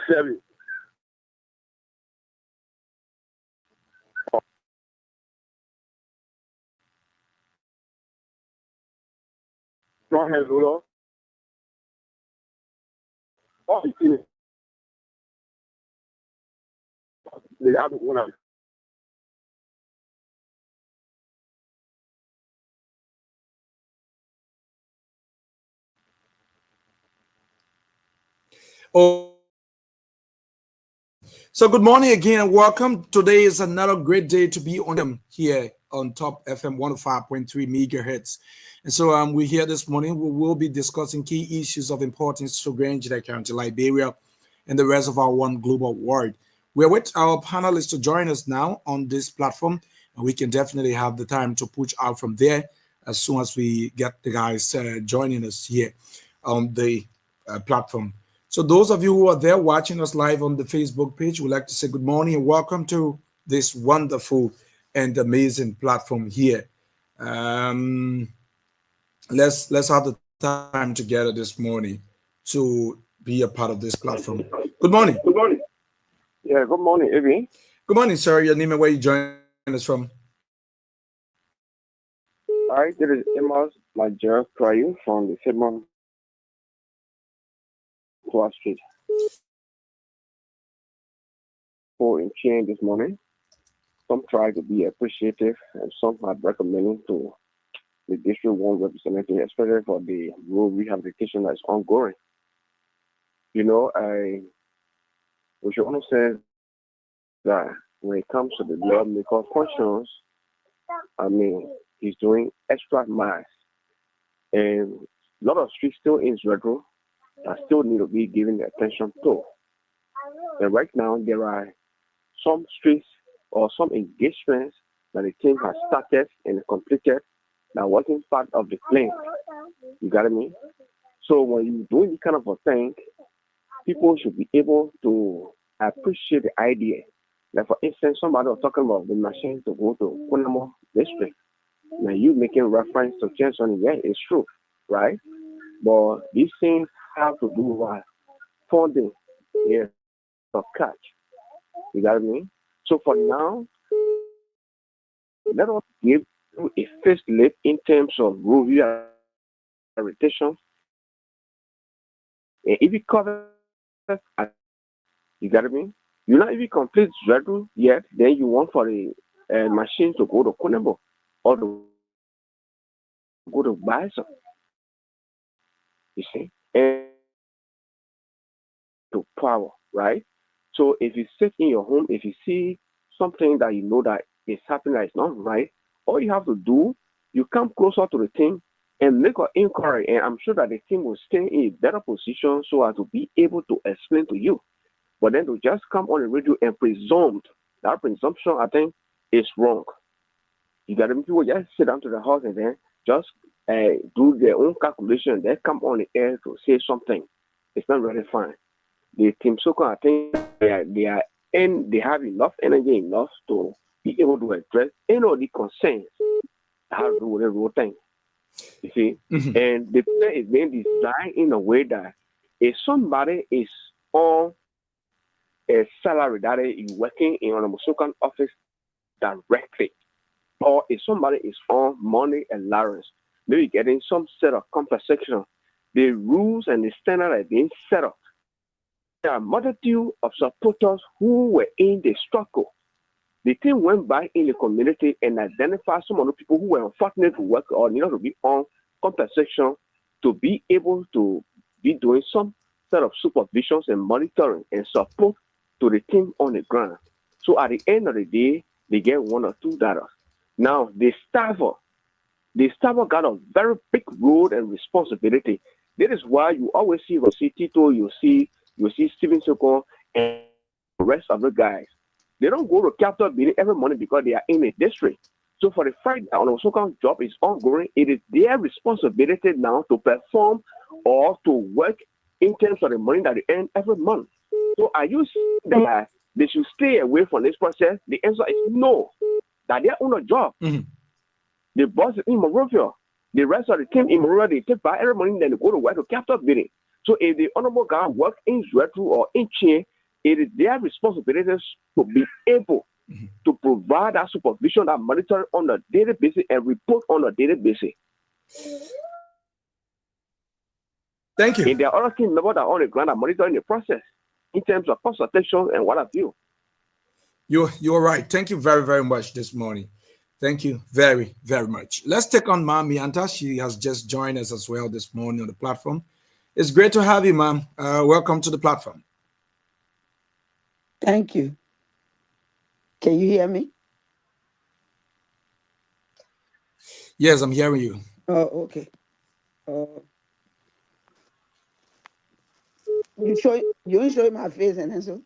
Seven. Strong hands, Lula. Oh, you see it. They have one out. Oh, so good morning again and welcome. Today is another great day to be on here on Top FM 105.3 megahertz. And so we're here this morning. We will be discussing key issues of importance to Grange County, Liberia, and the rest of our one global world. We're with our panelists to join us now on this platform, and we can definitely have the time to push out from there as soon as we get the guys joining us here on the platform. So those of you who are there watching us live on the Facebook page, we'd like to say good morning and welcome to this wonderful and amazing platform here. Um, let's have the time together this morning to be a part of this platform. Good morning. Good morning. Yeah, good morning, Evie. Good morning, sir. Your name and where you join us from? All right, this is Amos Major Prayu from the Simon Cross Street. For in change this morning, some try to be appreciative and some are recommending to the District 1 representative, especially for the rural rehabilitation that is ongoing. You know, we should also say that when it comes to the lawmaker functions, I mean, he's doing extra miles. And a lot of streets still in retro that still need to be given attention to. And right now, there are some streets or some engagements that the team has started and completed that wasn't part of the plan. You got me? So when you're doing this kind of a thing, people should be able to appreciate the idea. Like for instance, somebody was talking about the machine to go to Kunamo district. Now you making reference to Jensen, yeah, it's true, right? But these things have to do with funding, yeah, of catch. You got me? So for now, let us give you a first lip in terms of rural rehabilitation. And if it covers, you got me? You're not even complete Zedru yet, then you want for the machine to go to Kunebo or to go to Bison, you see, and to power, right? So if you sit in your home, if you see something that you know that is happening that is not right, all you have to do, you come closer to the team and make an inquiry, and I'm sure that the team will stay in a better position so as to be able to explain to you. But then to just come on the radio and presume, that presumption, I think, is wrong. You got to people just sit down to the house and then just do their own calculation, then come on the air to say something. It's not really fine. The team Soko, I think they have enough energy enough to be able to address any of the concerns that have to do with the whole thing. You see? Mhm. And the plan is being designed in a way that if somebody is on a salary that is working in a Musukan office directly, or if somebody is on money allowance, maybe getting some sort of compensation, the rules and the standard are being set up. There are a multitude of supporters who were in the struggle. The team went back in the community and identified some of the people who were unfortunate to work or needed to be on compensation to be able to be doing some sort of supervisions and monitoring and support to the team on the ground. So at the end of the day, they get $1 or $2. Now the staffer got a very big role and responsibility. That is why you always see Tito, you see Steven Soko and the rest of the guys. They don't go to capital building every morning because they are in a district. So for the fact that Onosokan's job is ongoing, it is their responsibility now to perform or to work in terms of the money that they earn every month. So are you saying that they should stay away from this process? The answer is no. That they own a job. Mhm. The boss is in Monrovia. The rest of the team in Monrovia, they take back every morning, then they go to work to capital building. So if the honorable guy work in Zwetru or in Chin, It is their responsibilities to be able to provide that supervision and monitoring on a daily basis and report on a daily basis. Thank you. And there are other team members that are on the ground are monitoring the process in terms of consultation and what have you. You're right. Thank you very, very much this morning. Thank you very, very much. Let's take on Ma'am Mianta. She has just joined us as well this morning on the platform. It's great to have you, ma'am. Welcome to the platform. Thank you. Can you hear me? Yes, I'm hearing you. Oh, okay. You ain't showing my face and so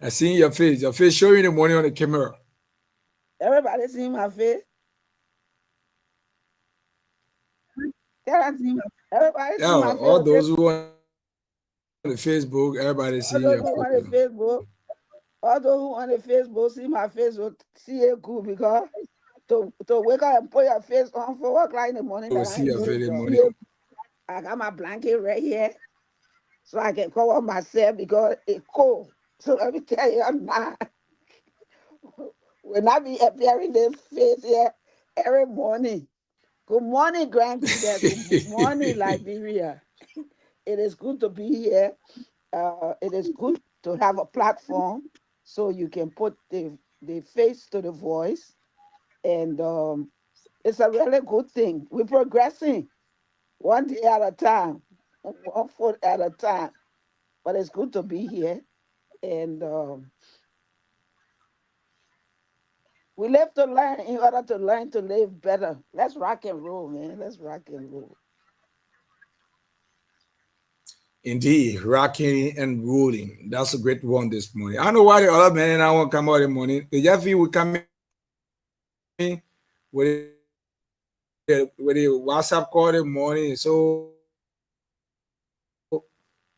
I see your face. Your face showing the morning on the camera. everybody see my face. Everybody see Yeah, my face. all those who on the Facebook, everybody see All those your who on the photo. Facebook, all those who on the Facebook see my face will see it good because to wake up and put your face on 4 o'clock in the morning They will that I see ain't your go face in to the bed. morning. I got my blanket right here so I can cover myself because it's cold. So let me tell you, I'm not. When I be appearing this face here every morning. Good morning, Grand Peter. Good morning, Liberia. It is good to be here. It is good to have a platform so you can put the face to the voice. And it's a really good thing. We're progressing one day at a time, 1 foot at a time. But it's good to be here. And we live to learn in order to learn to live better. Let's rock and roll, man. Let's rock and roll. Indeed, rocking and rolling. That's a great one this morning. I don't know why the other men and I won't come out in the morning. The Jeffy will come in with the WhatsApp call in the morning. So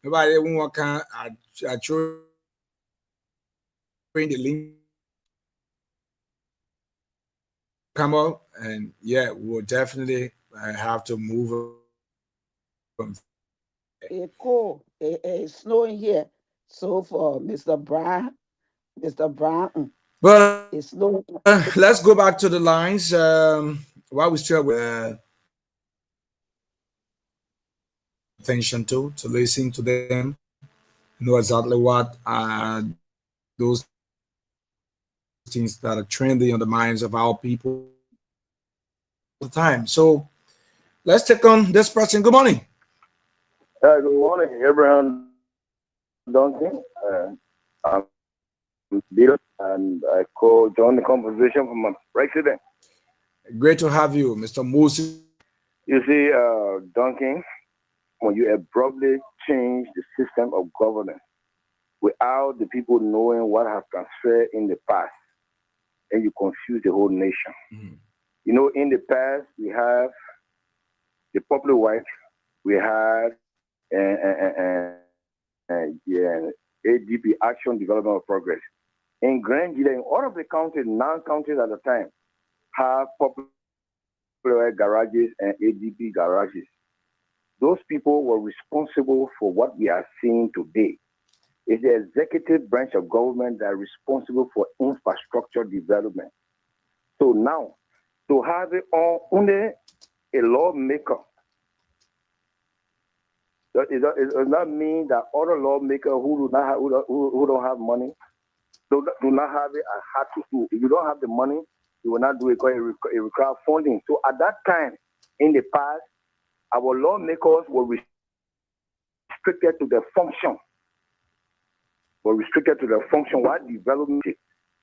nobody won't come. I throw in the link, come out, and yeah, we'll definitely have to move on. It's cool. It's snowing here. So for Mr. Brown, But it's snowing. let's go back to the lines. While we still attention to listen to them, know exactly what those things that are trendy on the minds of our people all the time. So let's take on this person. Good morning. Good morning, Abraham Duncan. I'm Bill, and I co-join the conversation from my president. Great to have you, Mr. Moses. You see, Duncan, when you abruptly change the system of governance without the people knowing what has transferred in the past, and you confuse the whole nation. Mhm. You know, in the past, we have the popular white, we had yeah, ADP, Action Development of Progress. In Grand Gila, in all of the counties, 9 counties at the time, have popular garages and ADP garages. Those people were responsible for what we are seeing today. It's the executive branch of government that is responsible for infrastructure development. So now, to have it all under a lawmaker, it does not mean that other lawmakers who who don't have money do not have it and have to do. If you don't have the money, you will not do it because it requires funding. So at that time, in the past, our lawmakers were restricted to their function. What development is.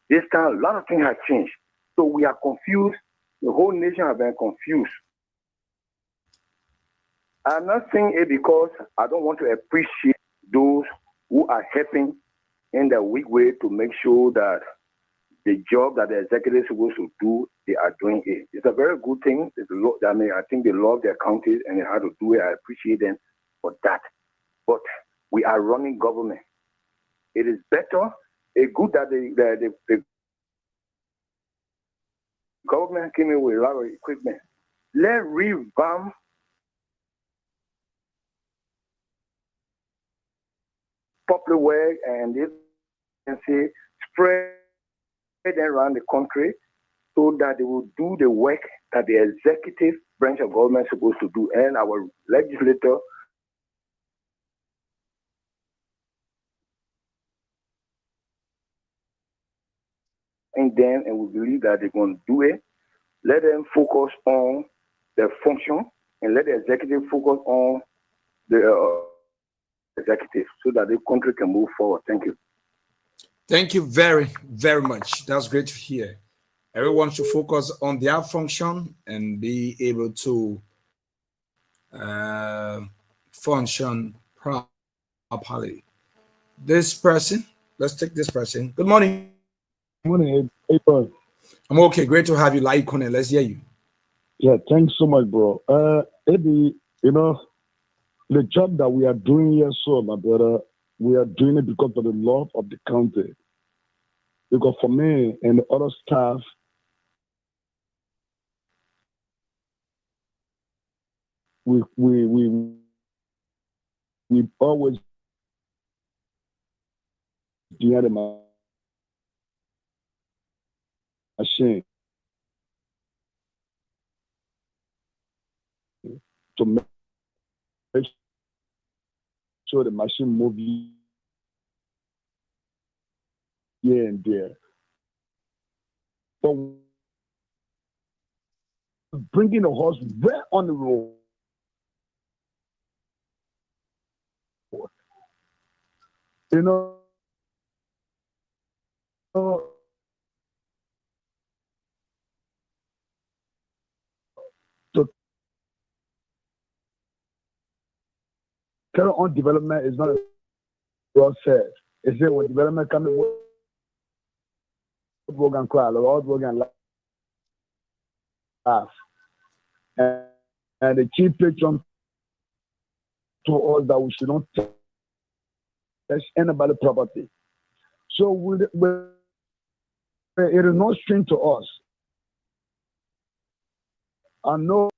This time, a lot of things have changed. So we are confused. The whole nation has been confused. I'm not saying it because I don't want to appreciate those who are helping in their weak way to make sure that the job that the executive is supposed to do, they are doing it. It's a very good thing. I think they love their counties and they have to do it. I appreciate them for that. But we are running government. It is better, it's good that the government came in with a lot of equipment. Let's revamp popular work and this agency spread around the country so that they will do the work that the executive branch of government is supposed to do, and our legislator in them, and we believe that they're going to do it. Let them focus on their function, and let the executive focus on the executive, so that the country can move forward. Thank you. Thank you very, very much. That's great to hear. Everyone should focus on their function and be able to function properly. This person, let's take this person. Good morning. Morning, April. I'm okay. Great to have you, Lai Kone. Let's hear you. Yeah, thanks so much, bro. Eddie, the job that we are doing here, so my brother, we are doing it because of the love of the county. Because for me and the other staff, we always near the machine to make sure the machine moves here and there. But bringing the horse right on the road, you know, to carry on development is not a well said. It's when development comes, we're going to cry, we're going to laugh. And the chief patron told us that we should not touch anybody's property. So it is no strange to us. I know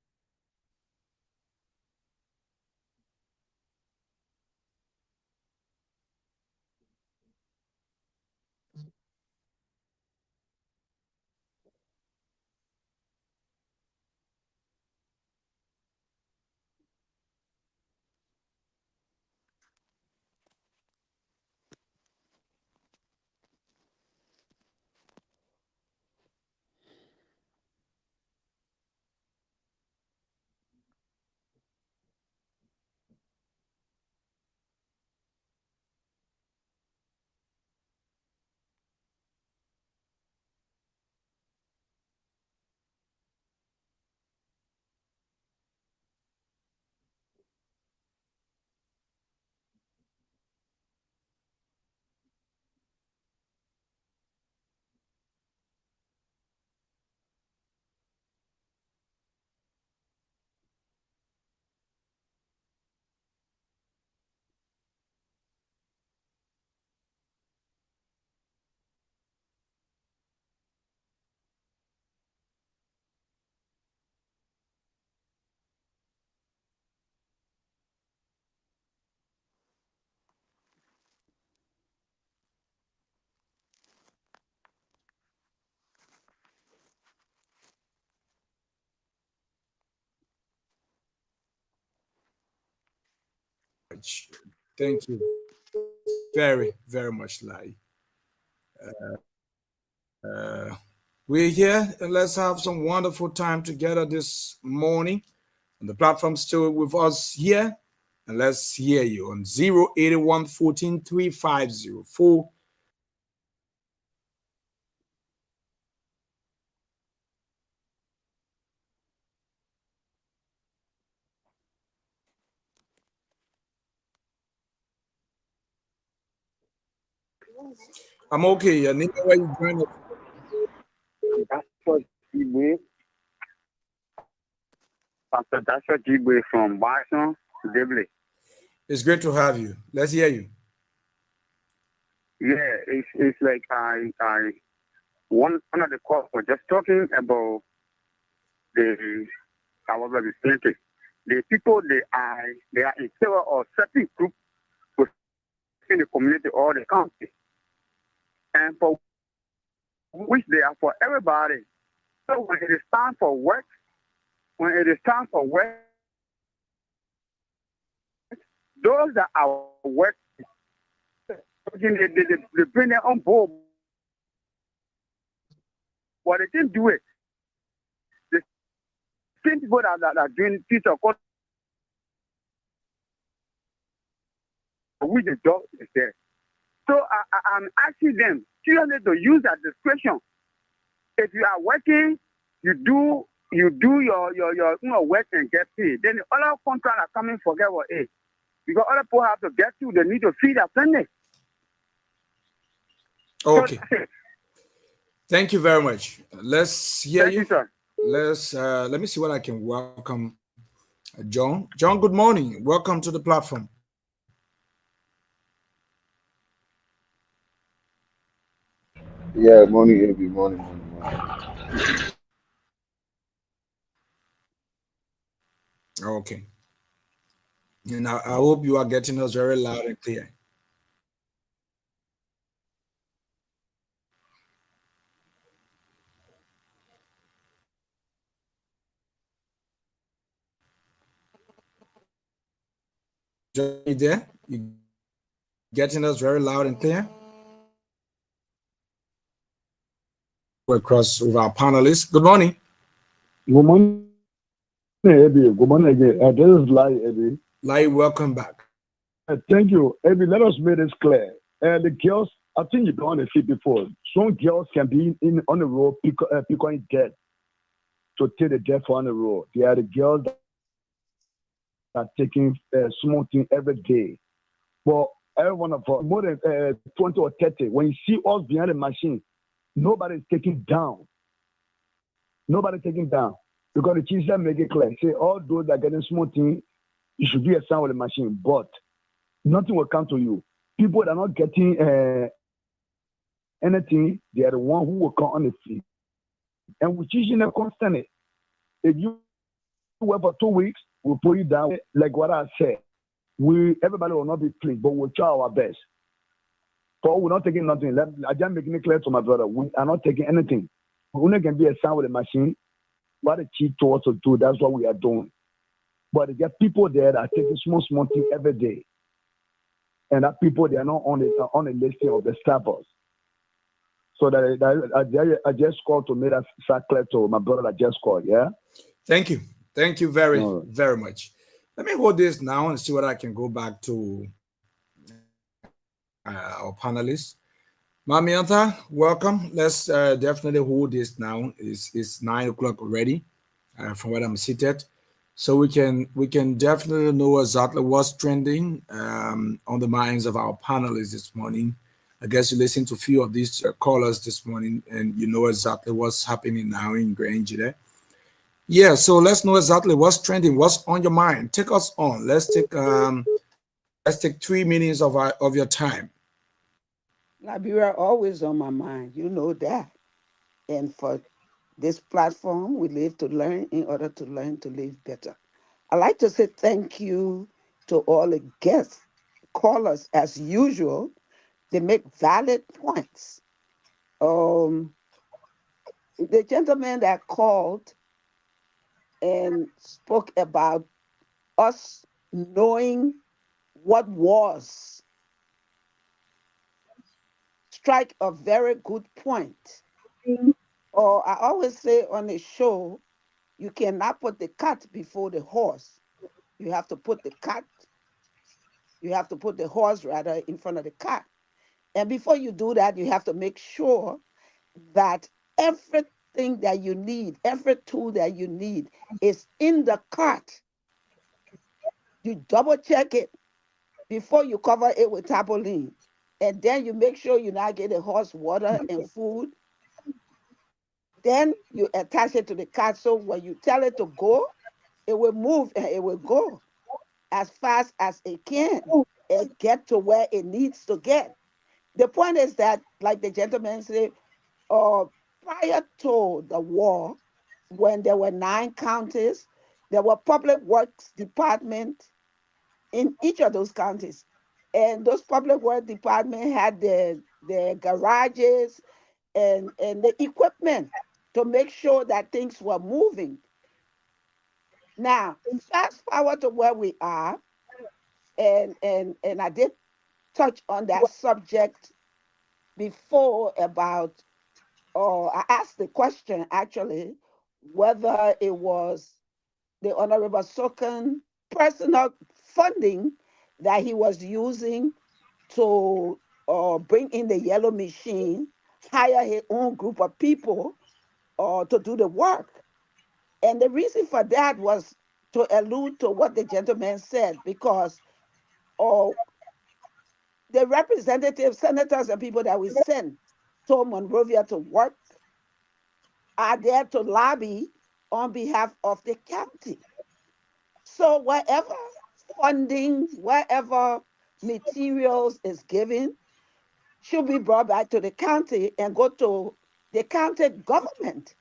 Thank you very, very much, Lai. Uh, we're here and let's have some wonderful time together this morning. And the platform still with us here. And let's hear you on 081 14 3504. I'm okay. I need where you join us. That's what Igwe, Pastor Joshua Igwe from Boston, Deble. It's great to have you. Let's hear you. Yeah, it's like I one of the calls was just talking about the I was the people they are in favor of certain group with in the community or the county, and for which they are for everybody. So when it is time for work, those that are working, they bring their own board, but they didn't do it. The same people that are doing piece of code, with the job is there. So I'm asking them seriously to use that discretion. If you are working, you do your work and get paid. Then the other contract are coming, forget what it is. Because other people have to get to, they need to feed their family. Okay. So Thank you very much. Let's hear thank you, sir. Let me see what I can welcome. John. John, good morning. Welcome to the platform. Yeah, morning, every morning. Okay. And I hope you are getting us very loud and clear. John, you there? You getting us very loud and clear? Across with our panelists. Good morning. Good morning, Abby. Good morning again. This is Lai, Abby. Lai, welcome back. Thank you, Abby. Let us make this clear. The girls, I think you've been on the field before. Some girls can be in on the road, picking dead to take the death on the road. They are the girls that are taking smoking every day. But every one of us, more than 20 or 30, when you see us behind the machine, nobody is taking down. Nobody taking down. Because the teacher make it clear. Say all those that are getting smoking, you should do a sound with the machine. But nothing will come to you. People that are not getting anything, they are the one who will come on the field. And we're teaching them constantly. If you work for 2 weeks, we'll put you down. Like what I said, everybody will not be pleased, but we'll try our best. But we're not taking nothing. I just making it clear to my brother. We are not taking anything. We only can be a sound with the machine. What the chief told us to do, that's what we are doing. But they get people there that are taking small thing every day. And that people, they are not on the listing of the staffers. So I just called to make that clear to my brother that just called, yeah? Thank you. Thank you very, very much. Let me hold this now and see what I can go back to our panelists. Mamianta, welcome. Let's definitely hold this now. It's 9 o'clock already from where I'm seated. So we can definitely know exactly what's trending on the minds of our panelists this morning. I guess you listened to a few of these callers this morning, and you know exactly what's happening now in Grange there. Yeah, so let's know exactly what's trending, what's on your mind. Take us on. Let's take 3 minutes of your time. Liberia always on my mind. You know that. And for this platform, we live to learn in order to learn to live better. I'd like to say thank you to all the guests, callers as usual. They make valid points. Um, the gentleman that called and spoke about us knowing what was strike a very good point. Or I always say on the show, you cannot put the cart before the horse. You have to put the horse rather in front of the cart. And before you do that, you have to make sure that everything that you need, every tool that you need is in the cart. You double check it before you cover it with tarpaulin. And then you make sure you now get the horse water and food. Then you attach it to the cart. So when you tell it to go, it will move and it will go as fast as it can and get to where it needs to get. The point is that, like the gentleman said, prior to the war, when there were 9 counties, there were public works department in each of those counties. And those public work department had their garages and the equipment to make sure that things were moving. Now, fast forward to where we are, and I did touch on that subject before about, or I asked the question actually, whether it was the Honorable Sokan personal funding that he was using to bring in the yellow machine, hire his own group of people to do the work. And the reason for that was to allude to what the gentleman said, because uh, the representatives, senators, and people that we send to Monrovia to work are there to lobby on behalf of the county. So wherever funding, wherever materials is given, should be brought back to the county and go to the county government.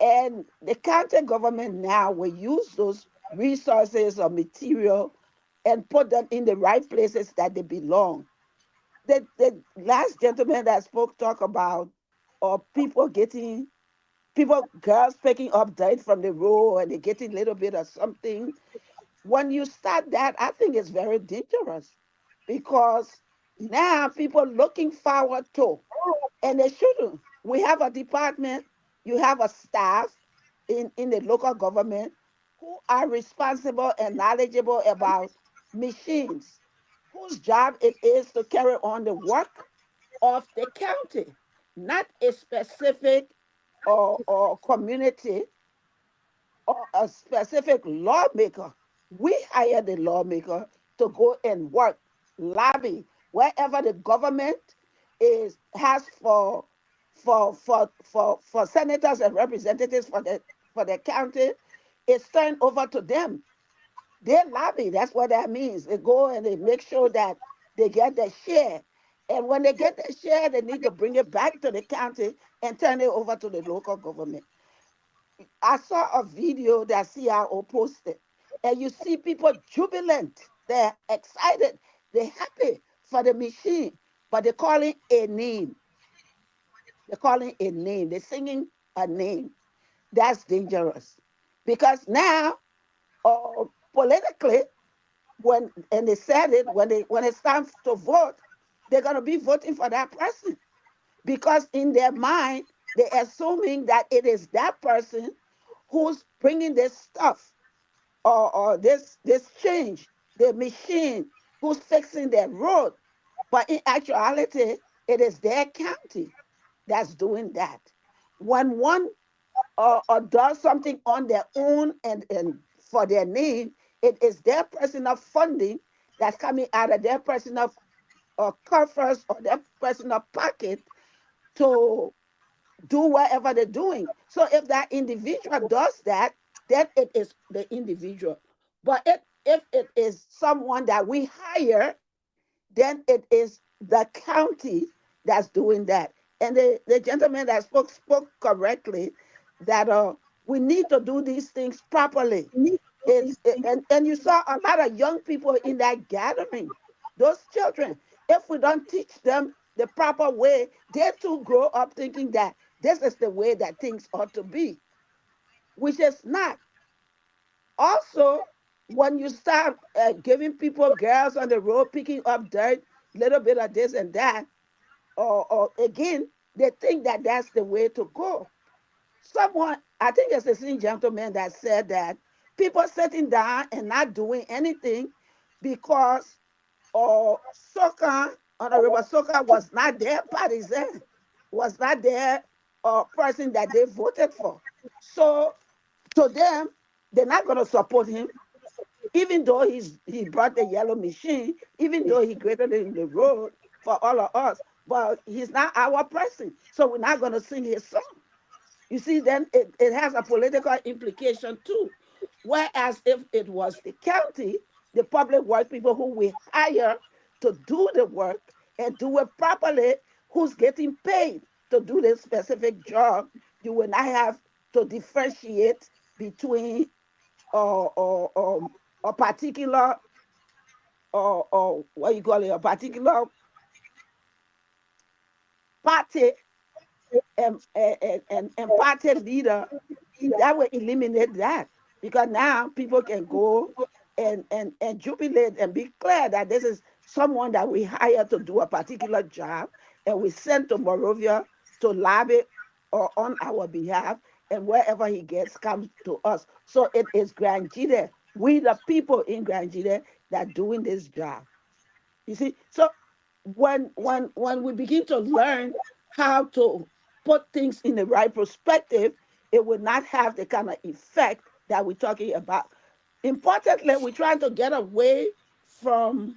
And the county government now will use those resources or material and put them in the right places that they belong. The last gentleman that spoke talk about people getting people girls picking up dirt from the road and they getting a little bit of something. When you start that, I think it's very dangerous because now people looking forward to, and they shouldn't. We have a department, you have a staff in the local government who are responsible and knowledgeable about machines, whose job it is to carry on the work of the county, not a specific or community or a specific lawmaker. We hire the lawmaker to go and work, lobby wherever the government is has for senators and representatives for the county. It's turned over to them. They lobby. That's what that means. They go and they make sure that they get their share. And when they get their share, they need to bring it back to the county and turn it over to the local government. I saw a video that CIO posted, and you see people jubilant. They're excited. They're happy for the machine, but they're calling a name. They're calling a name. They're singing a name. That's dangerous because now, politically, when and they said it when it's time to vote, they're gonna be voting for that person because in their mind they're assuming that it is that person who's bringing this stuff or this change, the machine who's fixing their road. But in actuality, it is their county that's doing that. When one does something on their own and for their name, it is their personal funding that's coming out of their personal coffers or their personal pocket to do whatever they're doing. So if that individual does that, then it is the individual. But if it is someone that we hire, then it is the county that's doing that. And the gentleman that spoke correctly that we need to do these things properly. And you saw a lot of young people in that gathering. Those children, if we don't teach them the proper way, they too grow up thinking that this is the way that things ought to be, which is not. Also, when you start giving people girls on the road picking up dirt, little bit of this and that, or again, they think that that's the way to go. Someone, I think it's the same gentleman that said that people sitting down and not doing anything because Soka, Honorable Soka was not their partisan, was not their person that they voted for. So to them, they're not going to support him, even though he brought the yellow machine, even though he created it in the road for all of us. But he's not our person, so we're not going to sing his song. You see, then it has a political implication too. Whereas if it was the county, the public work people who we hire to do the work and do it properly, who's getting paid to do this specific job, you will not have to differentiate between a particular or what you call it, a particular party and party leader, that will eliminate that, because now people can go and jubilate and be clear that this is someone that we hire to do a particular job, and we send to Morovia to lobby or on our behalf, and wherever he gets comes to us. So it is Grand Jide, we the people in Grand Jide, that doing this job. You see, so when we begin to learn how to put things in the right perspective, it will not have the kind of effect that we're talking about. Importantly, we're trying to get away from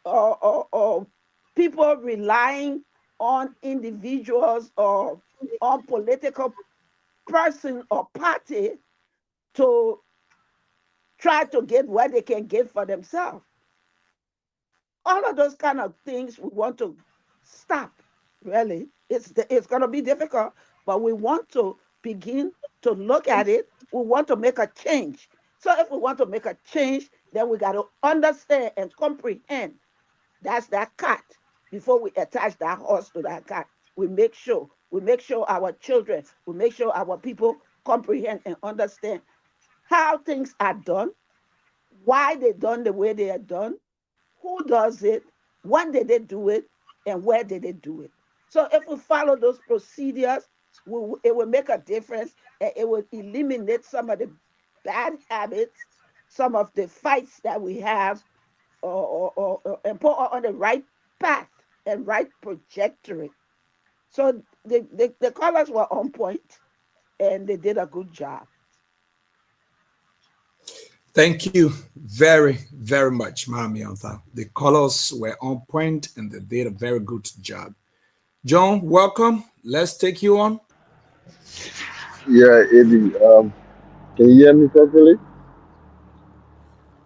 or people relying on individuals or on political person or party to try to get what they can get for themselves. All of those kind of things we want to stop. Really, it's going to be difficult, but we want to begin to look at it. We want to make a change. So if we want to make a change, then we got to understand and comprehend. That's that cat. Before we attach that horse to that cat, we make sure our children, we make sure our people comprehend and understand how things are done, why they done the way they are done, who does it, when did they do it, and where did they do it. So if we follow those procedures, it will make a difference, and it will eliminate some of the bad habits, some of the fights that we have, and put us on the right path and right trajectory. So the colors were on point, and they did a good job. Thank you very, very much, Mami Antha. The colors were on point and they did a very good job. John, welcome. Let's take you on. Yeah, Eddie. Can you hear me properly?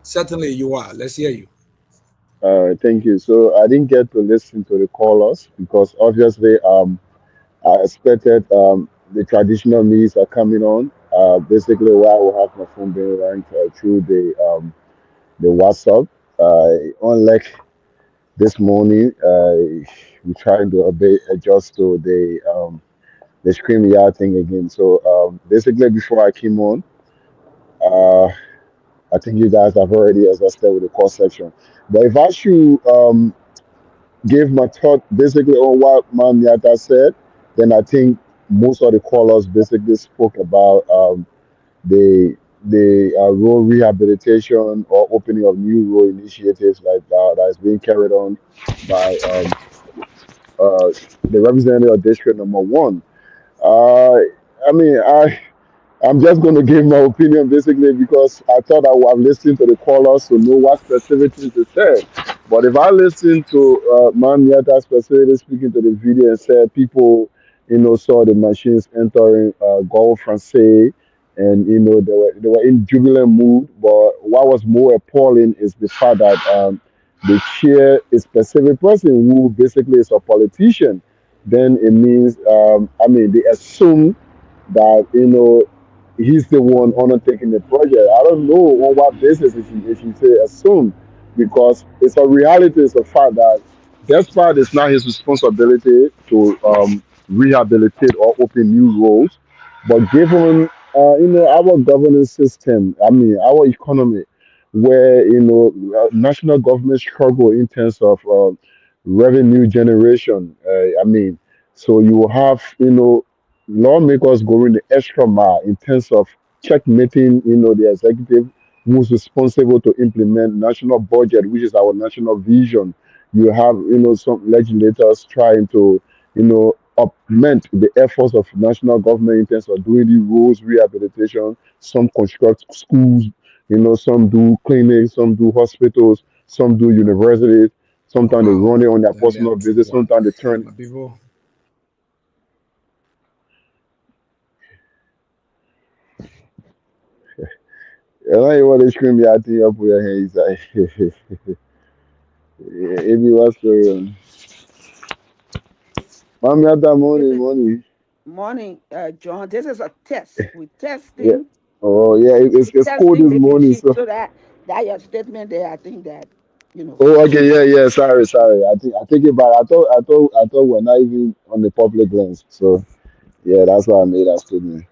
Certainly you are. Let's hear you. Thank you. So I didn't get to listen to the callers because obviously I expected the traditional means are coming on. Basically, where I will have my phone being ranked through the WhatsApp. Unlike this morning, we trying to adjust to the screen yard thing again. So basically, before I came on, uh, I think you guys have already exhausted with the call section. But if I should give my thought basically on what Mamiata said, then I think most of the callers basically spoke about the rural rehabilitation or opening of new rural initiatives like that that is being carried on by uh, the representative of District Number One. Uh, I mean, I'm just going to give my opinion basically because I thought I would have listened to the callers to know what specifically to say. But if I listen to Man Yata specifically speaking to the video and said people, saw the machines entering Gulf Francais and, they were in jubilant mood. But what was more appalling is the fact that they cheer a specific person who basically is a politician. Then it means, they assume that he's the one undertaking the project. I don't know on what basis if you say assume, because it's a reality, it's a fact that despite it's not his responsibility to rehabilitate or open new roads, but given our governance system, our economy, where national government struggle in terms of revenue generation. So you will have lawmakers going the extra mile in terms of checkmating, the executive who's responsible to implement national budget, which is our national vision. You have, some legislators trying to, augment the efforts of national government in terms of doing the roads rehabilitation. Some construct schools, some do clinics, some do hospitals, some do universities. Sometimes they Wow. run it on their Then personal that business. what Sometimes they turn. my people. And I want to scream your thing up with your hands. If you was for mommy at that This morning, is money. morning, John. This is a test. We're Yeah. testing. Oh yeah, We're it's cold testing this the morning, machine so so that your statement there, I think that. you know. Oh, okay, yeah. Sorry. I take it back. I thought we're not even on the public lens. So yeah, that's why I made that statement.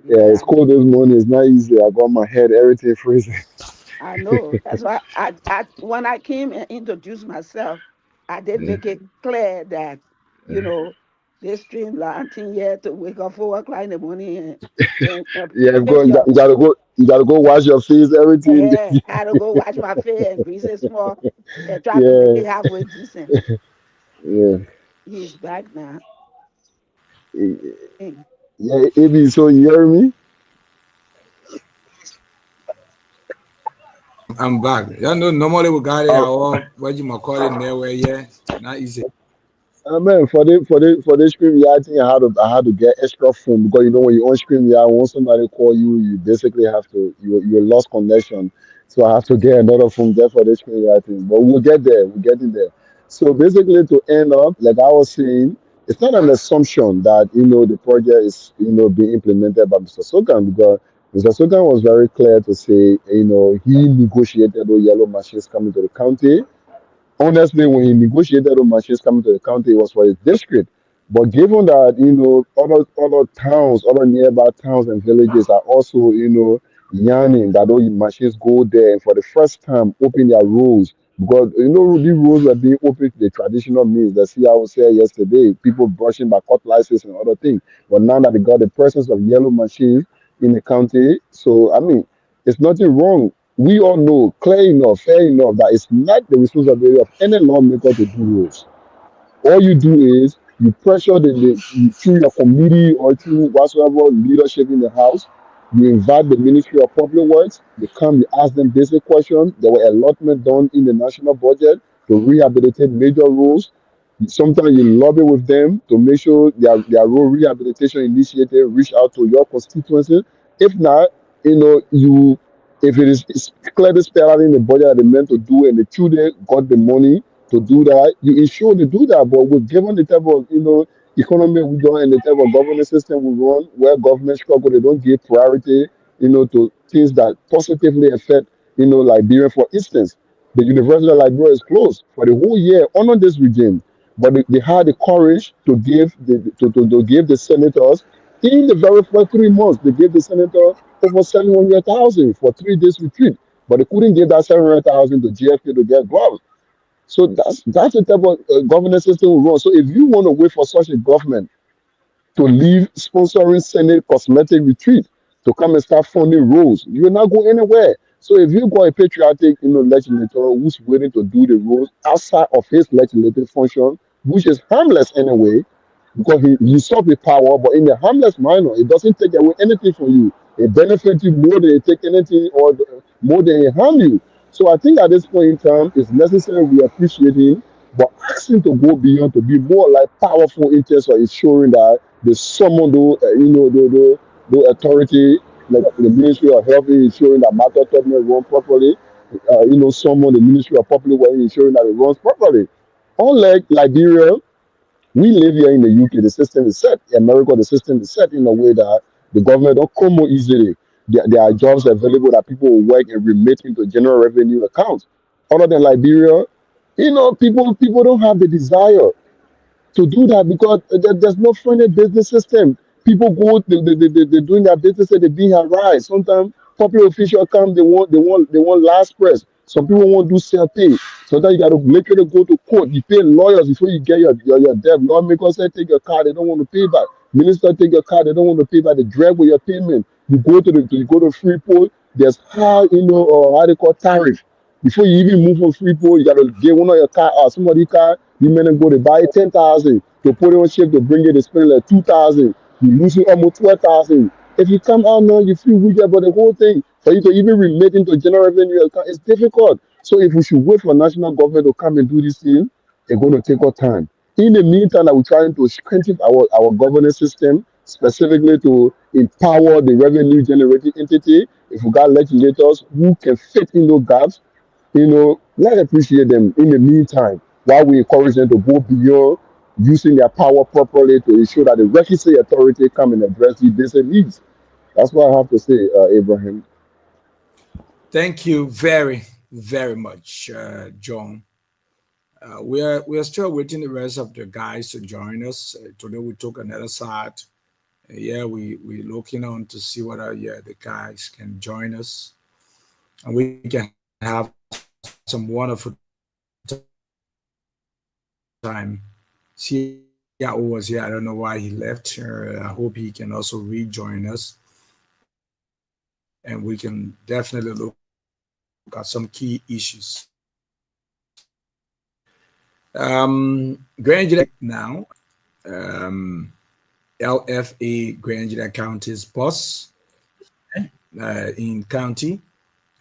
Yeah, it's Yeah, cold this morning. It's not easy. I got my head, everything freezing. I know. That's why I when I came and introduced myself, I did make it clear that, you know, this streamline thing here to wake up 4 o'clock in the morning and Yeah, take your you gotta go wash your face, everything. hair. I had to go wash my face and grease it small and try to make Yeah, it halfway decent. yeah, He's back now. Mm. yeah. Maybe so. You hear me? I'm back. Yeah, no, normally we got it Uh, all what you call it there where yeah, not easy. Man, for the screen yeah, I think I had to get extra phone because you know when you on screen yeah, when somebody call you, you basically have to you lost connection. So I have to get another phone there for the screen yeah, I think. But we'll get there. We're getting there. So basically to end up, like I was saying, it's not an assumption that the project is being implemented by Mr. Sokan because Mr. Sokan was very clear to say he negotiated those yellow machines coming to the county. Honestly, when he negotiated on machines coming to the county, it was for his district. But given that, other towns, other nearby towns and villages are also, yearning that those machines go there and for the first time open their roads. Because, these roads were being opened to the traditional means. The see, I was here yesterday, people brushing by cutlasses and other things. But now that they got the presence of yellow machines in the county, so, I mean, it's nothing wrong. We all know clear enough, fair enough, that it's not the responsibility of any lawmaker to do rules. All you do is you pressure through your committee or through whatsoever leadership in the house. You invite the Ministry of Public Works. They come, you ask them basic questions. There were allotment done in the national budget to rehabilitate major roads. Sometimes you lobby with them to make sure their road rehabilitation initiative reach out to your constituency. If not, you if it is it's clearly spelled out in the budget that they meant to do and the children got the money to do that, you ensure to do that. But with given the type of economy we run and the type of governance system we run, where government struggle, they don't give priority, to things that positively affect, Liberia. For instance, the University of Liberia is closed for the whole year under this regime, but they had the courage to give to give the senators in the very first 3 months. They gave the senator over 700,000 for 3 days retreat, but they couldn't give that 700,000 to GFK to get gloves. So that's the type of governance system we run. So if you want to wait for such a government to leave sponsoring Senate cosmetic retreat to come and start funding roads, you will not go anywhere. So if you got a patriotic, legislator who's willing to do the roads outside of his legislative function, which is harmless anyway, because he usurps the power, but in the harmless manner, it doesn't take away anything from you. It benefits you more than it take anything or more than it harm you. So I think at this point in time, it's necessary we appreciate him, but ask him to go beyond to be more like powerful in terms of ensuring that the someone do the authority like the Ministry of Health is ensuring that matter treatment run properly. Someone the Ministry of Public Works ensuring that it runs properly. Unlike Liberia, we live here in the UK, the system is set. In America, the system is set in a way that the government don't come more easily. There are jobs available that people will work and remit into general revenue accounts. Other than Liberia, people don't have the desire to do that because there's no friendly business system. People go, they're doing their business and they're being harassed. Sometimes public officials come, they want last press. Some people won't do self pay. Sometimes you got to make sure to go to court. You pay lawyers before you get your debt. Lawmakers say take your car, they don't want to pay back. Minister take your car, they don't want to pay back. They drag with your payment. You go to Freeport. There's high, how they call tariff. Before you even move from Freeport, you gotta get one of your car out. Somebody car, you may not go to buy 10,000 to put it on ship to bring it, they spend like 2,000. You losing almost 12,000. If you come out now, you feel weaker, but the whole thing for you to even remit into general revenue account is difficult. So if we should wait for national government to come and do this thing, it's going to take our time. In the meantime, that we're trying to strengthen our governance system, specifically to empower the revenue generating entity. If we got legislators who can fit in those gaps, let's appreciate them in the meantime while we encourage them to go beyond using their power properly to ensure that the requisite authority come and address the basic needs. That's what I have to say, Abraham. Thank you very, very much, John. We are still waiting the rest of the guys to join us. Today we took another side. Yeah, we looking on to see whether the guys can join us and we can have some wonderful time. CIO was here. I don't know why he left. I hope he can also rejoin us, and we can definitely look at some key issues. Grand now, LFA Grand County's boss in county.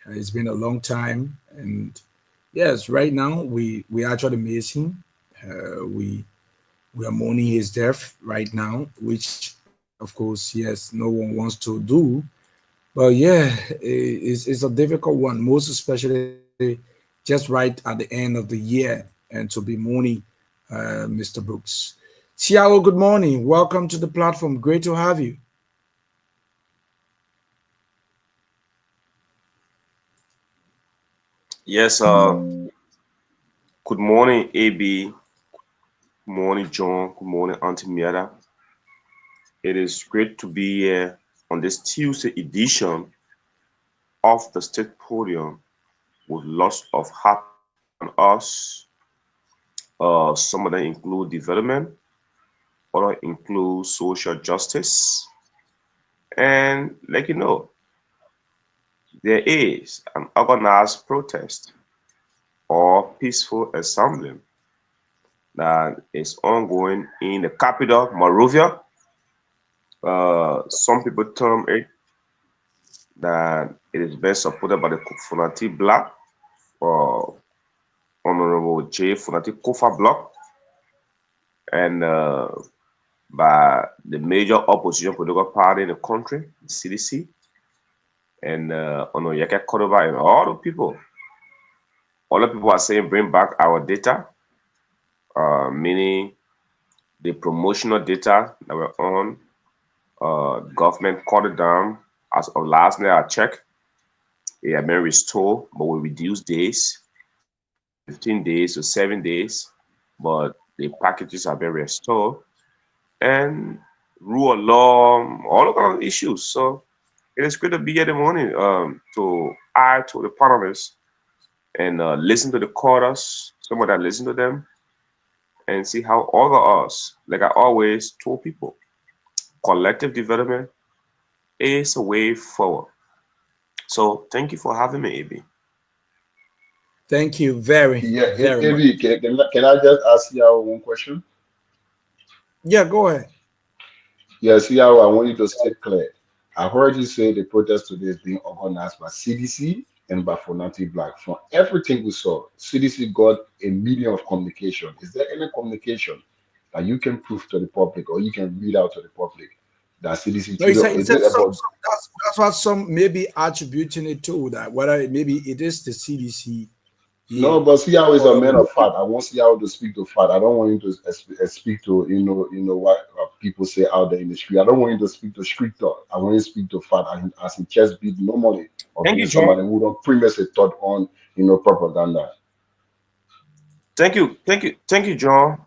It's been a long time, and yes, right now we actually miss him. We are mourning his death right now, which of course, yes, no one wants to do. But yeah, it's a difficult one, most especially just right at the end of the year, and to be mourning Mr. Brooks. Ciao, good morning. Welcome to the platform. Great to have you. Yes, good morning, AB. Good morning, John. Good morning, Auntie Miata. It is great to be here on this Tuesday edition of the State Podium with lots of hot topics on us. Some of them include development, other include social justice, and like you know, there is an organized protest or peaceful assembly that is ongoing in the capital, Monrovia. Some people term it that it is best supported by the Funati Black, uh, Honorable J. Funati Kofa Block, and by the major opposition political party in the country, the CDC, and Honorable Yaka Cordova, and all the people. All the people are saying bring back our data, meaning the promotional data that were on. Government cut it down. As of last night, I checked. It had been restored, but we reduced days from 15 days to 7 days. But the packages have been restored and rule of law, all kind of issues. So it is great to be here in the morning to add to the panelists and listen to the chorus, some of that listen to them, and see how all of us, like I always told people, collective development is a way forward. So thank you for having me, AB. Thank you very, Yeah, very much. Avi, can I just ask you one question? Yeah, go ahead. Yeah, see how I want you to stay clear. I heard you say the protest today is being organized by CDC and by Fonati Black. From everything we saw, CDC got a medium of communication. Is there any communication that you can prove to the public or you can read out to the public that CDC No, he today? said, Is it about that's what some may be attributing it to, that whether maybe it is the CDC. Yeah. no? But see how is a Or man of fact. I want see how to speak to fact. I don't want you to speak to what people say out there in the street. I don't want you to speak to street talk. I want you to speak to fact as a chess beat normally of Thank being you, John. somebody who don't premise a thought on propaganda. Thank you, John.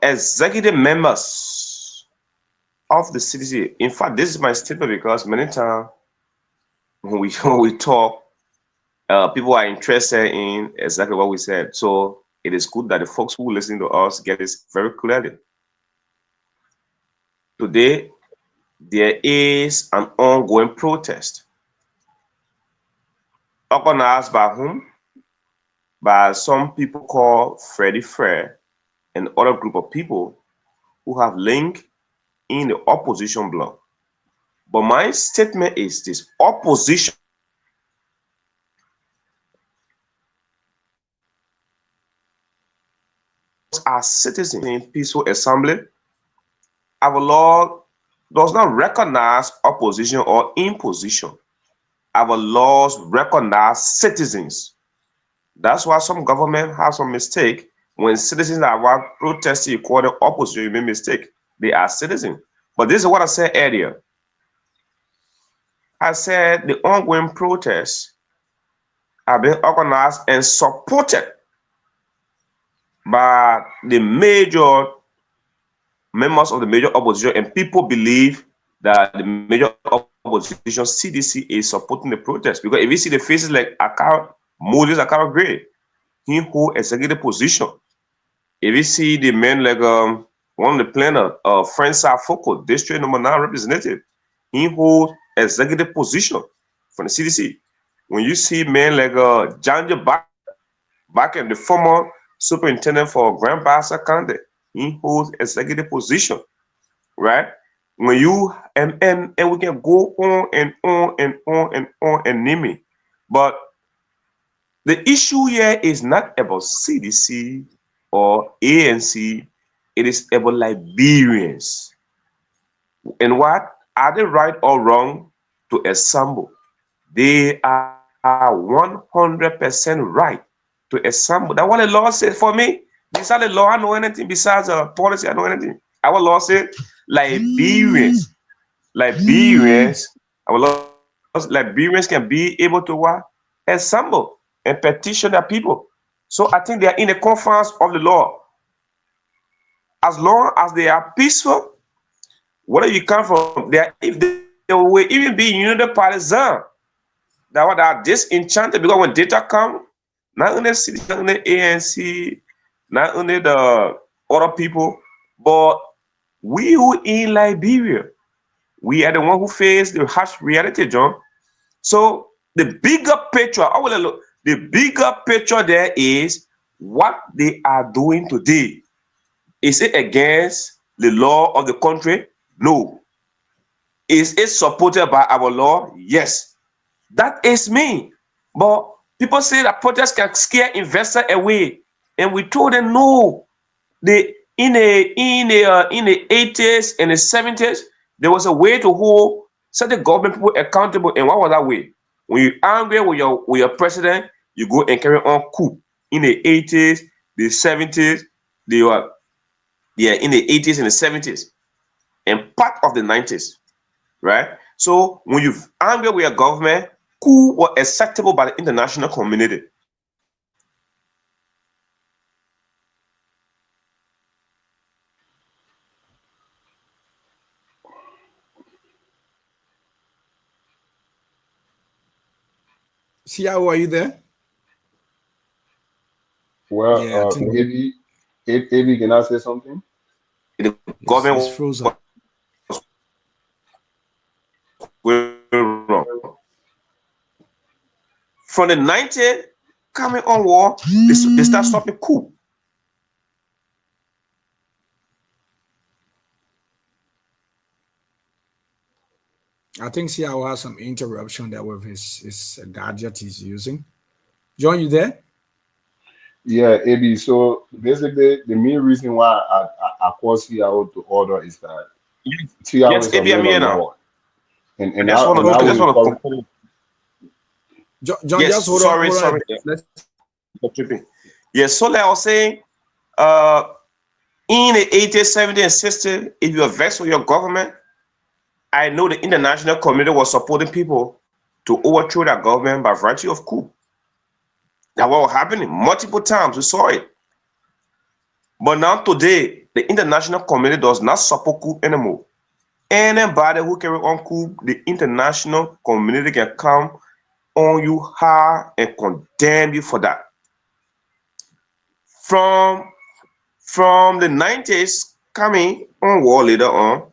Executive members of the CDC. In fact, this is my statement because many times when we when we talk, people are interested in exactly what we said. So it is good that the folks who listen to us get this very clearly. Today, there is an ongoing protest organized by whom? By some people called Freddie Fair and other group of people who have link in the opposition bloc. But my statement is this: opposition are citizens in peaceful assembly. Our law does not recognize opposition or imposition. Our laws recognize citizens. That's why some government have some mistake. When citizens are out protesting, you call them opposition, you make mistake. They are citizens. But this is what I said earlier. I said the ongoing protest have been organized and supported by the major members of the major opposition, and people believe that the major opposition, CDC, is supporting the protest. Because if you see the faces like Moses Akara Gray, he hold executive position. If you see the men like one of the planner, Francis Foko, district number 9 representative, he hold executive position from the CDC. When you see men like Janja back in the former superintendent for Grand Bassa County, he holds executive position, right? When you and we can go on and on and on and on and name it. But the issue here is not about CDC or ANC, it is about Liberians. And what? Are they right or wrong to assemble? They are 100% right to assemble. That's what the law said for me. Besides the law, I know anything. Besides policy, I know anything. Our law said Liberians, our law, Liberians can be able to what? Assemble and petition their people. So I think they are in the confines of the law. As long as they are peaceful, wherever you come from, if they will even be unity partisan, that what are disenchanted, because when data come, not only city, not only ANC, not only the other people, but we who in Liberia, we are the one who face the harsh reality, John. So the bigger picture, the bigger picture there is what they are doing today. Is it against the law of the country? No. Is it supported by our law? Yes. That is me. But people say that protests can scare investors away, and we told them no. In the 80s and the 70s, there was a way to hold certain government people accountable. And what was that way? When you're angry with your president, you go and carry on coup. In the 80s, the 70s, in the 80s and the 70s, and part of the 90s, right? So when you're angry with your government, coup was acceptable by the international community. Siao, are you there? Well, Yeah, I think AB, can I say something? The government it's frozen. was wrong. From the 90s, coming on war, they start stopping coup. I think Siao has some interruption there with his gadget he's using. John, you there? Yeah, AB. So basically, the main reason why I call CIO to order is that CIO Yes, is a AB, I'm man here of now. law, and I just want to conclude. John, Yes, just hold sorry. on. Let's Yes, so like I was saying, in the 80s, 70s, and 60s, if you are vexed with your government, I know the international community was supporting people to overthrow that government by virtue of coup. That was happening multiple times. We saw it. But now today, the international community does not support coup anymore. Anybody who carry on coup, the international community can come on you hard and condemn you for that. From the 90s coming on war later on,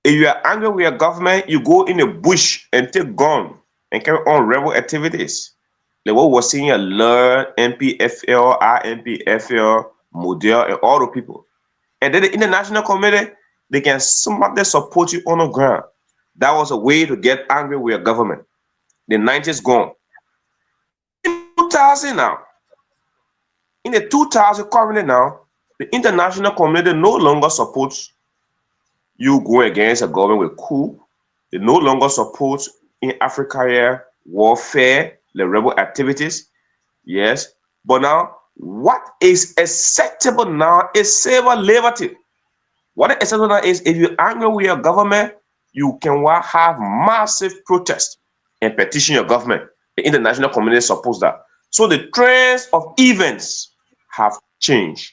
if you are angry with your government, you go in the bush and take gun and carry on rebel activities. Like what we're seeing here, Learn, MPFL, RMPFL, Model, and all the people. And then the international community, they can somehow support you on the ground. That was a way to get angry with your government. The 90s gone. In 2000 now, in the 2000 currently now, the international community no longer supports you going against a government with coup. They no longer support in Africa here warfare, the rebel activities. Yes. But now, what is acceptable now is civil liberty. What is acceptable now is if you're angry with your government, you can have massive protest and petition your government. The international community supports that. So the trends of events have changed.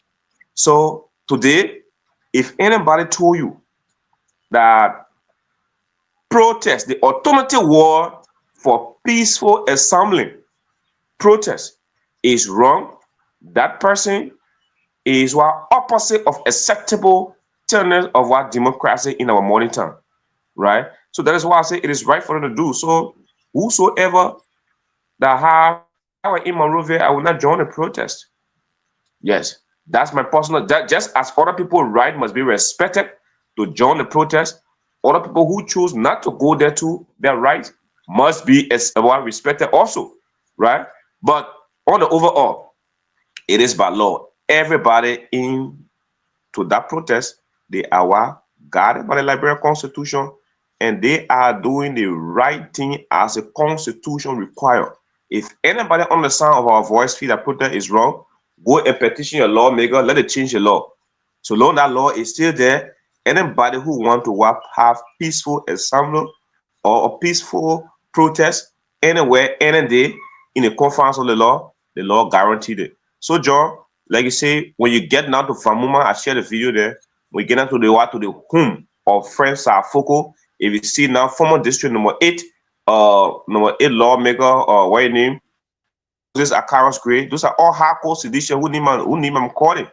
So today, if anybody told you that protest, the alternative word for peaceful assembly, protest, is wrong, that person is what opposite of acceptable tenets of our democracy in our modern time, right? So that is why I say it is right for them to do. So whosoever that have power in Monrovia, I will not join the protest. Yes, that's my personal. That just as other people' right must be respected to join the protest, other people who choose not to go there to their right must be respected also, right? But on the overall, it is by law. Everybody in to that protest, they are guarded by the Liberian Constitution, and they are doing the right thing as the Constitution requires. If anybody on the sound of our voice feel that protest is wrong, go and petition your lawmaker, let it change the law. So long that law is still there, anybody who want to have peaceful assembly or a peaceful protest anywhere, any day, in the confines of the law guaranteed it. So John, like you say, when you get down to Famuma, I shared the video there. We get down to the home of Friends Foco. If you see now, former district number 8 lawmaker, what your name? This Akaros Gray. Those are all hardcore sedition who name I'm calling.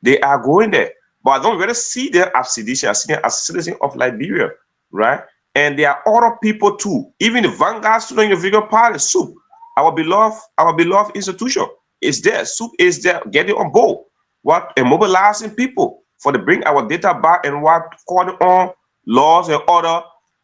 They are going there. But I don't really see them as sedition. I see them as citizens of Liberia, right? And there are other people too. Even the Vanguard student in the Vigor Party, SOUP, our beloved institution, is there. SOUP is there, getting on board. What and mobilizing people for to bring our data back and what calling on laws and order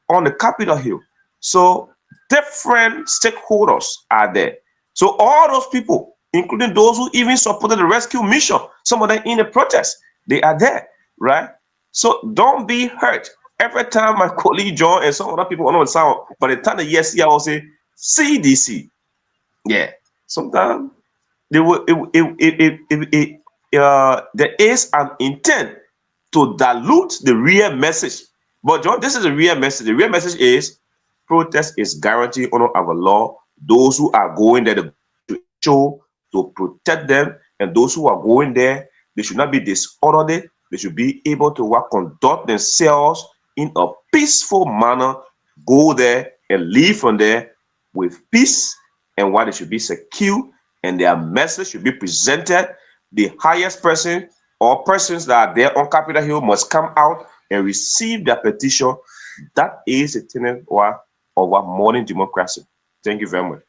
on the Capitol Hill. So different stakeholders are there. So all those people, including those who even supported the rescue mission, some of them in the protest, they are there, right? So don't be hurt. Every time my colleague John and some other people on the sound, by the time the yes, I will say CDC. Yeah. Sometimes there is an intent to dilute the real message. But John, this is the real message. The real message is protest is guaranteed under our law. Those who are going there to show to protect them, and those who are going there, they should not be disorderly. They should be able to conduct themselves in a peaceful manner, go there and leave from there with peace, and why they should be secure, and their message should be presented. The highest person or persons that are there on Capitol Hill must come out and receive their petition. That is a tenet of our modern democracy. Thank you very much.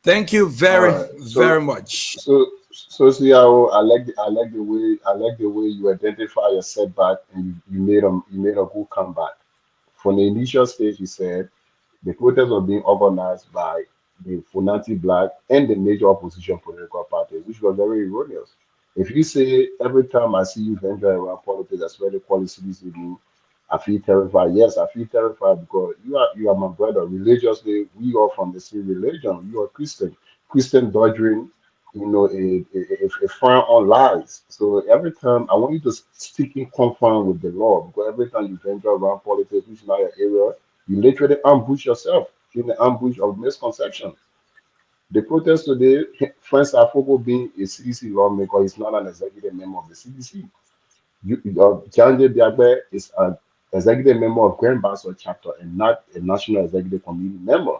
Thank you very, very much. So CIO, I like the way you identify your setback and you made a good comeback. From the initial stage, you said the protest was being organized by the Funanti Black and the major opposition political party, which was very erroneous. If you say every time I see you venture around politics, that's where the policies you do, I feel terrified. Yes, I feel terrified because you are my brother. Religiously, we are from the same religion. You are Christian. Christian doctrine, a firm on lies. So every time I want you to stick in conform with the law because every time you venture around politics, which is not your area, you literally ambush yourself in the ambush of misconception. The protest today, Francis Afogo being a CDC lawmaker, is not an executive member of the CDC. Janje Biagbe is an executive member of Grand Basel chapter and not a national executive committee member.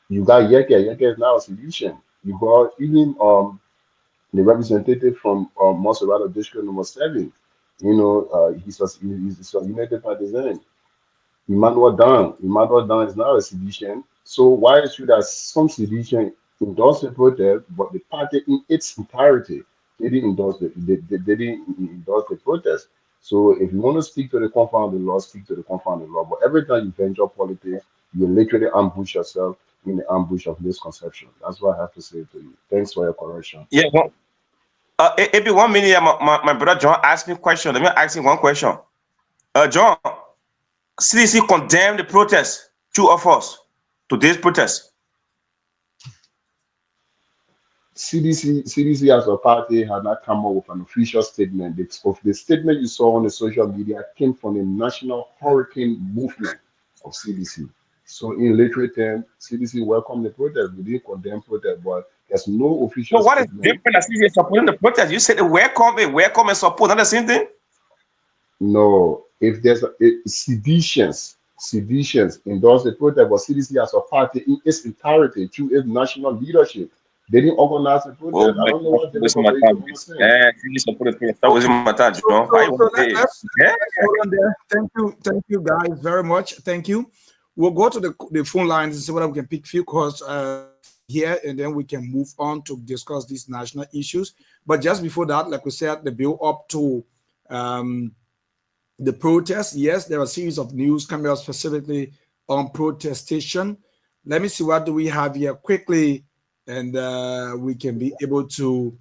You got Yeke. Yeke is now a solution. You got even the representative from Monserrato District number 7. He's a United Partisan. Emmanuel Dan is now a sedition. So why should some sedition endorse the protest, but the party in its entirety didn't endorse they didn't endorse the protest? So if you want to speak to the confounded law, speak to the confounded law. But every time you venture politics, you literally ambush yourself in the ambush of misconception. That's what I have to say to you. Thanks for your correction. Yeah. Well, it be 1 minute. My brother John asked me a question. Let me ask him one question. John, CDC condemned the protest, two of us, today's protest. CDC as a party had not come up with an official statement. The statement you saw on the social media came from the National Hurricane Movement of CDC. So in literate terms, CDC welcomed the protest. We didn't condemn protest, but there's no So official what is statement. different as you're supporting the protest? You said welcome and support, not the same thing? No, if there's seditions endorse the protest, but CDC as a party in its entirety through its national leadership, they didn't organize the Oh protest. I my don't know God, what's wasting difficult my for you time. to understand. You support the protest. Stop wasting Okay. my time, So, John. How so, you so want to say? Yeah. let's hold on there. Thank you, guys, very much. Thank you. We'll go to the phone lines and see whether we can pick few calls here, and then we can move on to discuss these national issues. But just before that, like we said, the build up to um, the protest. Yes, there are a series of news coming out specifically on protestation. Let me see what do we have here quickly, and we can be able to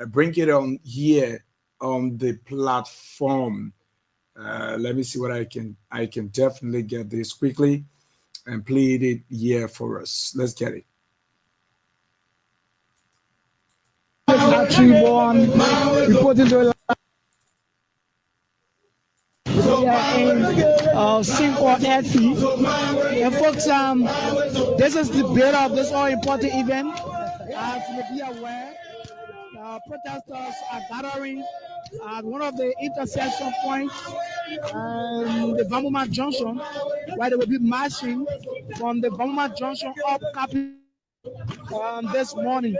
bring it on here on the platform. Let me see what I can definitely get this quickly and play it here for us. Let's get it. Actually, one reporting to in Simple Effie. And folks, this is the build of this all important event. As you may be aware, protesters are gathering at one of the intersection points, the Bamuma Junction, where they will be marching from the Bamuma Junction up Capitol this morning.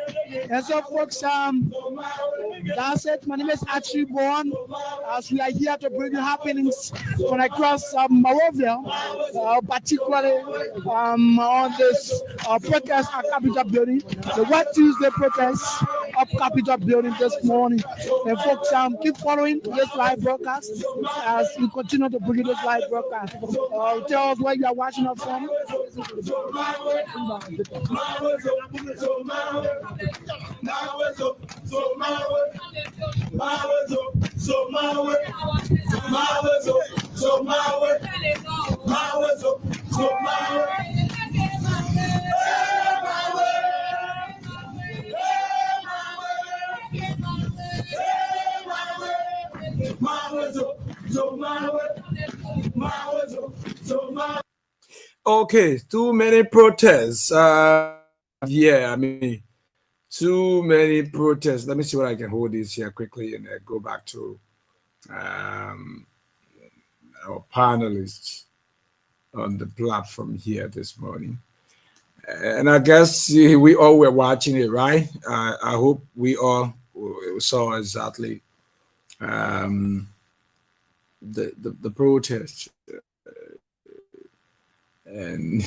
And so, folks, that's it. My name is Archie Bourne. As we are here to bring you happenings from across Morovia, particularly on this protest at Capitol Building, the White Tuesday protest of Capitol Building this morning. And folks, keep following this live broadcast as we continue to bring you this live broadcast. Tell us where you are watching us from. Okay, too many protests. Yeah, I mean, too many protests. Let me see what I can hold this here quickly and go back to um, our panelists on the platform here this morning. And I guess we all were watching it, right? I hope we all saw exactly um, the protest. And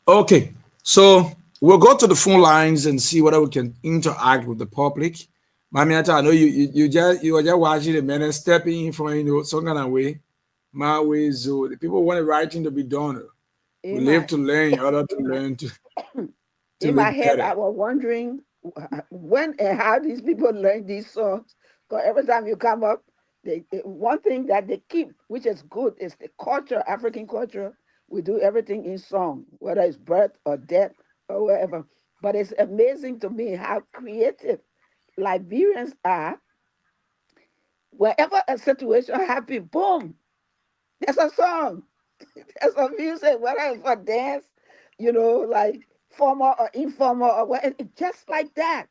okay, so we'll go to the phone lines and see whether we can interact with the public. Mamiata, I know you were just watching the man stepping in from some kind of way. My way, so the people want writing to be done. We In live my to learn in order to learn to in my live head, better. I was wondering when and how these people learn these songs. Because every time you come up, one thing that they keep, which is good, is the culture, African culture. We do everything in song, whether it's birth or death or whatever. But it's amazing to me how creative Liberians are. Wherever a situation happens, boom, there's a song. There's a music, whether it's for dance, like formal or informal or what, just like that.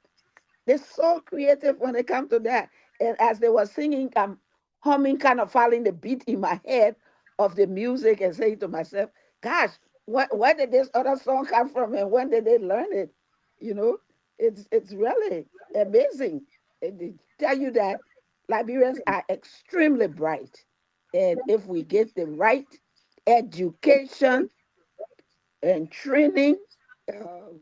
They're so creative when it comes to that. And as they were singing, I'm humming, kind of following the beat in my head of the music and saying to myself, gosh, where did this other song come from and when did they learn it? You know, it's really amazing. And they tell you that Liberians are extremely bright. And if we get the right education and training,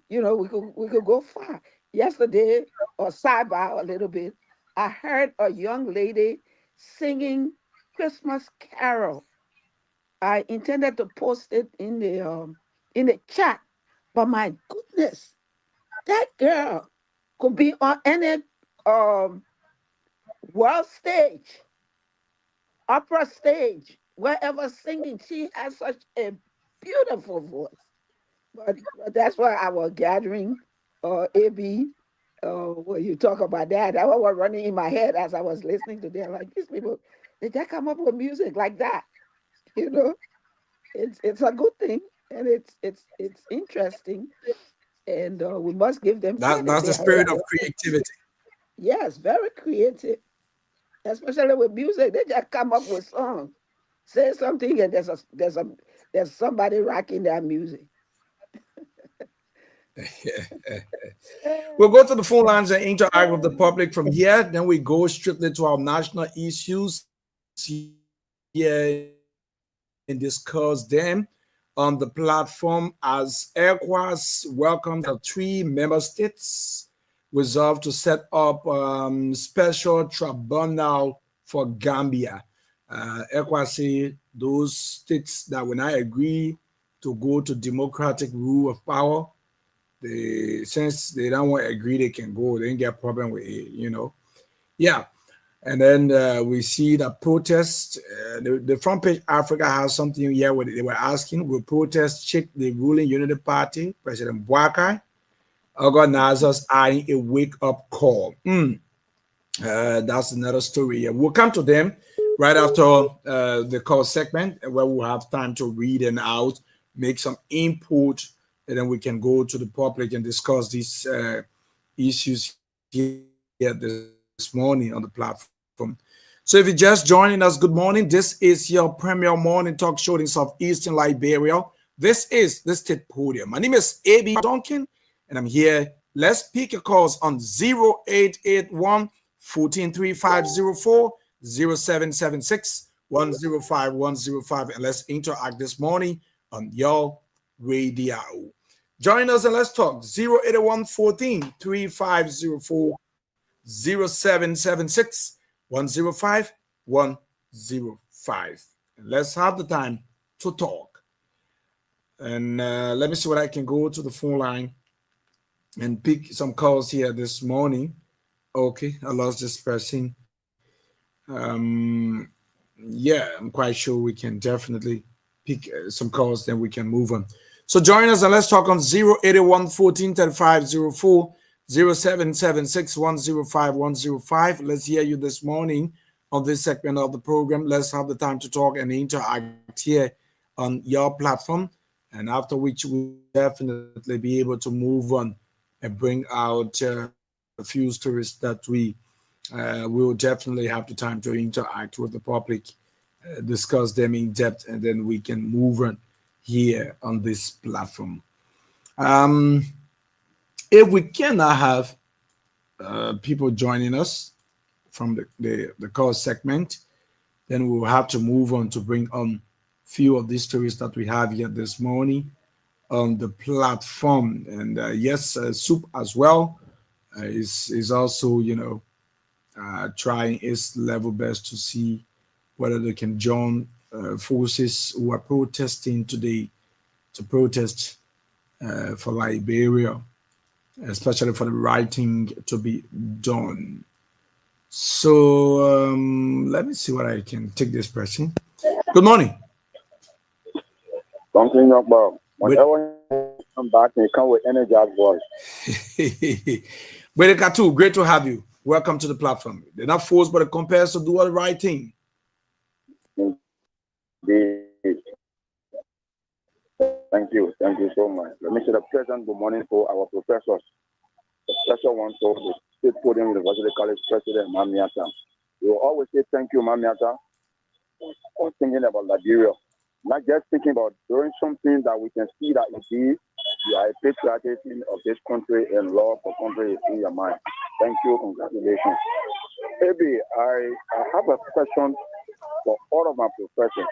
we could go far. Yesterday, or sidebar a little bit, I heard a young lady singing Christmas carol. I intended to post it in the chat, but my goodness, that girl could be on any um world stage, opera stage, wherever singing. She has such a beautiful voice. But that's why our gathering, AB, when you talk about that, that was running in my head as I was listening to them. Like, these people, they just come up with music like that, you know? it's a good thing, and it's interesting, and we must give them credit. That's the spirit of creativity. Yes, very creative, especially with music. They just come up with songs, say something, and there's somebody rocking their music. We'll go to the phone lines and interact with the public from here. Then we go strictly to our national issues here and discuss them on the platform as ECOWAS welcomes the three member states resolved to set up special tribunal for Gambia. ECOWAS say those states that will not agree to go to democratic rule of power, since they don't want to agree, they can go. They didn't get a problem with it. Yeah. And then we see the protest. The front page Africa has something here where they were asking, will protest check the ruling Unity Party, President Bwakai, organizers eyeing a wake-up call. That's another story here. We'll come to them right after the call segment, where we'll have time to read and out, make some input, and then we can go to the public and discuss these issues here this morning on the platform. So if you're just joining us, good morning. This is your premier morning talk show in Southeastern Liberia. This is the State Podium. My name is A.B. Duncan, and I'm here. Let's pick your calls on 0881 143504, 0776 105 105, and let's interact this morning on your radio. Join us and let's talk 081 14 3504, 0776 105 105. And let's have the time to talk. And let me see what I can go to the phone line and pick some calls here this morning. Okay, I lost this person. Yeah, I'm quite sure we can definitely pick some calls, then we can move on. So join us and let's talk on 081 14 3504, 0776 105 105. Let's hear you this morning on this segment of the program. Let's have the time to talk and interact here on your platform. And after which we'll definitely be able to move on and bring out a few stories that we will definitely have the time to interact with the public, discuss them in depth, and then we can move on here on this platform. If we cannot have people joining us from the call segment, then we'll have to move on to bring on few of these stories that we have here this morning on the platform. And yes, Soup as well is also, trying its level best to see whether they can join forces who are protesting today to protest for Liberia, especially for the writing to be done. So let me see what I can take this person. Good morning. Something about whenever you come back and you come with energized voice. Katu, great to have you. Welcome to the platform. They're not forced, but it compares to do all the right thing. Thank you so much. Let me say the present good morning to our professors. The special one to the State Podium University College President, Mamiata. We will always say thank you, Mamiata, for thinking about Liberia. Not just thinking about doing something that we can see that indeed you are a patriotism of this country and love for country is in your mind. Thank you, congratulations. Maybe I have a question for all of my professors.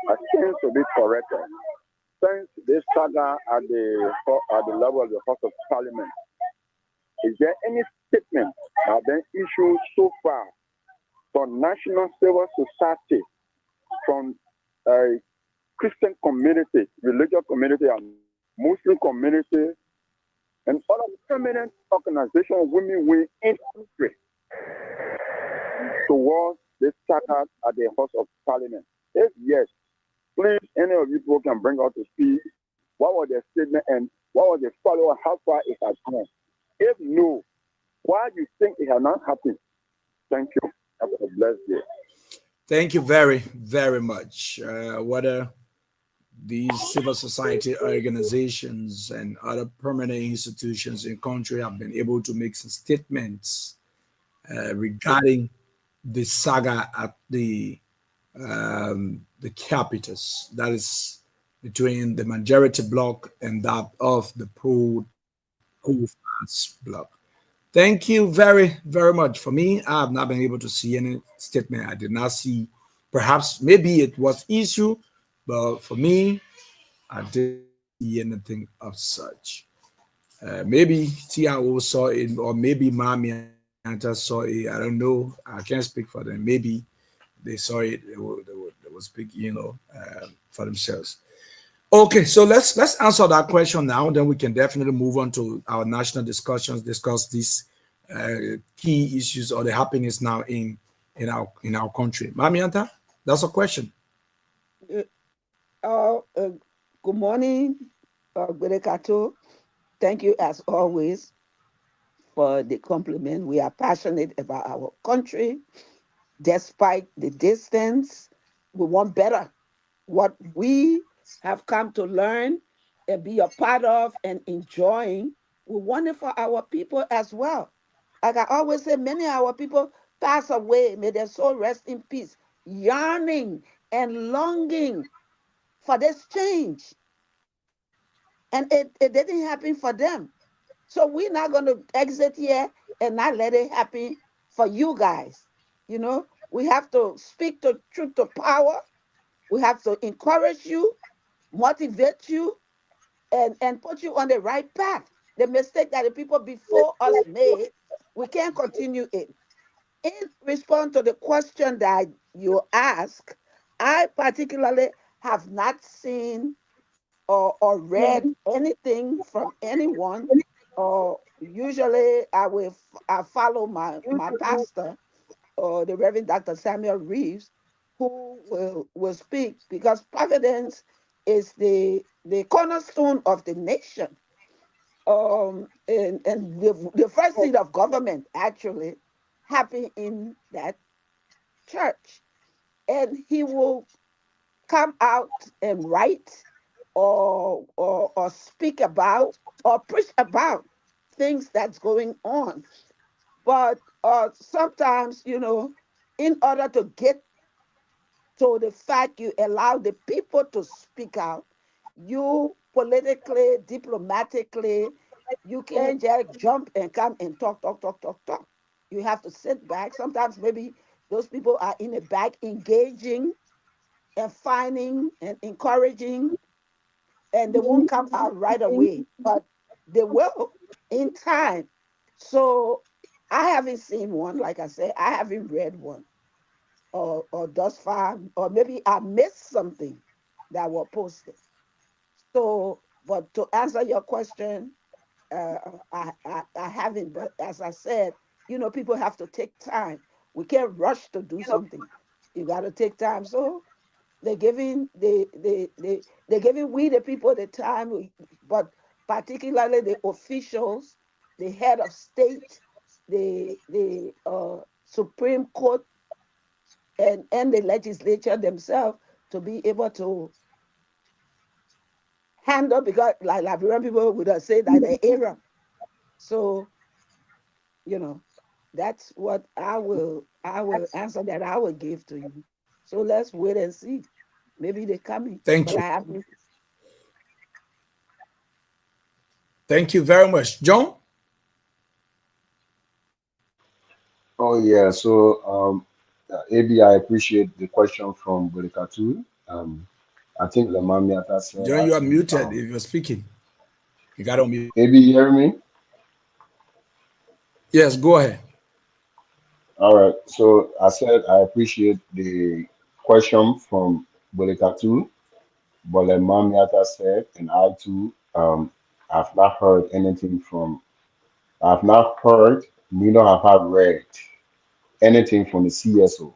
I seem to be corrected. Since this saga at the level of the House of Parliament, is there any statement that has been issued so far from national civil society, from Christian community, religious community, and Muslim community, and all of the prominent organizations, women in country, towards this saga at the House of Parliament? If yes, please, any of you people can bring out to speak what was their statement and what was the follow-up, how far it has gone. If no, why do you think it has not happened? Thank you. Have a blessed day. Thank you very, very much. Whether these civil society organizations and other permanent institutions in country have been able to make some statements regarding the saga at the capitals, that is between the majority bloc and that of the poor bloc. Thank you very, very much. For me, I have not been able to see any statement. I did not see, perhaps, maybe it was issue, but for me, I didn't see anything of such. Maybe TIO saw it, or maybe Mami Anta saw it. I don't know. I can't speak for them. Maybe they saw it. They were speaking, for themselves. Okay, so let's answer that question now. Then we can definitely move on to our national discussions, discuss these key issues or the happenings now in our country. Mami Anta, that's a question. Uh, good morning, Gwerekato. Thank you as always for the compliment. We are passionate about our country despite the distance. We want better. What we have come to learn and be a part of and enjoying, we want it for our people as well. Like I always say, many of our people pass away. May their soul rest in peace, yearning and longing for this change. And it didn't happen for them. So we're not going to exit here and not let it happen for you guys. We have to speak the truth to power. We have to encourage you, motivate you, and put you on the right path. The mistake that the people before us made, we can't continue it. In response to the question that you ask, I particularly have not seen or read anything from anyone. Or usually I follow my pastor, or the Reverend Dr. Samuel Reeves, who will speak, because providence is the cornerstone of the nation. And the first seat of government actually happened in that church. And he will come out and write or speak about or preach about things that's going on. But sometimes, in order to get to the fact, you allow the people to speak out, you politically, diplomatically, you can't just jump and come and talk, talk, talk, talk, talk. You have to sit back. Sometimes maybe those people are in the back engaging and finding and encouraging, and they won't come out right away, but they will in time. So I haven't seen one, like I said, I haven't read one or thus far, or maybe I missed something that was posted. So, but to answer your question, I haven't. But as I said, people have to take time. We can't rush to do something. You got to take time. So they're giving we the people the time, but particularly the officials, the head of state, the Supreme Court, and the legislature themselves, to be able to handle, because like Liberian people would have said that the era. So you know that's what I will answer, that I will give to you. So let's wait and see. Maybe they're coming, Thank but you. I haven't. Thank you very much. John? Oh yeah, so AB, I appreciate the question from Bodekatu. I think Lemamiata said John, I you are should muted if you're speaking. You got on mute. AB, you hear me? Yes, go ahead. All right. So I said I appreciate the question from Bodekatu, but Lemamiata said, and I too, I've not heard anything from. I've not heard, neither have I read anything from the CSO.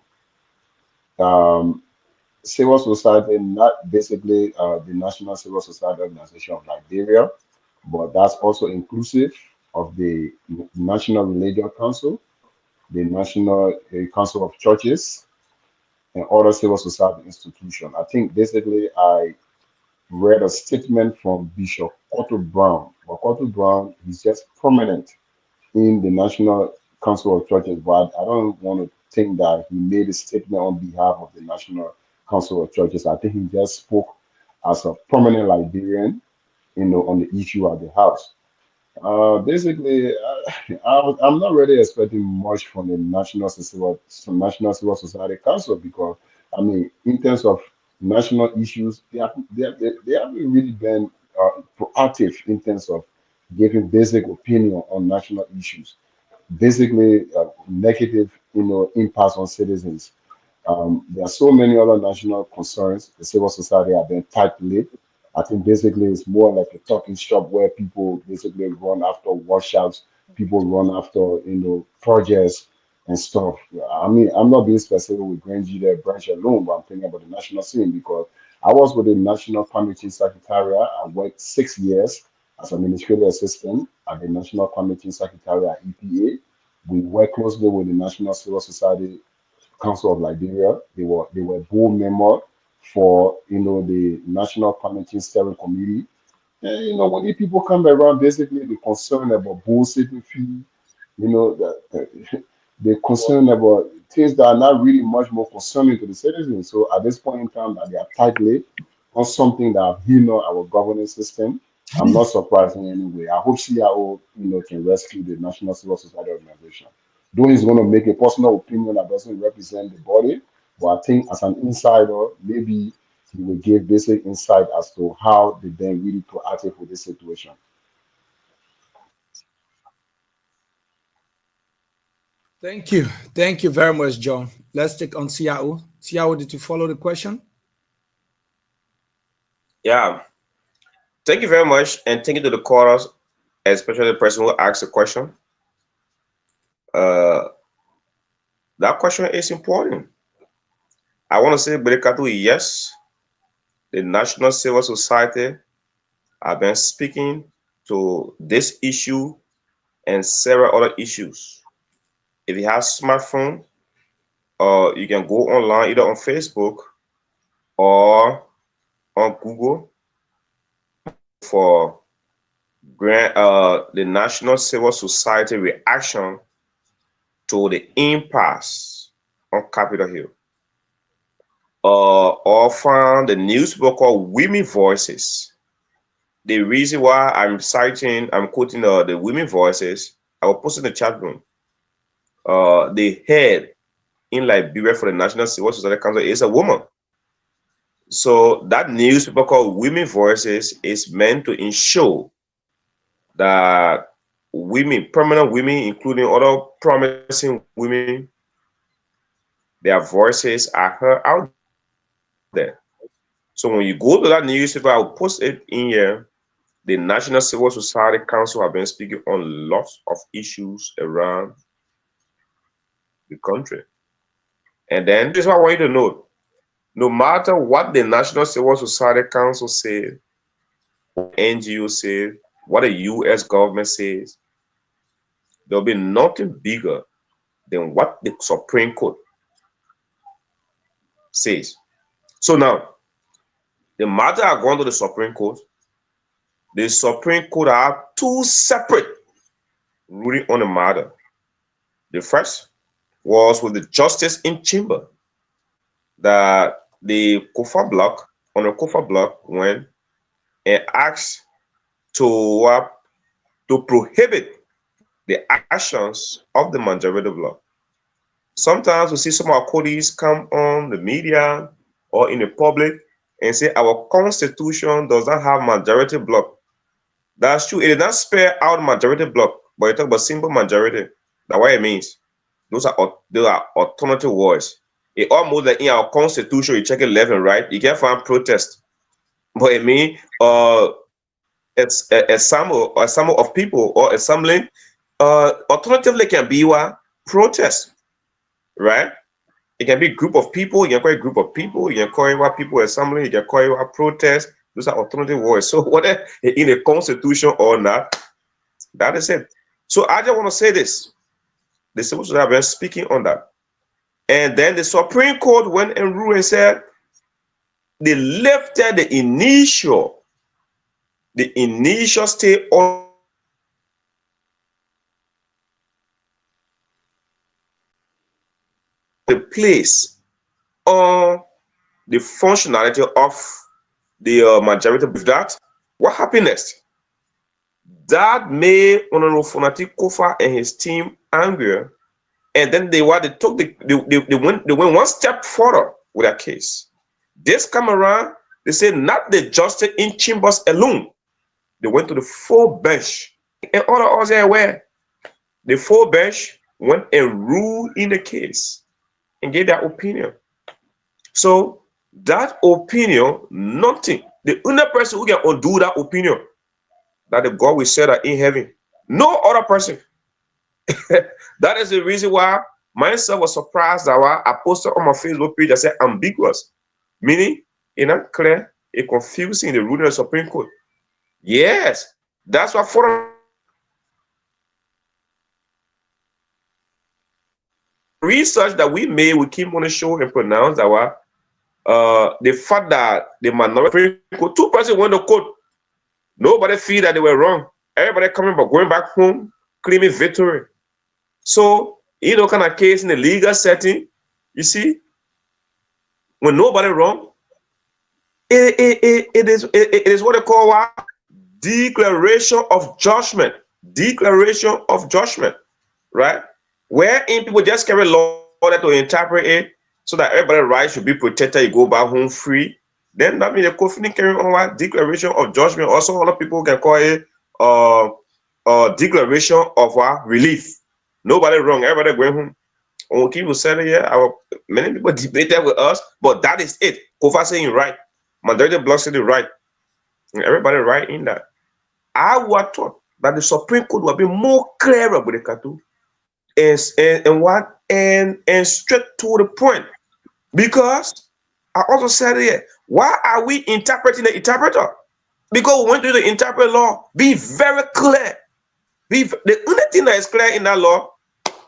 Um, Civil society, not basically the National Civil Society Organization of Liberia, but that's also inclusive of the National Religious Council, the National Council of Churches, and other civil society institutions. I think basically I read a statement from Bishop Otto Brown. But Otto Brown, he's just prominent in the National Council of Churches, but I don't want to think that he made a statement on behalf of the National Council of Churches. I think he just spoke as a prominent Liberian, on the issue at the House. Basically, I'm not really expecting much from the National Civil Society Council because, I mean, in terms of national issues, they haven't really been proactive in terms of giving basic opinion on national issues. Basically, negative, impacts on citizens. There are so many other national concerns. The civil society have been tight-lipped. I think basically it's more like a talking shop where people basically run after washouts, people run after projects and stuff. I mean, I'm not being specific with Grange there branch alone, but I'm thinking about the national scene because I was with the National Committee Secretariat. I worked 6 years as administrative assistant at the National Committee Secretariat EPA. We work closely with the National Civil Society Council of Liberia. They were board member for the National Committee Steering Committee. And when the people come around, basically they're concerned about bullshit fee, that they're concerned about things that are not really much more concerning to the citizens. So at this point in time that they are tightly on something that have our governance system, I'm not surprised in any way. I hope CIO, can rescue the National Civil Society organization. Though he's going to make a personal opinion that doesn't represent the body, but I think as an insider, maybe he will give basic insight as to how they then really proactive with this situation. Thank you. Thank you very much, John. Let's take on CIO. CIO, did you follow the question? Yeah. Thank you very much, and thank you to the callers, especially the person who asked the question. Uh, that question is important. I want to say, Berekatu, yes, the National Civil Society have been speaking to this issue and several other issues. If you have smartphone, you can go online either on Facebook or on Google for the National Civil Society reaction to the impasse on Capitol Hill. Or found the newspaper called Women Voices. The reason why I'm quoting the Women Voices, I will post in the chat room. The head in Liberia for the National Civil Society Council is a woman. So that newspaper called Women Voices is meant to ensure that women, prominent women, including other promising women, their voices are heard out there. So when you go to that newspaper, I'll post it in here. The National Civil Society Council have been speaking on lots of issues around the country. And then this is what I want you to know. No matter what the National Civil Society Council says, what NGO says, what the US government says, there'll be nothing bigger than what the Supreme Court says. So now, the matter are going to the Supreme Court. The Supreme Court have two separate rulings on the matter. The first was with the justice in chamber that the Kofa block went and asked to prohibit the actions of the majority bloc. Sometimes we see some of our colleagues come on the media or in the public and say our constitution does not have majority bloc. That's true. It did not spell out majority bloc, but it talk about simple majority. That's what it means. Those are alternative words. It almost like in our constitution, you check it left and right, you can find protest. But it means it's a sample of people or assembling. Alternatively can be what protest, right? It can be a group of people. You can call it a group of people. You can call it what people assembling. You can call it what protest. Those are alternative words. So whether in the constitution or not, that is it. So I just want to say this: the civil society have been speaking on that, And then the Supreme Court went and ruled and said they lifted the initial stay on the place on the functionality of the majority of that. What happened next? That made Honorable Fonati Kofa and his team angry, and then they went one step further with their case. This time around, they said not the justice in chambers alone. They went to the full bench, and all of us are aware. The full bench went and ruled in the case and gave their opinion. So that opinion, nothing. The only person who can undo that opinion, that the God will set that in heaven. No other person. That is the reason why myself was surprised that I posted on my Facebook page, I said ambiguous, meaning it's not clear, it's confusing the ruling of the Supreme Court. Yes, that's what for research that we made, we keep on the show and pronounce our the fact that the minority court, 2% won the court. Nobody feel that they were wrong. Everybody coming but going back home, claiming victory. So, kind of case in the legal setting, you see, when nobody wrong, it is what they call what? Declaration of judgment. Declaration of judgment, right? Wherein people just carry law to interpret it so that everybody's rights should be protected, you go back home free. Then that means the court carry on what? Declaration of judgment. Also, other people can call it declaration of relief. Nobody wrong, everybody going home. When people said it here, many people debated with us, but that is it. Kofa saying right. Majority block said it right. And everybody right in that. I would thought that the Supreme Court would be more clearer with the Katu and straight to the point. Because I also said here, why are we interpreting the interpreter? Because we went to the interpret law, be very clear. The only thing that is clear in that law,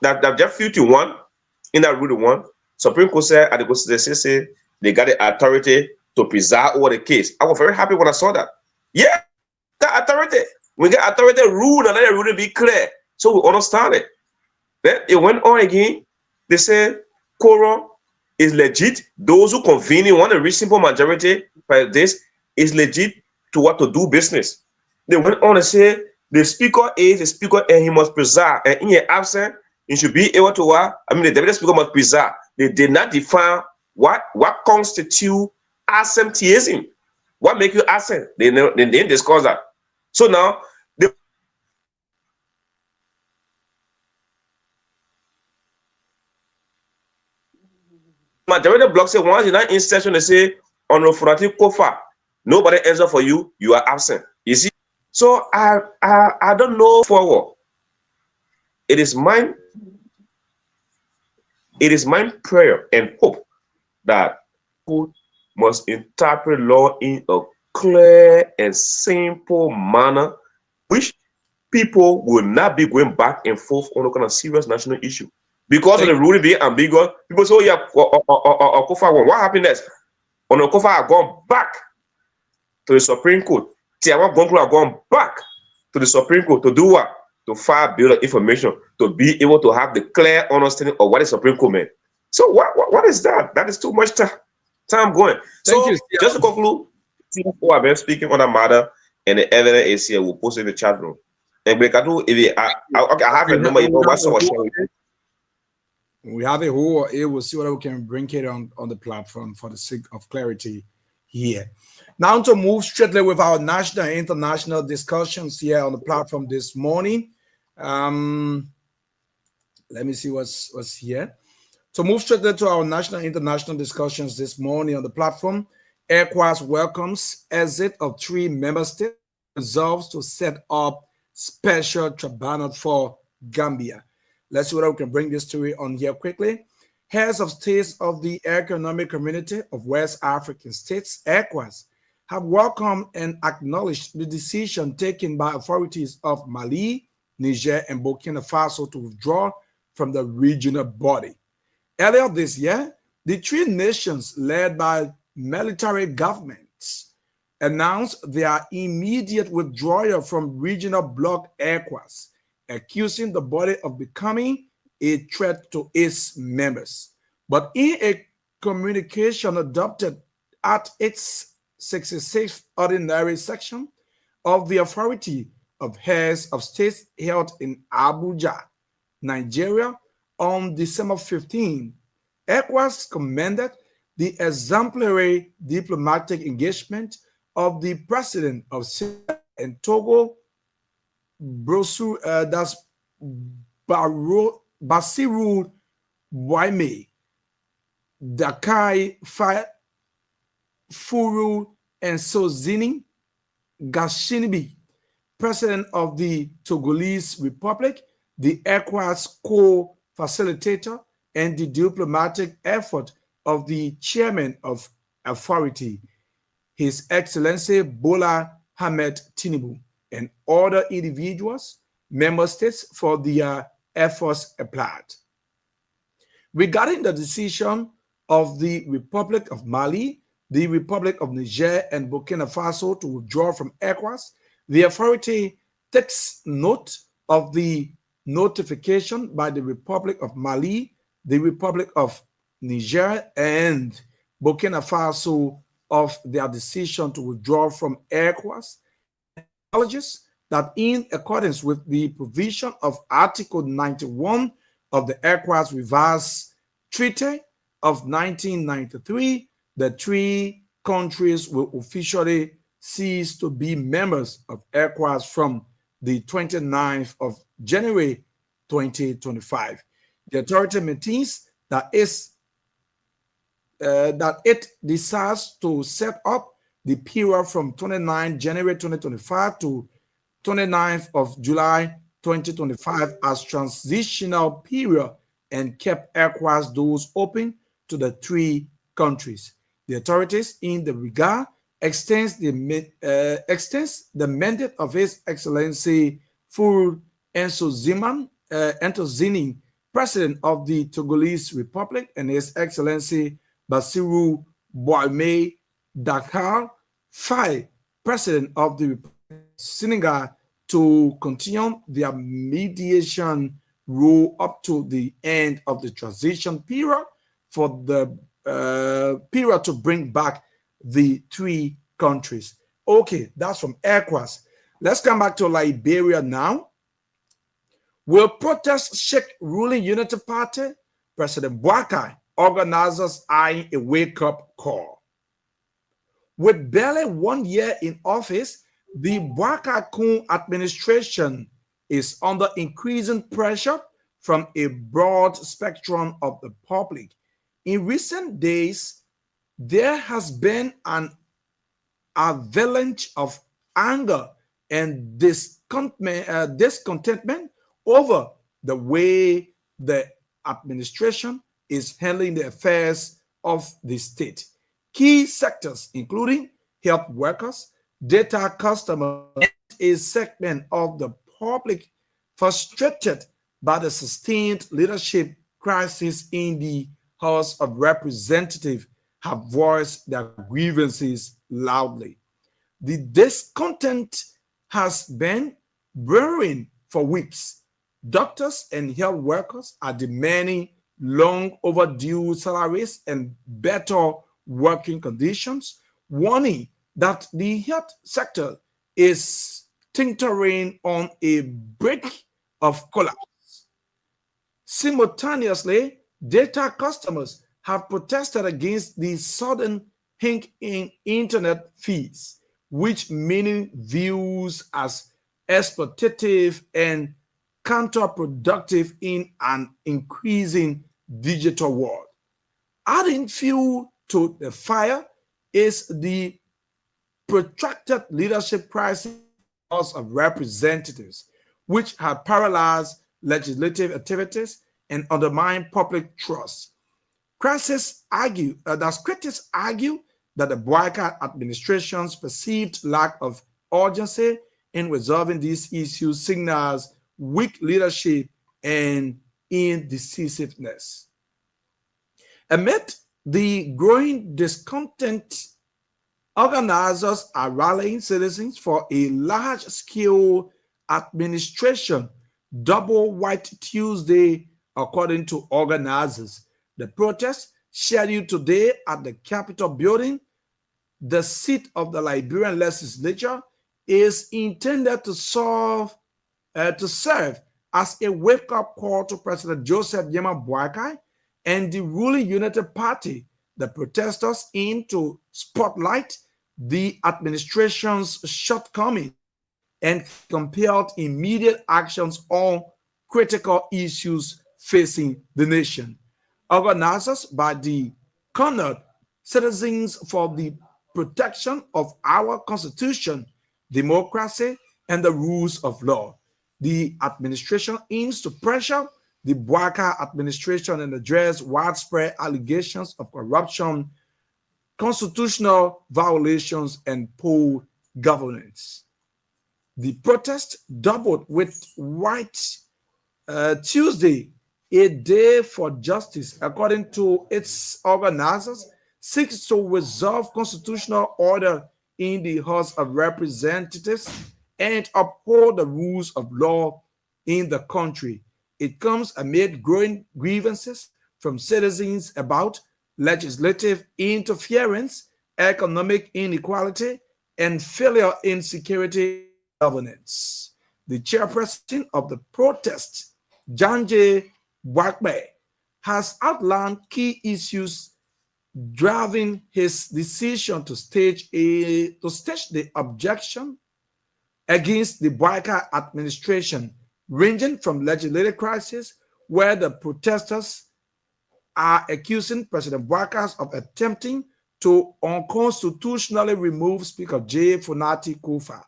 that just 51, in that rule 1, Supreme Court said, and they got the authority to preside over the case. I was very happy when I saw that. Yeah, the authority. We get authority rule and let the rule be clear. So we understand it. Then it went on again. They said quorum is legit. Those who convene want a reach simple majority for this is legit to do business. They went on and said the speaker is the speaker and he must preside. And in your absence, you should be able to the deputy speaker must preside. They did not define what constitutes absenteeism. What make you absent? They didn't discuss that. So now the majority of blocks say once in that instance they say on Fonati Kofa, nobody answer for you, you are absent. You see? So I don't know forward. It is my prayer and hope that court must interpret law in a clear and simple manner, which people will not be going back and forth on a kind of serious national issue. Because of the ruling being ambiguous, people say, oh yeah, Kofa won. What happened next? Kofa have gone back to the Supreme Court. Tiawan Gonkru have gone back to the Supreme Court to do what? To file bill of information, to be able to have the clear understanding of what the Supreme Court meant. So what is that? That is too much time going. So just to conclude, who have been speaking on that matter, and the evidence is here. We'll post it in the chat room. And I have a number. We have a whole. We'll see what we can bring it on the platform for the sake of clarity here. Now to move straightly with our national and international discussions here on the platform this morning. Let me see what's here. To move straightly to our national and international discussions this morning on the platform, ECOWAS welcomes exit of 3 member states, resolves to set up special tribunal for Gambia. Let's see what we can bring this story on here quickly. Heads of states of the Economic Community of West African States, ECOWAS, have welcomed and acknowledged the decision taken by authorities of Mali, Niger, and Burkina Faso to withdraw from the regional body. Earlier this year, the three nations led by military governments announced their immediate withdrawal from regional bloc ECOWAS, accusing the body of becoming a threat to its members. But in a communication adopted at its 66th ordinary section of the Authority of Heads of States held in Abuja, Nigeria, on December 15, ECOWAS commended the exemplary diplomatic engagement of the president of Senegal and Togo, Bassirou Bouaime, Dakai Furu and Sozini Gashinibi, president of the Togolese Republic, the ECOWAS co-facilitator, and the diplomatic effort of the chairman of authority, His Excellency Bola Ahmed Tinubu, and other individuals, member states, for their efforts applied. Regarding the decision of the Republic of Mali, the Republic of Niger, and Burkina Faso to withdraw from ECOWAS, the authority takes note of the notification by the Republic of Mali, the Republic of Niger, and Burkina Faso of their decision to withdraw from ECOWAS, acknowledges that in accordance with the provision of Article 91 of the ECOWAS Revised Treaty of 1993, the three countries will officially cease to be members of ECOWAS from the 29th of January 2025. The authority maintains that it decides to set up the period from 29 January 2025 to 29th of July 2025 as transitional period and kept ECOWAS doors open to the three countries. The authorities in the regard extends the mandate of His Excellency Furu Ntozini, President of the Togolese Republic, and His Excellency Bassirou Bouaime Dakar Faye, President of the Republic of Senegal, to continue their mediation role up to the end of the transition period for the period to bring back the three countries. Okay, that's from ECOWAS. Let's come back to Liberia now. Will protests shake ruling Unity Party? President Bouakai, organizers eyeing a wake-up call. With barely 1 year in office, the Bouakai administration is under increasing pressure from a broad spectrum of the public. In recent days, there has been an avalanche of anger and discontentment over the way the administration is handling the affairs of the state. Key sectors, including health workers, data customers, and a segment of the public frustrated by the sustained leadership crisis in the House of Representatives, have voiced their grievances loudly. The discontent has been brewing for weeks. Doctors and health workers are demanding long overdue salaries and better working conditions, warning that the health sector is teetering on a brink of collapse. Simultaneously, data customers have protested against the sudden hike in internet fees, which many views as exploitative and counterproductive in an increasing digital world. Adding fuel to the fire is the protracted leadership crisis in the House of Representatives, which had paralyzed legislative activities and undermined public trust. Critics argue that the Bouakai administration's perceived lack of urgency in resolving these issues signals weak leadership and indecisiveness. Amid the growing discontent, organizers are rallying citizens for a large-scale administration double White Tuesday, according to organizers. The protest, scheduled today at the Capitol building, the seat of the Liberian legislature, is intended to serve as a wake-up call to President Joseph Yema Boakai and the ruling United Party. The protesters aim to spotlight the administration's shortcomings and compelled immediate actions on critical issues facing the nation. Organizers by the Cornered Citizens for the Protection of Our Constitution, Democracy, and the Rules of Law. The administration aims to pressure the Boakai administration and address widespread allegations of corruption, constitutional violations, and poor governance. The protest doubled with White Tuesday, a day for justice, according to its organizers, seeks to resolve constitutional order in the House of Representatives and uphold the rules of law in the country. It comes amid growing grievances from citizens about legislative interference, economic inequality, and failure in security governance. The chairperson of the protest, Janje Wakbe, has outlined key issues driving his decision to stage the objection against the Boakai administration, ranging from legislative crisis, where the protesters are accusing President Boakai of attempting to unconstitutionally remove Speaker J. Funati Kufa.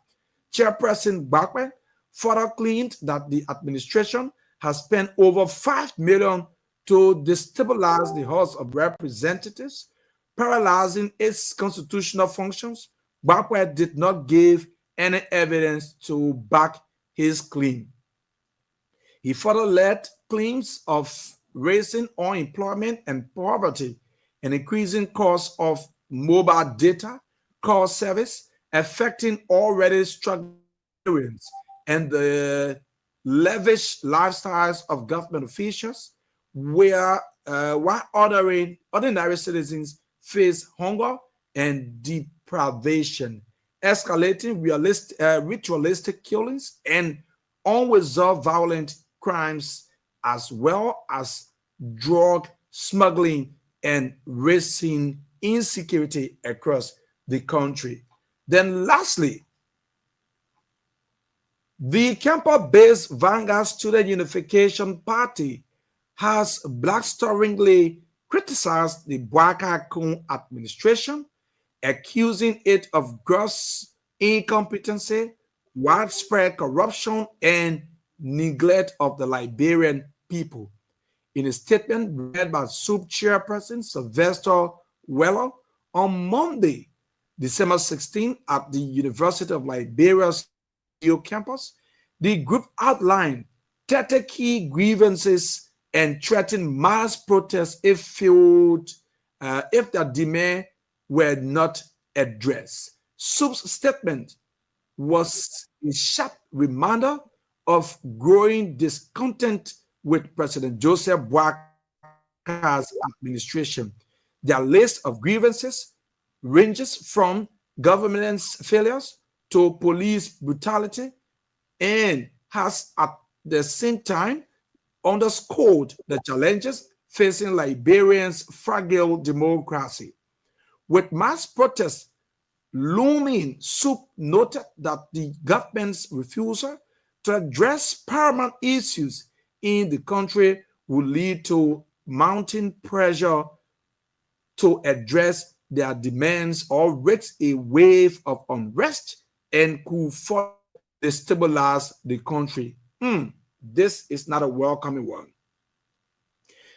Chairperson Bakwe further claimed that the administration has spent over $5 million to destabilize the House of Representatives, paralyzing its constitutional functions. Bakwe did not give any evidence to back his claim. He further led claims of raising unemployment and poverty and increasing costs of mobile data call service, affecting already struggling Nigerians and the lavish lifestyles of government officials, while ordinary citizens face hunger and deprivation, escalating ritualistic killings and unresolved violent crimes, as well as drug smuggling and rising insecurity across the country. Then lastly, the campus-based Vanguard Student Unification Party has blackstoringly criticized the Boakai Kun administration, accusing it of gross incompetency, widespread corruption, and neglect of the Liberian people. In a statement read by SUB chairperson Sylvester Weller on Monday, December 16, at the University of Liberia's campus, the group outlined 30 key grievances and threatened mass protests if their demand were not addressed. SUB's statement was a sharp reminder of growing discontent with President Joseph Boakai's administration. Their list of grievances ranges from government's failures to police brutality and has at the same time underscored the challenges facing Liberians' fragile democracy. With mass protests looming, SUB noted that the government's refusal to address paramount issues in the country will lead to mounting pressure to address their demands or raise a wave of unrest and could further destabilize the country. This is not a welcoming one.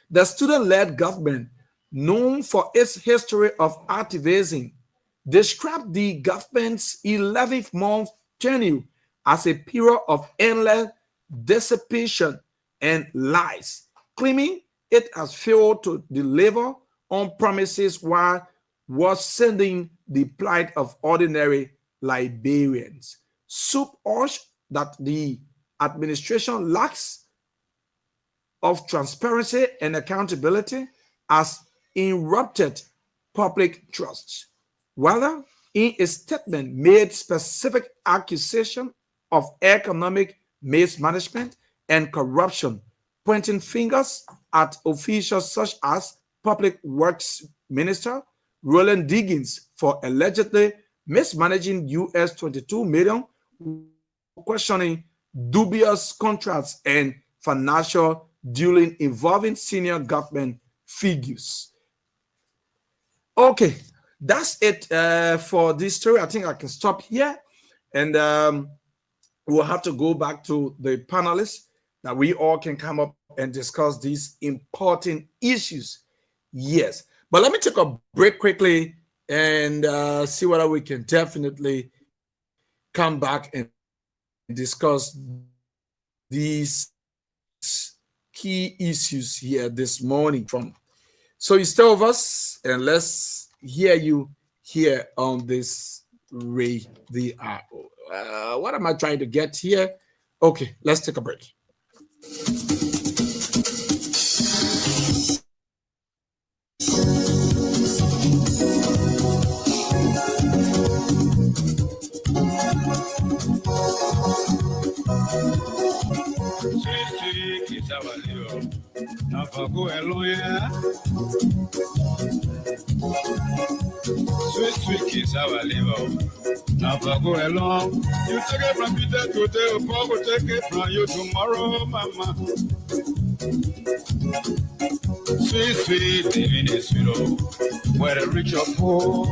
The student-led government, known for its history of activism, described the government's 11th-month tenure as a period of endless dissipation and lies, claiming it has failed to deliver on premises while worsening the plight of ordinary Liberians. Soup urged that the administration lacks of transparency and accountability has interrupted public trust. Whether in a statement made specific accusation of economic mismanagement and corruption, pointing fingers at officials such as Public Works Minister Roland Diggins for allegedly mismanaging US 22 million, questioning dubious contracts and financial dealing involving senior government figures. Okay, that's it for this story. I think I can stop here, and we'll have to go back to the panelists that we all can come up and discuss these important issues. Yes, but let me take a break quickly and see whether we can definitely come back and discuss these key issues here this morning. So you stay with us and let's hear you here on this radio. What am I trying to get here? Okay, let's take a break. Sweet kiss our liver. Now go along. You take it from Peter today, Paul will take it from you tomorrow, mama. Sweet, living is sweet, where the rich or poor.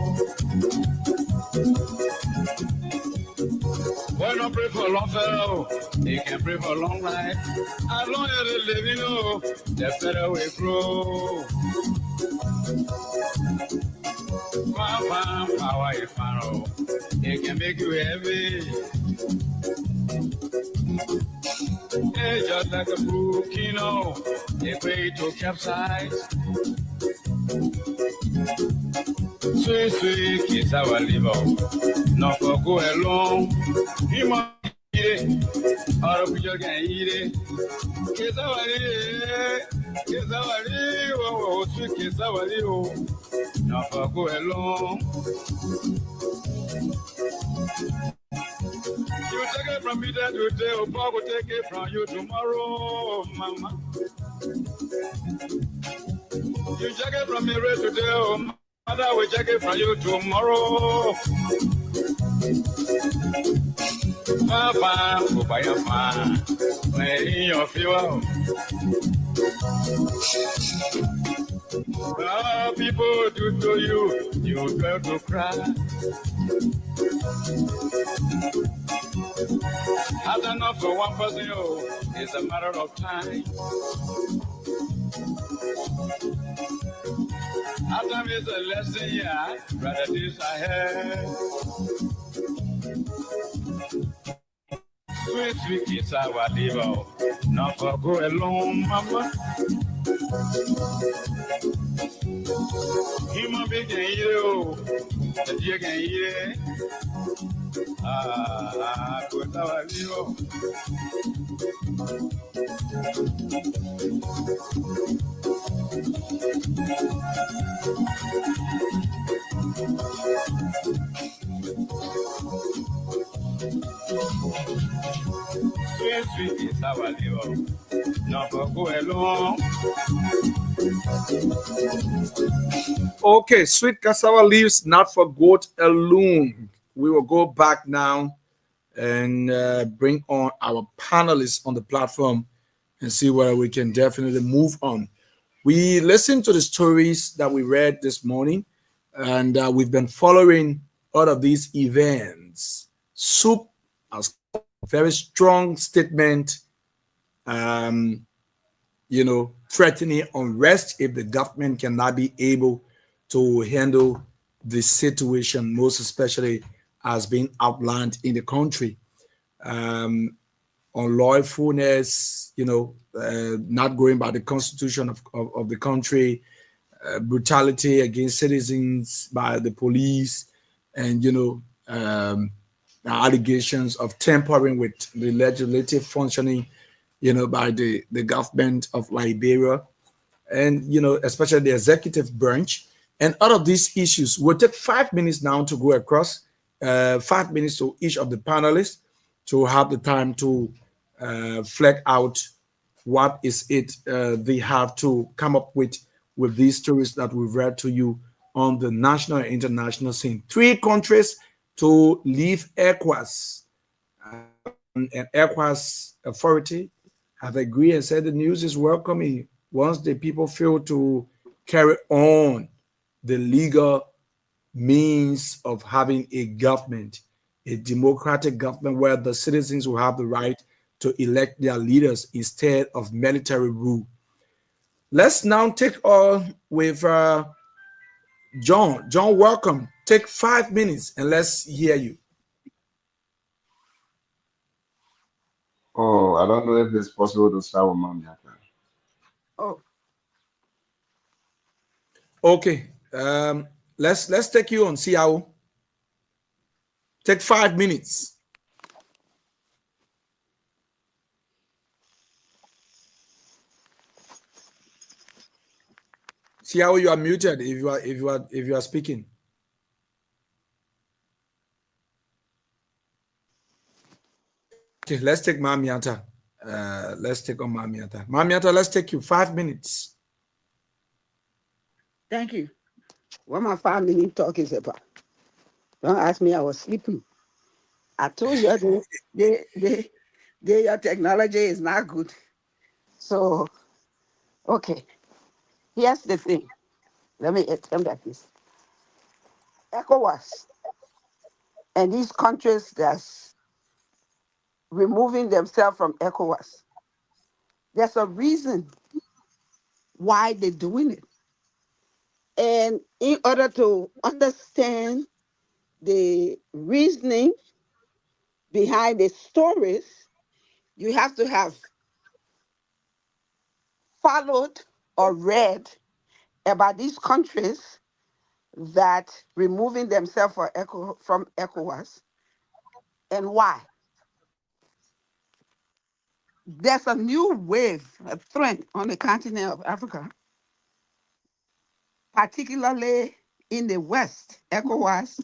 Why not pray for a long fellow? They can pray for a long life. As long as they live, the better we grow. Power is faro. It can make you heavy. It's just like a volcano. It's way to capsize. Sweet kiss our liver. Not for go along. He must eat it. Or we just can eat it. Kiss our liver. Kiss our liver. Oh, sweet kiss our liver. Not for go along. You take it from me today, or Bob will take it from you tomorrow, mama. You take it from me today, or mother will take it from you tomorrow. Papa, go buy your fan, lay in your fuel. People do to you, you dare to cry. Had enough for one person, it's a matter of time. After is a lesson, yeah, rather this I had. Sweet kiss our liver, not for go alone, mama. Human being can eat it, the deer can eat it. Good our liver. Sweet is our liver. Not for go along. Okay, sweet cassava leaves not for goat alone. We will go back now and bring on our panelists on the platform and see whether we can definitely move on. We listened to the stories that we read this morning, and we've been following all of these events. Soup has a very strong statement, threatening unrest if the government cannot be able to handle the situation, most especially as being outlined in the country. Unlawfulness, not going by the constitution of the country, brutality against citizens by the police, and allegations of tampering with the legislative functioning, by the government of Liberia, and especially the executive branch, and all of these issues. We'll take 5 minutes now to go across, 5 minutes to each of the panelists to have the time to flesh out what is it they have to come up with these stories that we've read to you on the national and international scene. 3 countries to leave ECOWAS. And ECOWAS authority have agreed and said the news is welcoming once the people fail to carry on the legal means of having a government, a democratic government where the citizens will have the right to elect their leaders instead of military rule. Let's now take on with John. John, welcome. Take 5 minutes and let's hear you. Oh, I don't know if it's possible to start with Mom Yaka. Oh, Okay. Let's take you on, Siao. Take 5 minutes. Siao, you are muted if you are speaking. Okay, let's take Mamiata. Let's take on Mamiata. Mamiata, let's take you 5 minutes. thank you. What my 5 minute talk is about. Don't ask me, I was sleeping. I told you your technology is not good. So, okay, here's the thing. Let me attempt at this. ECOWAS and these countries that's removing themselves from ECOWAS, there's a reason why they're doing it. And in order to understand the reasoning behind the stories, you have to have followed or read about these countries that removing themselves from ECOWAS and why. There's a new wave, a trend on the continent of Africa, particularly in the West. ECOWAS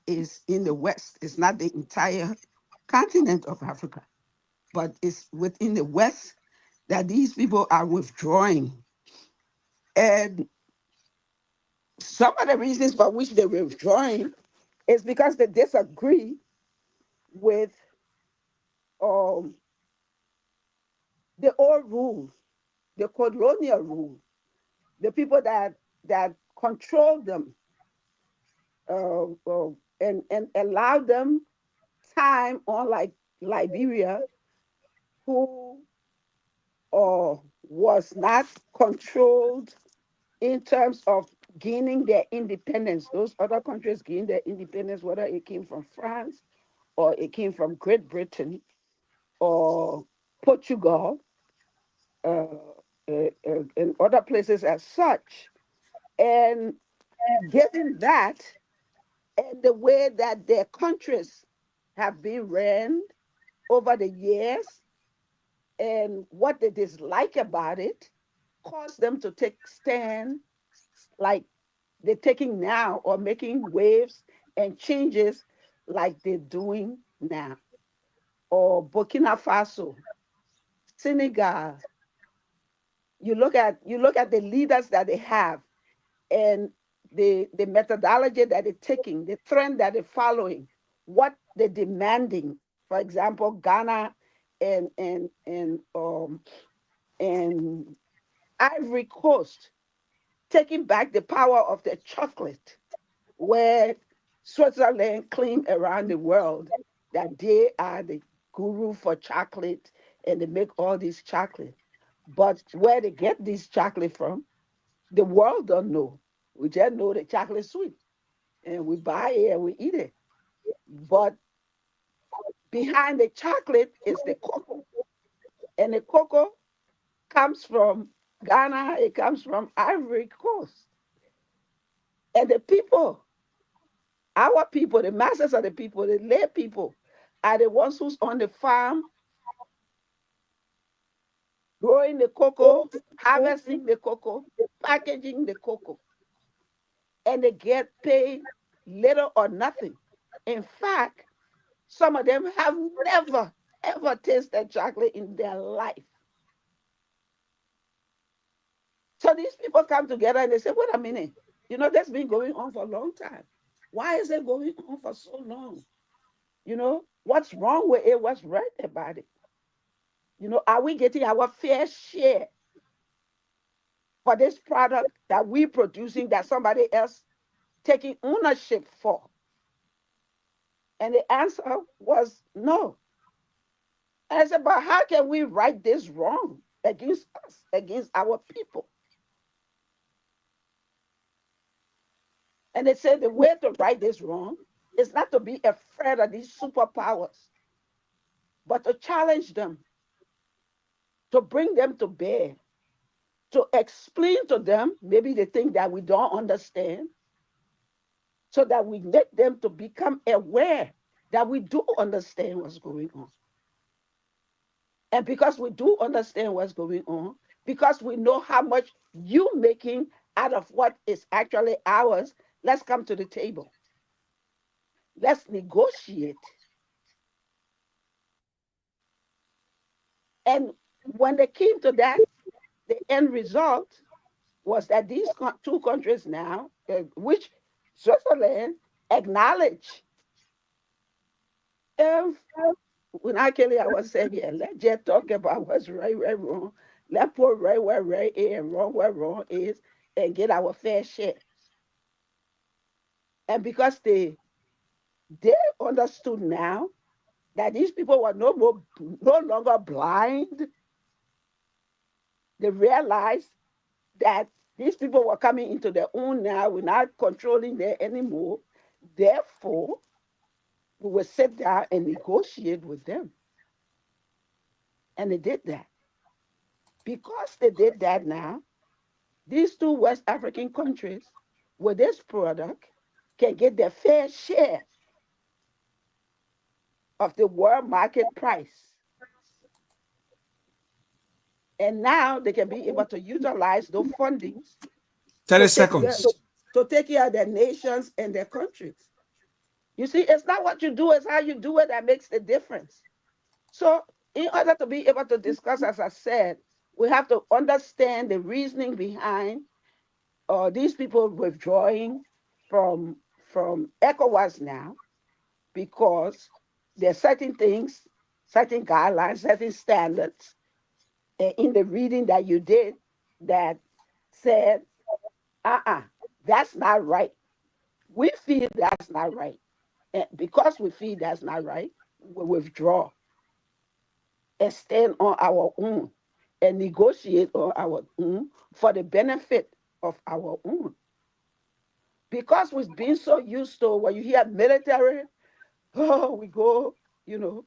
is in the West. It's not the entire continent of Africa, but it's within the West that these people are withdrawing. And some of the reasons for which they're withdrawing is because they disagree with um, the old rule, the colonial rule, the people that control them and allow them time on like Liberia, who was not controlled in terms of gaining their independence. Those other countries gained their independence, whether it came from France or it came from Great Britain or Portugal and other places as such. And given that, and the way that their countries have been ran over the years, and what they dislike about it, caused them to take stand like they're taking now, or making waves and changes like they're doing now. Or Burkina Faso, Senegal. You look at the leaders that they have, and the methodology that they're taking, the trend that they're following, what they're demanding. For example, Ghana and Ivory Coast, taking back the power of the chocolate, where Switzerland claim around the world that they are the guru for chocolate and they make all this chocolate. But where they get this chocolate from, the world don't know. We just know the chocolate sweet and we buy it and we eat it. But behind the chocolate is the cocoa. And the cocoa comes from Ghana, it comes from Ivory Coast. And the people, our people, the masses of the people, the lay people, are the ones who's on the farm growing the cocoa, harvesting the cocoa, packaging the cocoa, and they get paid little or nothing. In fact, some of them have never, ever tasted chocolate in their life. So these people come together and they say, wait a minute, you know, that's been going on for a long time. Why is it going on for so long? You know, what's wrong with it? What's right about it? You know, are we getting our fair share for this product that we're producing that somebody else taking ownership for? And the answer was no. And I said, but how can we right this wrong against us, against our people? And they said the way to right this wrong is not to be afraid of these superpowers, but to challenge them, to bring them to bear, to explain to them maybe the thing that we don't understand, so that we make them to become aware that we do understand what's going on. And because we do understand what's going on, because we know how much you making out of what is actually ours, let's come to the table. Let's negotiate. And when they came to that, the end result was that these two countries now, which Switzerland acknowledged, when I was saying, yeah, let's just talk about what's right, right, wrong. Let's put right where right is and wrong where wrong is and get our fair share. And because they understood now that these people were no longer blind, they realized that these people were coming into their own now. We're not controlling them anymore. Therefore, we will sit down and negotiate with them. And they did that. Because they did that now, these two West African countries with this product can get their fair share of the world market price. And now they can be able to utilize those fundings 30 seconds. To take care of their nations and their countries. You see, it's not what you do, it's how you do it that makes the difference. So in order to be able to discuss, as I said, we have to understand the reasoning behind these people withdrawing from ECOWAS now, because there are certain things, certain guidelines, certain standards in the reading that you did that said, that's not right. We feel that's not right. And because we feel that's not right, we withdraw and stand on our own and negotiate on our own for the benefit of our own. Because we've been so used to when you hear military, we go, you know,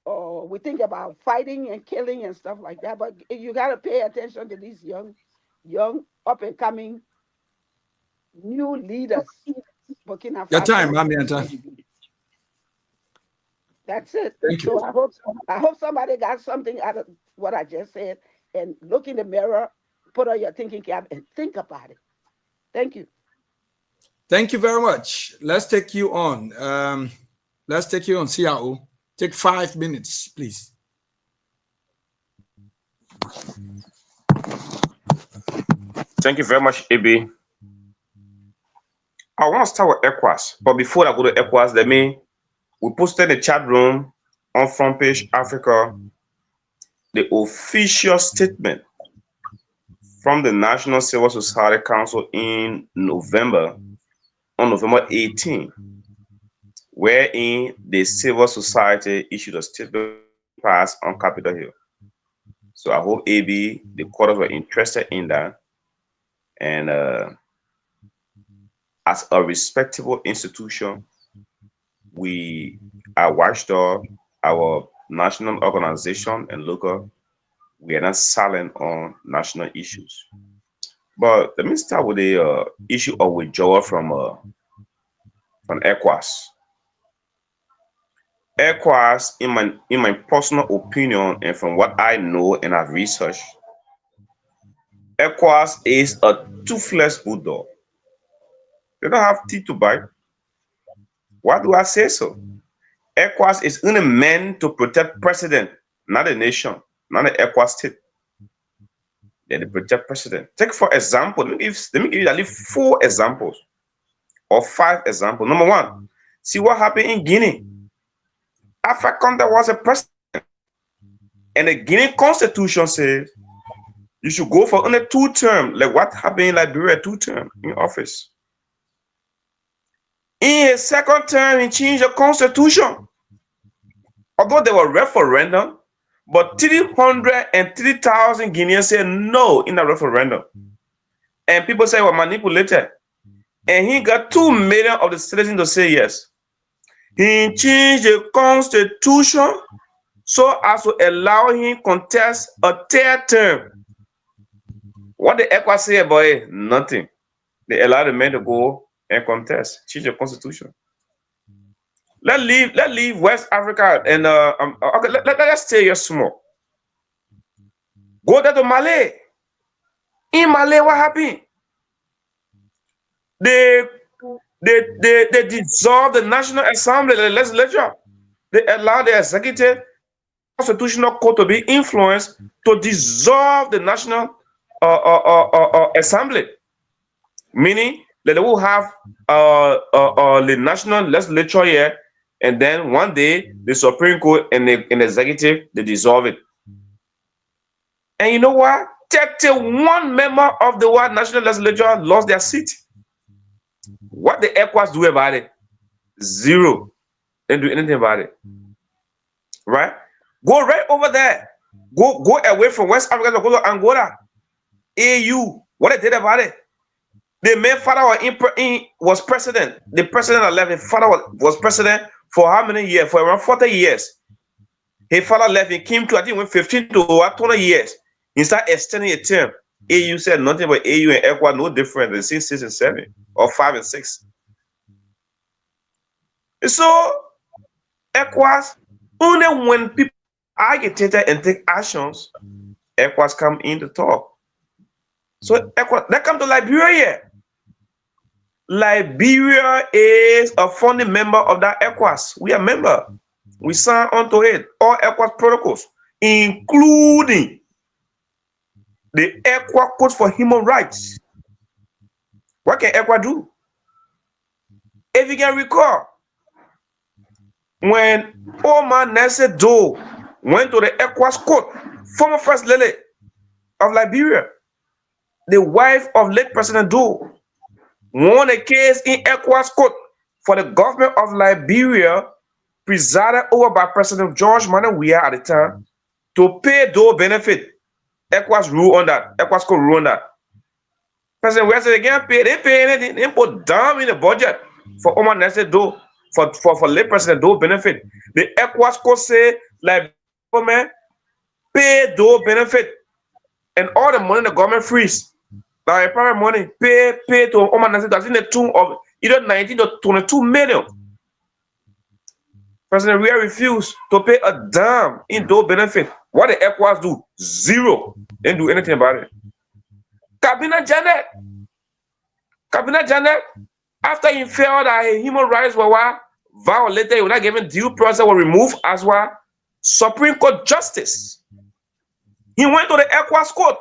or we think about fighting and killing and stuff like that. But you got to pay attention to these young up and coming new leaders. Burkina Faso. Your time, Mamianta. That's it. Thank you. So I hope somebody got something out of what I just said, and look in the mirror, put on your thinking cap, and think about it. Thank you. Thank you very much. Let's take you on. CRO. Take 5 minutes, please. Thank you very much, AB. I want to start with ECOWAS, but before I go to ECOWAS, we posted in the chat room on Front Page Africa the official statement from the National Civil Society Council on November 18, wherein the civil society issued a statement passed on Capitol Hill. So I hope AB, the quarters were interested in that. And as a respectable institution, we are watchdog, our national organization and local, we are not silent on national issues. But let me start with the issue of withdrawal from ECOWAS. ECOWAS, in my personal opinion, and from what I know and I've researched, ECOWAS is a toothless bulldog. They don't have teeth to bite. Why do I say so? ECOWAS is only meant to protect president, not a nation, not an ECOWAS state. They protect president. Take for example, let me give you at least 4 examples or 5 examples. Number 1, see what happened in Guinea. Alpha Conde was a president, and the Guinea constitution says you should go for only 2 terms, like what happened in Liberia, 2 terms in office. In his second term, he changed the constitution. Although there were referendum, but 303,000 Guineans said no in the referendum. And people say were manipulated. And he got 2 million of the citizens to say yes. He changed the constitution so as to allow him contest a 3rd term. What the ECOWAS say about it? Nothing. They allow the men to go and contest, change the constitution. Let's leave West Africa and okay, let's stay here small. Go there to Mali. In Mali, what happened? They dissolved the National Assembly, the legislature. They allowed the executive constitutional court to be influenced to dissolve the National Assembly, meaning that they will have the national legislature here, and then one day the Supreme Court and the executive, they dissolve it. And you know what? 31 members of the World National Legislature lost their seat. What the ECOWAS do about it? 0. They don't do anything about it. Right? Go right over there. Go away from West Africa to go to Angola. AU. What they did about it? The main father was president. The president that left, his father was president for how many years? For around 40 years. His father left, he came to, I think, went 15 to 20 years. He started extending a term. AU said nothing about AU and ECOWAS, no different than 6 and 7, or 5 and 6. So, ECOWAS, only when people agitated and take actions, ECOWAS come in to talk. So, ECOWAS, they come to Liberia. Liberia is a founding member of that ECOWAS. We are member. We sign onto it, all ECOWAS protocols, including the ECOWAS Code for Human Rights. What can ECOWAS do? If you can recall, when Omar Nasser Doe went to the ECOWAS court, former First Lady of Liberia, the wife of late President Doe, won a case in ECOWAS court for the government of Liberia, presided over by President George Weah at the time, to pay Doe benefit. ECOWAS rule on that. ECOWAS could rule on that. President Weah said they can't pay. They pay anything. They put down in the budget for Omar Nasser Doe, for late President Doe benefit. The ECOWAS could say, like, government pay Doe benefit, and all the money the government freeze. Like private money, pay to Omar Nasser Doe. That's in the tune of either 19 to 22 million. President Weah refused to pay a dime in Doe benefit. What the ECOWAS do? 0. They didn't do anything about it. Cabinet Janet, after he felt that human rights were violated, he was not given due process, were removed as well. Supreme Court Justice. He went to the ECOWAS court.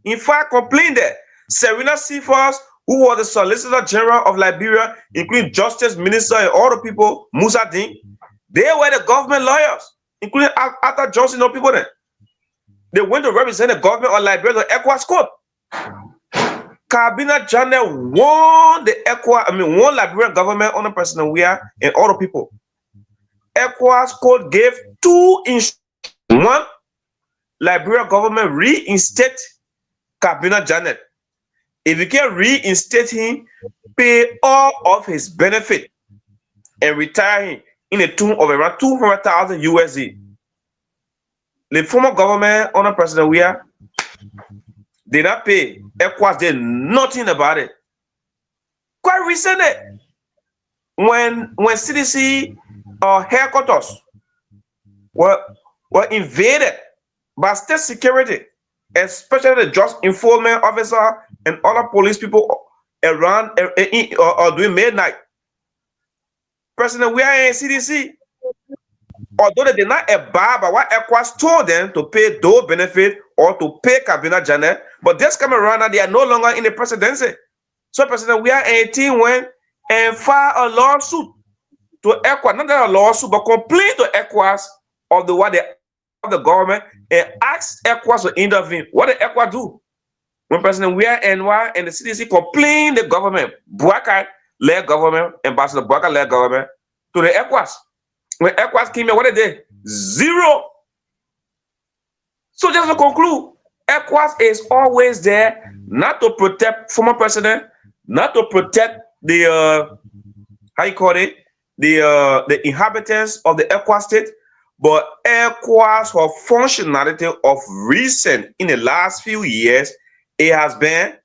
In fact, complained that Serena Cephas, who was the Solicitor General of Liberia, including Justice Minister and all the people, Musa Ding, they were the government lawyers, including Arthur Johnson and people there. They went to represent the government of Liberia to ECOWAS court. Cabinet Janet won won Liberian government under President Weah and all the people. ECOWAS court gave 2 instructions. 1, Liberian government reinstate Cabinet Janet. If you can reinstate him, pay all of his benefit and retire him in a tune of around 200,000 USD. The former government under President Weah They not pay. ECOWAS did nothing about it. Quite recently, when CDC headquarters were invaded by state security, especially the just enforcement officer and other police people around during midnight. President, we are in CDC. Although they did not abide by what ECOWAS told them to pay those benefit or to pay Cabinet Janet, but this come around and they are no longer in the presidency. So, President, we are 18 went and filed a lawsuit to ECOWAS, not that a lawsuit, but complain to ECOWAS of the what they of the government and ask ECOWAS to intervene. What did ECOWAS do? When President Weah and the CDC complained the government, Bouaka-led government, Ambassador Bouaka-led government, to the ECOWAS. When ECOWAS came in, what did they? Zero. So just to conclude, ECOWAS is always there not to protect former president, not to protect the the inhabitants of the ECOWAS state, but ECOWAS for functionality of recent in the last few years, it has been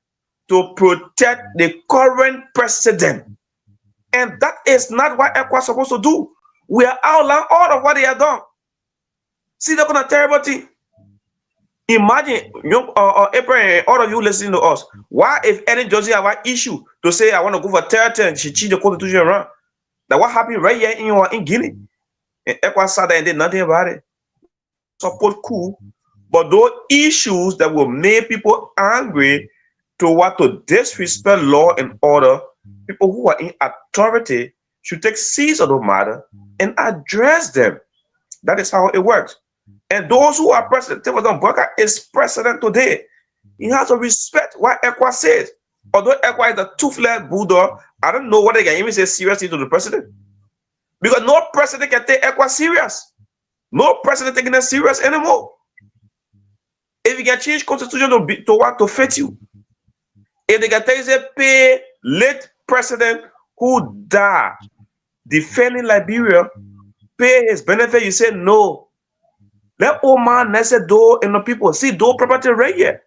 to protect the current president. And that is not what ECOWAS is supposed to do. We are outlining all of what they have done. See, they're gonna terrible thing. Imagine, April and all of you listening to us. Why, if any judge have an issue to say I want to go for terror and she change the constitution around? That what happened right here in Guinea? And ECOWAS sat there and did nothing about it. Support cool, but those issues that will make people angry to disrespect law and order, people who are in authority should take seize of the matter and address them. That is how it works. And those who are president, Timothy Bouaka is president today. He has to respect what ECOWAS says. Although ECOWAS is a two-flared bulldog, I don't know what they can even say seriously to the president. Because no president can take ECOWAS serious. No president taking it serious anymore. If you can change constitution to fit you, if they can tell you, say, pay late president who died defending Liberia, pay his benefit, you say no. Let old man next door and the people see door property right here.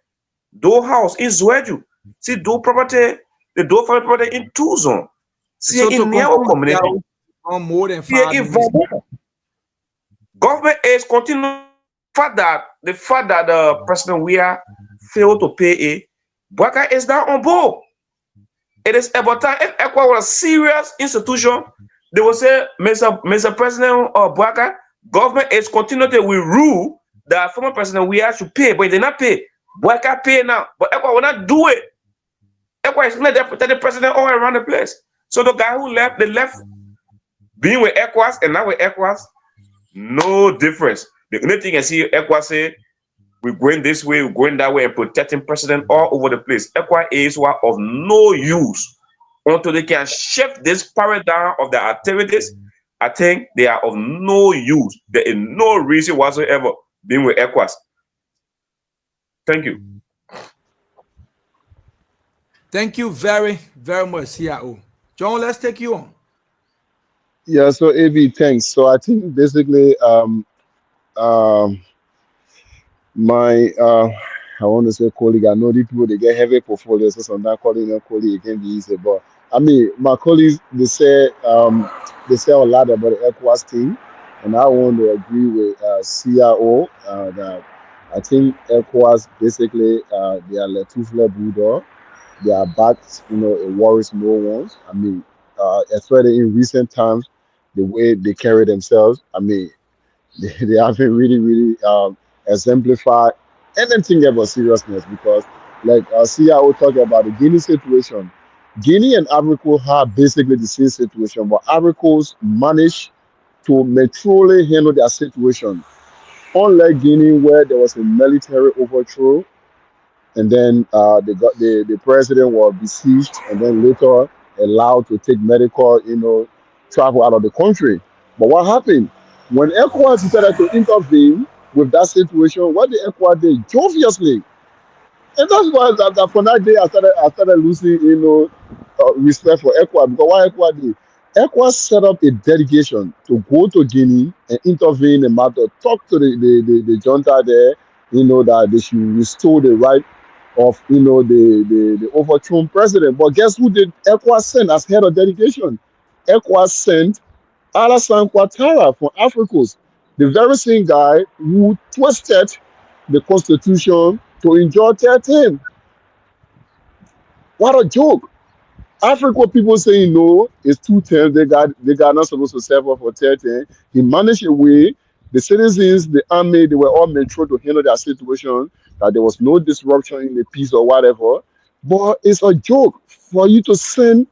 Door house in Zweju. See door property, the door property in Tuzon. See So in Neo community. more than See 5 in minutes. Government is continuing the fact that the President Weah failed to pay it. Bouaka is now on board. It is about time. If ECOWAS was a serious institution, they will say, Mr. President Bouaka, government is continuing to rule that former President Weah should pay, but they did not pay. Bouaka pay now, but ECOWAS will not do it. ECOWAS is going to protect the president all around the place. So the guy who left, they left being with ECOWAS and now with ECOWAS, no difference. The only thing I see ECOWAS say, we're going this way, we're going that way, and protecting president all over the place. ECOWAS is one of no use until they can shift this paradigm of their activities. I think they are of no use. There is no reason whatsoever being with ECOWAS. Thank you. Thank you very, very much, CIO. John, let's take you on. Yeah, so AV, thanks. So I think basically my I want to say colleague, I know these people they get heavy portfolios, so sometimes calling them colleague it can be easy. But I mean my colleagues they say a lot about the ECOWAS thing, and I want to agree with CIO that I think ECOWAS basically they are like two-flared bulldog. They are backed, it worries no one. I mean, especially in recent times, the way they carry themselves, I mean, they haven't really exemplified anything about seriousness because, like CIO talking about the Guinea situation, Guinea and Ivory Coast have basically the same situation, but Ivory Coast managed to maturely handle their situation. Unlike Guinea, where there was a military overthrow, and then the president was besieged, and then later allowed to take medical, travel out of the country. But what happened when ECOWAS decided to intervene with that situation? What the ECOWAS did joyously, and that's why that from that day I started losing, respect for ECOWAS because what ECOWAS did, ECOWAS set up a delegation to go to Guinea and intervene in the matter, talk to the junta there, that they should restore the right of the overthrown president. But guess who did ECOWAS send as head of delegation? ECOWAS sent Alassane Ouattara from Africos, the very same guy who twisted the constitution to enjoy 13. What a joke! African people saying no, it's 2 terms. They got not supposed to serve for 13. He managed a way. The citizens, the army, they were all mature to handle their situation. That there was no disruption in the peace or whatever. But it's a joke for you to send.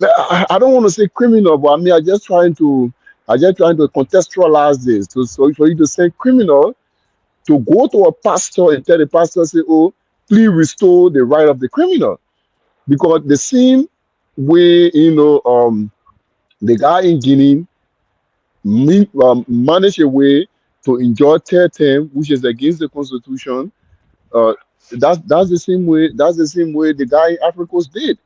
I don't want to say criminal, but I mean I just trying to contextualize this. So for you to send criminal to go to a pastor and tell the pastor say, oh, please restore the right of the criminal. Because the same way, the guy in Guinea managed a way to enjoy third term, which is against the constitution. Uh, that's the same way. That's the same way the guy in Africa did.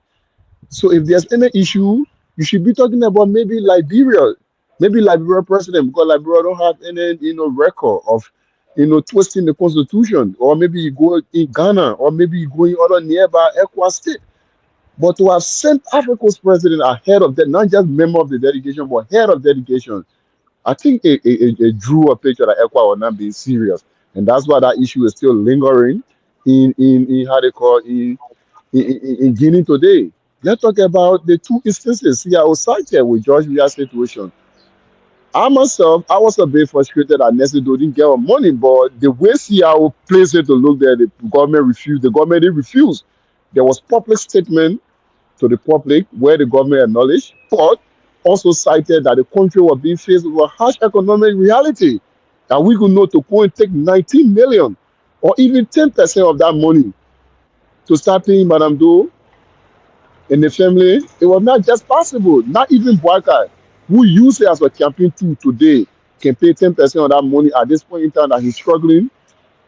So if there's any issue, you should be talking about maybe Liberia president, because Liberia don't have any record of twisting the constitution, or maybe you go in Ghana, or maybe you go in other nearby Equa state. But to have sent Africa's president ahead of that, not just member of the delegation, but head of delegation, I think it drew a picture that Equa was not being serious. And that's why that issue is still lingering in how they call in Guinea today. Let's talk about the two instances CIO cited with George Weah situation. I myself, I was a bit frustrated that Nesido didn't get our money, but the way CIO placed it to look there, the government refused. The government didn't refuse. There was public statement to the public where the government acknowledged, but also cited that the country was being faced with a harsh economic reality. And we could know to go and take 19 million or even 10% of that money to start paying Madame Doe and the family. It was not just possible. Not even Boakai, who used it as a campaign tool today, can pay 10% of that money at this point in time that he's struggling,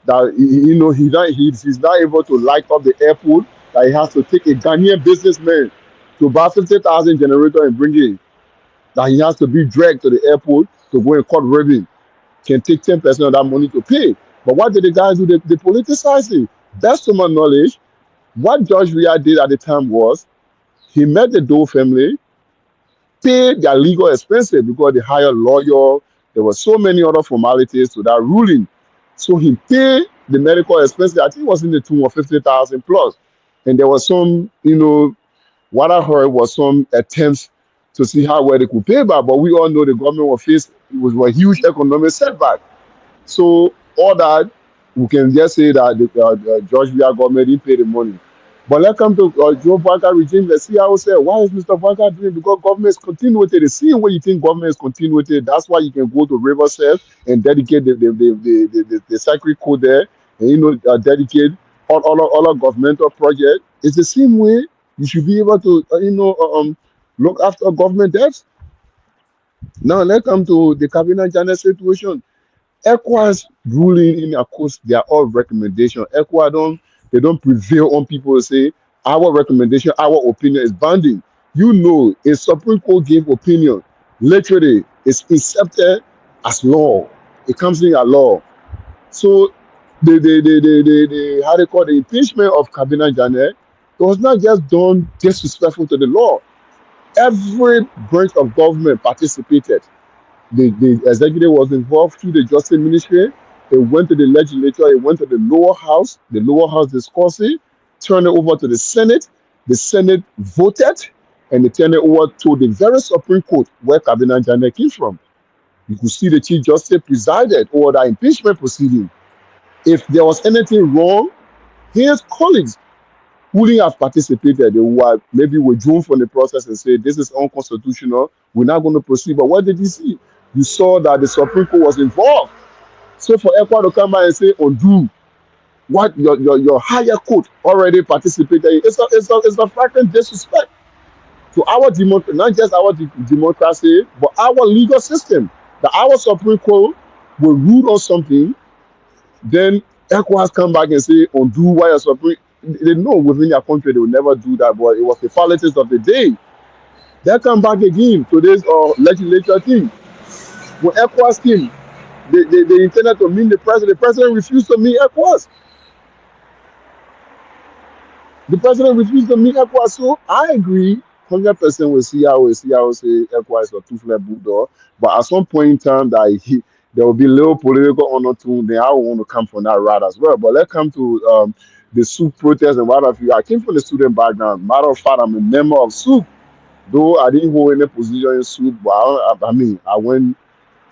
that he's not able to light up the airport, that he has to take a Ghanaian businessman to buy 50,000 generator and bring it in, that he has to be dragged to the airport to go and cut ribbon, can take 10% of that money to pay. But what did the guys do? They politicized it. Best to my knowledge, what George Weah did at the time was he met the Doe family, paid their legal expenses because they hired a lawyer. There were so many other formalities to that ruling. So he paid the medical expenses. I think it was in the tune of 50,000 plus. And there was some, what I heard was some attempts to see how well they could pay back. But we all know the government was faced with a huge economic setback. So all that, we can just say that the George Weah government didn't pay the money. But let's come to Joe Parker regime. Let's see how it said. Why is Mr. Parker doing? Because government is continuity. The same way you think government is continuity, that's why you can go to Riverside and dedicate the sacred code there, and dedicate all governmental project. It's the same way you should be able to look after government debts. Now let's come to the cabinet Janet situation. ECOWAS ruling in of course they are all recommendations. ECOWAS they don't prevail on people who say our recommendation, our opinion is binding. A Supreme Court gave opinion. Literally, it's accepted as law. It comes in as law. So the how they call the impeachment of Cabinet Janet, it was not just done disrespectful to the law. Every branch of government participated. The executive was involved through the Justice Ministry. It went to the legislature. It went to the lower house. The lower house discussed it, turned it over to the Senate. The Senate voted, and they turned it over to the very Supreme Court where Cabinet Janet came from. You could see the Chief Justice presided over the impeachment proceeding. If there was anything wrong, his colleagues who didn't have participated, they were maybe withdrawn from the process and say, this is unconstitutional, we're not going to proceed. But what did you see? You saw that the Supreme Court was involved. So for ECOWAS to come by and say, undo what your higher court already participated in, it's a flagrant disrespect to our democracy, not just our democracy, but our legal system. That our Supreme Court will rule on something, then ECOWAS come back and say, undo why your Supreme. They know within their country they will never do that, but it was the politics of the day. They come back again to this legislature thing. When ECOWAS came, they intended to meet the president. The president refused to meet ECOWAS. The president refused to meet ECOWAS. So I agree 100% with CIO. CIO say ECOWAS is a two-flat bulldog. But at some point in time, there will be little political honor too. Then I will want to come from that route as well. But let's come to the SOUP protest and what have you. I came from the student background. Matter of fact, I'm a member of SOUP. Though I didn't hold any position in SOUP, but I mean, I went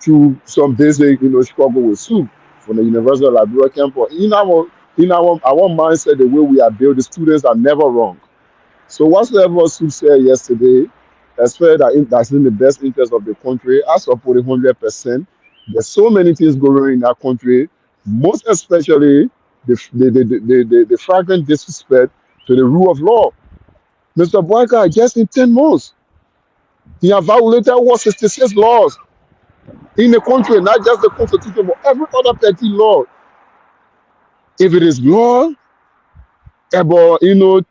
through some basic, struggle with SOUP from the University of Liberia campus. In our mindset, the way we are built, the students are never wrong. So whatsoever SOUP said yesterday, especially that's in the best interest of the country, I support it 100%. There's so many things going on in that country, most especially the flagrant disrespect to the rule of law. Mr. Boyka, just in 10 months, he has violated what 66 laws in the country, not just the constitution, but every other petty law. If it is law about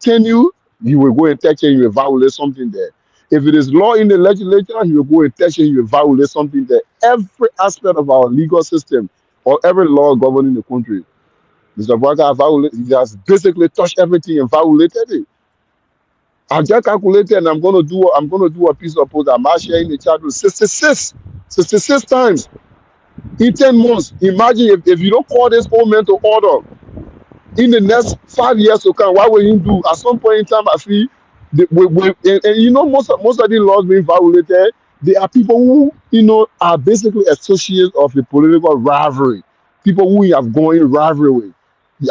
tenure, you will go and touch and you will violate something there. If it is law in the legislature, you will go and touch and you will violate something there. Every aspect of our legal system or every law governing the country, Mr. Braga he has basically touched everything and violated it. I just calculated and I'm gonna do a piece of post. I'm sharing the chat with 66 times in 10 months. Imagine if you don't call this old man to order in the next 5 years to come, what will he do? At some point in time, I feel most of the laws being violated, they are people who are basically associates of the political rivalry. People who you have going rivalry with.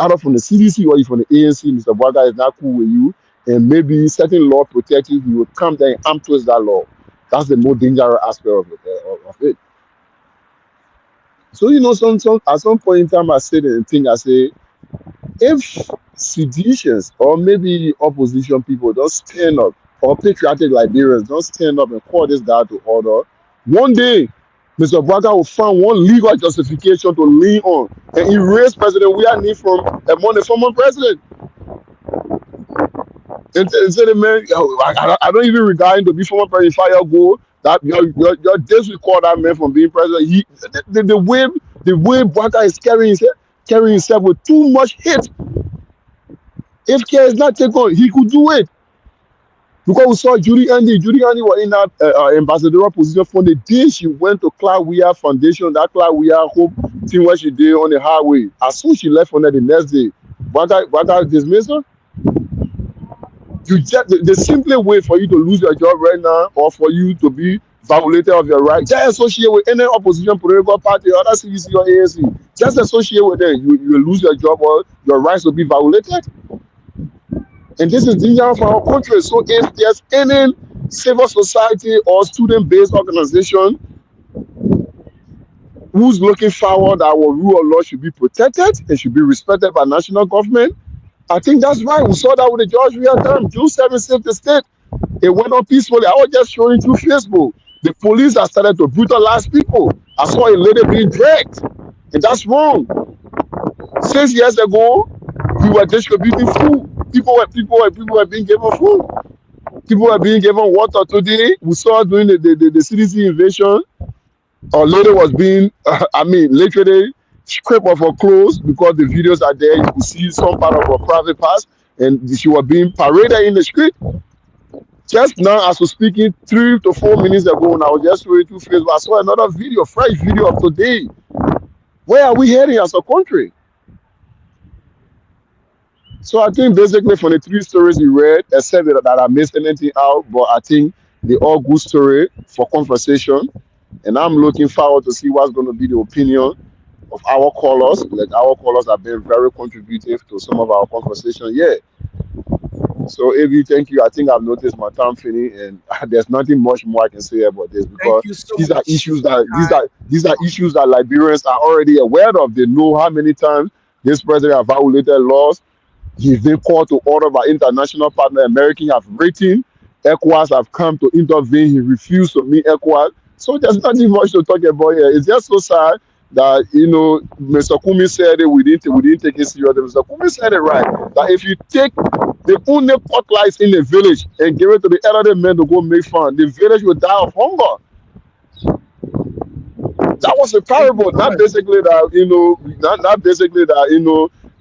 Either from the CDC or from the ANC, Mr. Braga is not cool with you, and maybe certain law protect you will come there and arm twist that law. That's the more dangerous aspect of it. So at some point in time, I said and think I say, if seditious or maybe opposition people don't stand up, or patriotic Liberians don't stand up and call this guy to order, one day Mr. Braga will find one legal justification to lean on and erase President we are need from among the former president. And say the man, I don't even regard him to be former president. Fire go that your disregard that man from being president. The way Braga is carrying himself with too much hate. If care is not taken, he could do it. Because we saw Judy Andy. Judy Andy was in that ambassadorial position from the day she went to Clark Weir Foundation, that Clark Weir Hope thing where she did on the highway. As soon as she left from there the next day, Braga dismissed her. The simpler way for you to lose your job right now or for you to be violated of your rights, just associate with any opposition political party, other CDC or ANC. Just associate with them. You will lose your job or your rights will be violated. And this is dangerous for our country. So if there's any civil society or student-based organization who's looking forward that our rule of law should be protected and should be respected by national government, I think that's right. We saw that with the George Weah Dam. June 7th saved the state. It went on peacefully. I was just showing through Facebook. The police have started to brutalize people. I saw a lady being dragged. And that's wrong. 6 years ago, we were distributing food. People were being given food. People were being given water. Today, we saw during the CDC invasion, a lady was being, literally stripped of her clothes because the videos are there. You could see some part of her private parts, and she was being paraded in the street. Just now, as we're speaking, 3 to 4 minutes ago, and I was just going through Facebook, I saw another video, fresh video of today. Where are we heading as a country? So I think basically from the 3 stories you read, except that I missed anything out, but I think they all good story for conversation. And I'm looking forward to see what's going to be the opinion of our callers. Like our callers have been very contributive to some of our conversation. Yeah. So Avi, thank you. I think I've noticed my time finished, and there's nothing much more I can say about this because these are issues that Liberians are already aware of. They know how many times this president has violated laws. He's been called to order by international partner. Americans have rating. ECOWAS have come to intervene. He refused to meet ECOWAS. So there's nothing much to talk about here. It's just so sad that Mr. Kumi said it. We didn't take it seriously. Mr. Kumi said it right. That if you take the only pot lights in the village and give it to the elderly men to go make fun, the village will die of hunger. That was a parable, not basically that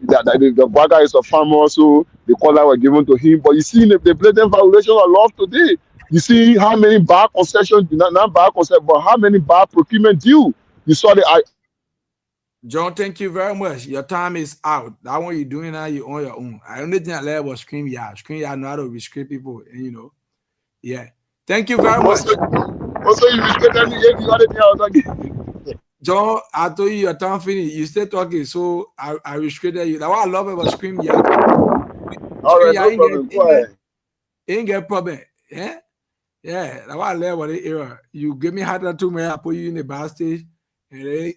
that the Baga is a farmer, so the call that were given to him. But you see the blatant violation of law today. You see how many bar concessions, not bar concessions, but how many bar procurement due. You saw the John, thank you very much. Your time is out. That one you're doing now, you on your own. I only thing I learned was Scream Yard. Scream Yard know how to restrict people, and yeah. Thank you very much. also you respected me if you got it I was like, John, I told you your time finished. You still talking, so I restricted you. That's what I love about Scream Yard. all Scream right, no Yard problem. Go ahead. ain't get problem. Yeah? Yeah, that's what I love about the era. You give me hard to me, I put you in the bar stage. And then,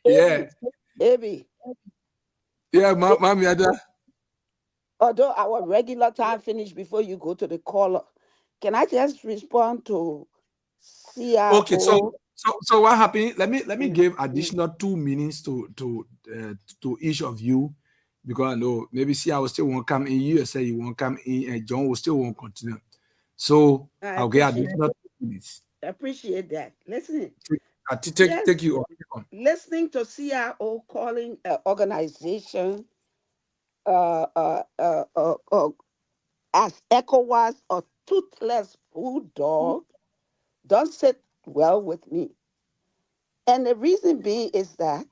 yeah. Baby, Yeah, mommy, although our regular time finished before you go to the caller, can I just respond to okay, CRO? so what happened? Let me give additional 2 minutes to each of you, because I know maybe see I will still won't come in. You say you won't come in, and John will still won't continue. So I I'll get appreciate additional 2 minutes. appreciate that. Listen, I take just you on. listening to CRO calling an organization uh, uh, uh, uh, uh, as ECOWAS a toothless bulldog don't sit well with me. And the reason being is that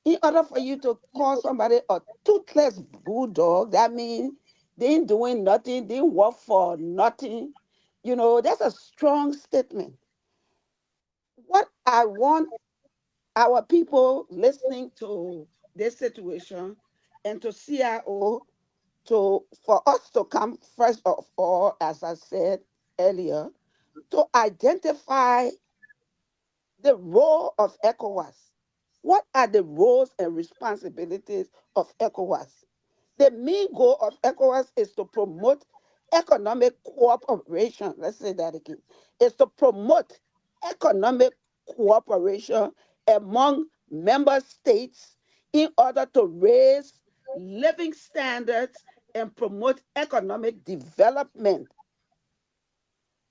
in order for you to call somebody a toothless bulldog, that means they ain't doing nothing, they work for nothing. That's a strong statement. What I want our people listening to this situation and to CIO for us to come first of all, as I said earlier, to identify the role of ECOWAS. What are the roles and responsibilities of ECOWAS? The main goal of ECOWAS is to promote economic cooperation. Let's say that again. Is to promote economic cooperation among member states in order to raise living standards and promote economic development.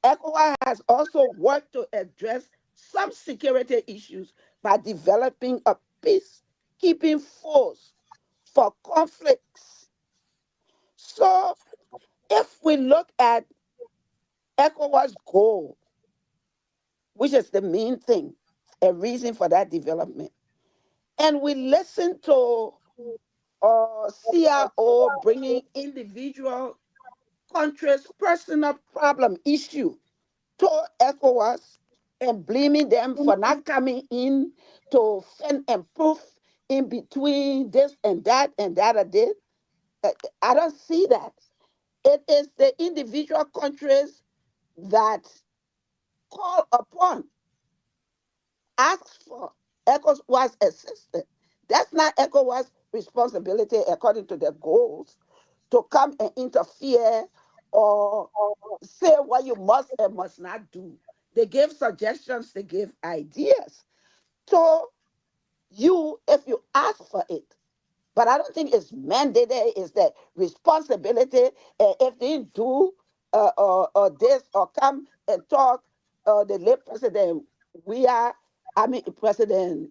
ECOWAS has also worked to address some security issues by developing a peacekeeping force for conflicts. So, if we look at ECOWAS' goal, which is the main thing, a reason for that development, and we listen to CRO bringing individual countries' personal problem issue to ECOWAS and blaming them for not coming in to fend and proof in between this and that or this. I don't see that. It is the individual countries that call upon, ask for ECOWAS assistance. That's not ECOWAS responsibility according to their goals to come and interfere or say what you must and must not do. They give suggestions, they give ideas. So you, if you ask for it, but I don't think it's mandated, it's the responsibility. If they do this or come and talk, the late president, President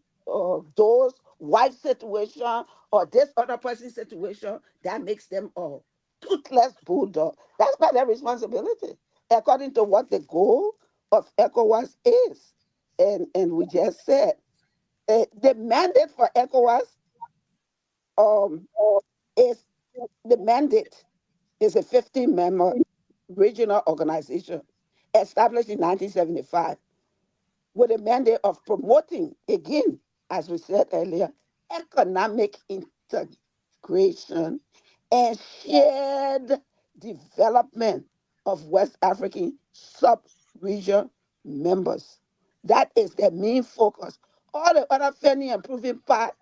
those wife situation or this other person's situation, that makes them all toothless bulldog. That's not their responsibility, according to what the goal of ECOWAS is. And we just said the mandate for ECOWAS um, is the mandate is a 15-member regional organization established in 1975 with a mandate of promoting, again, as we said earlier, economic integration and shared development of West African sub-region members. That is their main focus. All the other funding and improving part,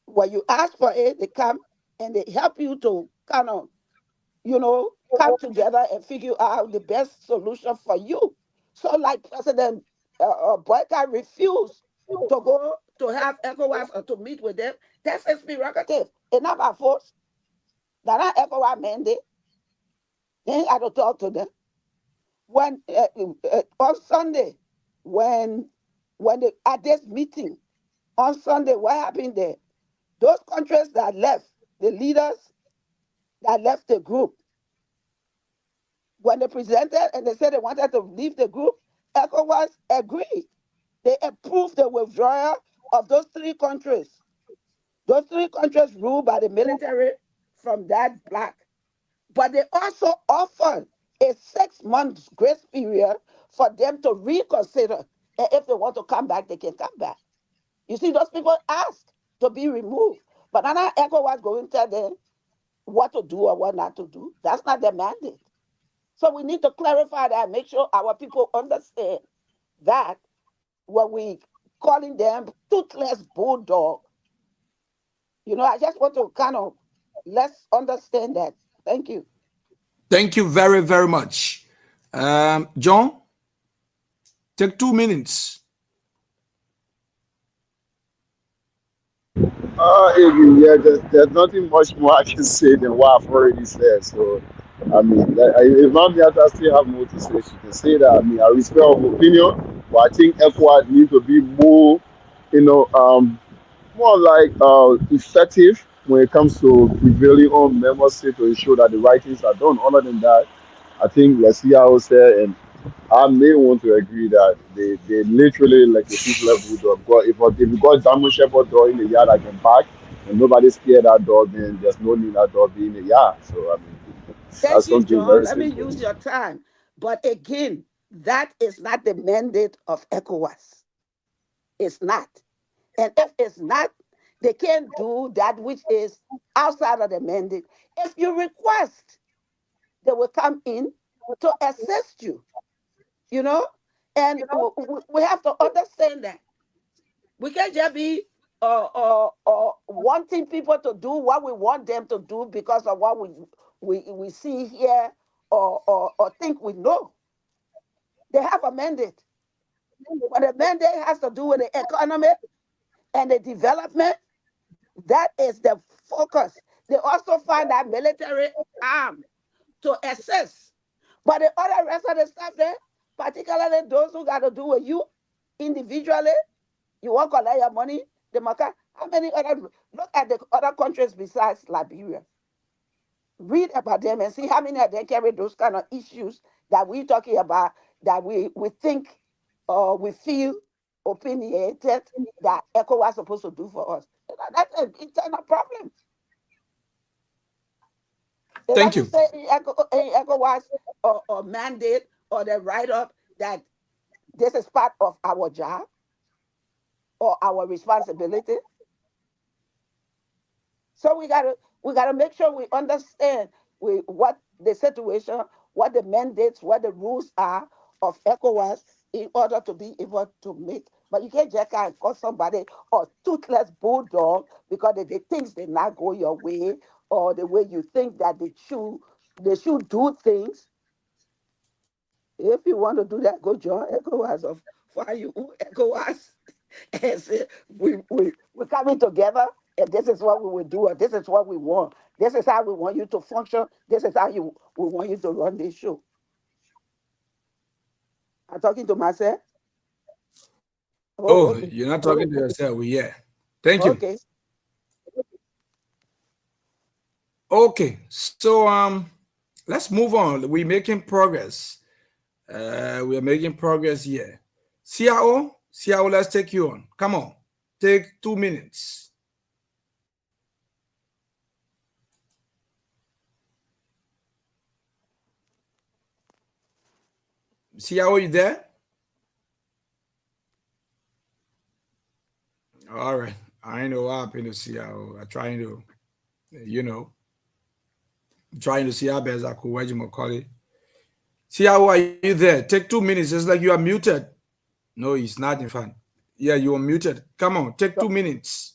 when you ask for it, they come and they help you to kind of, come together and figure out the best solution for you. So, like President Boyka refused to go to have ECOWAS or to meet with them, that's his prerogative. It's not by force. That not ECOWAS mandate. They ain't got to talk to them. When on Sunday, when they at this meeting on Sunday, what happened there? Those countries that left, the leaders that left the group, when they presented and they said they wanted to leave the group, ECOWAS agreed. They approved the withdrawal of those 3 countries. Those 3 countries ruled by the military from that bloc. But they also offered a 6 month grace period for them to reconsider. And if they want to come back, they can come back. You see, those people asked to be removed. But now ECOWAS going to tell them what to do or what not to do. That's not their mandate. So we need to clarify that, make sure our people understand that when we calling them toothless bulldog, I just want to kind of let's understand that. Thank you. Thank you very, very much. John, take 2 minutes. Yeah, there's nothing much more I can say than what I've already said. So, I mean, if Mamiata still have more to say, she can say that. I mean, I respect her opinion, but I think ECOWAS need to be more, you know, more like effective when it comes to prevailing on member states to ensure that the right things are done. Other than that, I think let's see how said, and I may want to agree that they literally like a people level dog. If you got German Shepherd door in the yard I can park and nobody scared that dog, then there's no need that dog being in the yard. So I mean Thank that's you, something John. very Let me simple. use your time. But again, that is not the mandate of ECOWAS. It's not. And if it's not, they can't do that which is outside of the mandate. If you request, they will come in to assist you, you know? And we have to understand that. We can't just be wanting people to do what we want them to do because of what we see here or think we know. They have a mandate. But the mandate has to do with the economy and the development. That is the focus. They also find that military arm to assist. But the other rest of the stuff there, particularly those who got to do with you individually, you want to collect your money, the market. How many other look at the other countries besides Liberia? Read about them and see how many of them carry those kind of issues that we're talking about that we think or we feel opinionated that ECOWAS is supposed to do for us. That's an internal problem. It Thank doesn't you. say in ECOWAS or mandate or the write up that this is part of our job or our responsibility. So we gotta make sure we understand what the situation, what the mandates, what the rules are of ECOWAS in order to be able to make. But you can't just kind of call somebody a toothless bulldog because the things did not go your way or the way you think that they should do things. If you want to do that, go join ECOWAS of for you ECOWAS and say, we're coming together and this is what we will do, or this is what we want. This is how we want you to function. This is how we want you to run this show. I'm talking to myself. Oh, Oh, okay. you're not talking to yourself. Yeah. Thank you. Okay. Okay. So let's move on. We're making progress. We are making progress here. CIO, let's take you on. Come on. Take 2 minutes. CIO, you there? All right. I know what happened to CIO. I'm trying to, you know, trying to see how best I could wedge my colleague. CIO, are you there? Take 2 minutes. It's like you are muted. No, it's not in fact. Yeah, you are muted. Come on, take 2 minutes.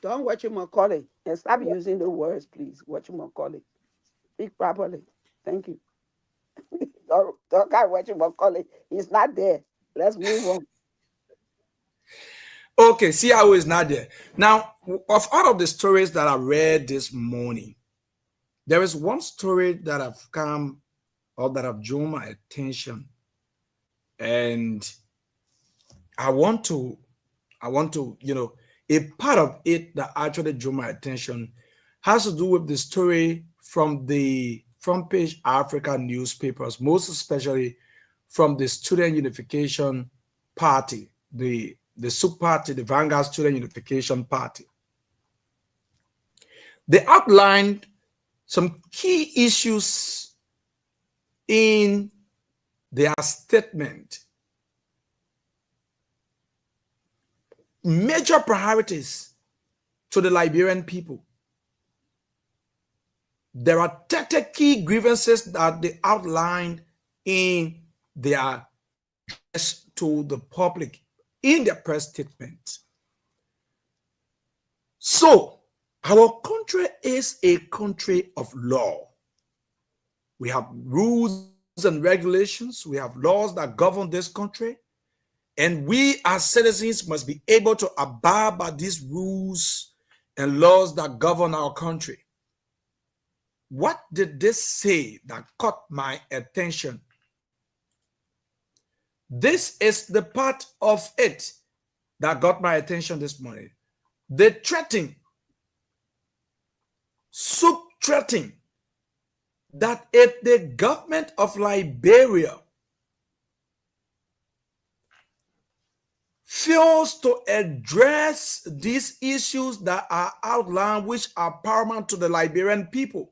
Don't watch him Macaulay and stop using the words, please. Watch him Macaulay. Speak properly. Thank you. Don't watch him Macaulay. He's not there. Let's move on. Okay, CIO is not there. Now, of all of the stories that I read this morning, there is one story that have come or that have drawn my attention. And I want to I want to, a part of it that actually drew my attention has to do with the story from the front page Africa newspapers, most especially from the Student Unification Party, the SUP party, the Vanguard Student Unification Party. They outlined some key issues in their statement. Major priorities to the Liberian people. There are 30 key grievances that they outlined in their address to the public in their press statement. So, our country is a country of law. We have rules and regulations. We have laws that govern this country. And we as citizens must be able to abide by these rules and laws that govern our country. What did this say that caught my attention? This is the part of it that got my attention this morning. They threaten, threaten that if the government of Liberia fails to address these issues that are outlined, which are paramount to the Liberian people,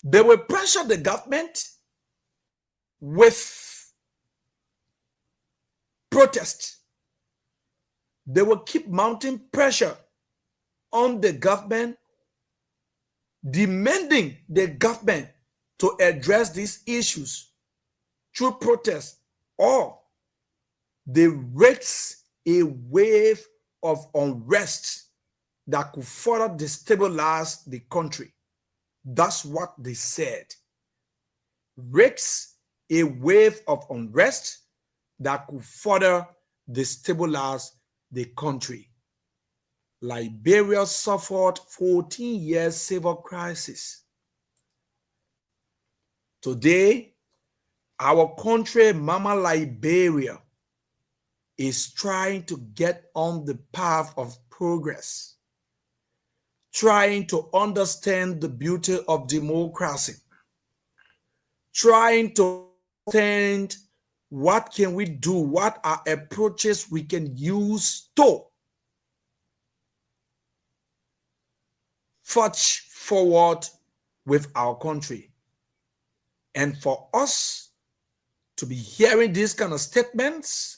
they will pressure the government with protest. They will keep mounting pressure on the government, demanding the government to address these issues through protest, or they raise a wave of unrest that could further destabilize the country. That's what they said. Raise a wave of unrest that could further destabilize the country. Liberia suffered 14 years civil crisis. Today, our country, Mama Liberia, is trying to get on the path of progress, trying to understand the beauty of democracy, trying to understand what can we do, what are approaches we can use to forge forward with our country. And for us to be hearing these kind of statements,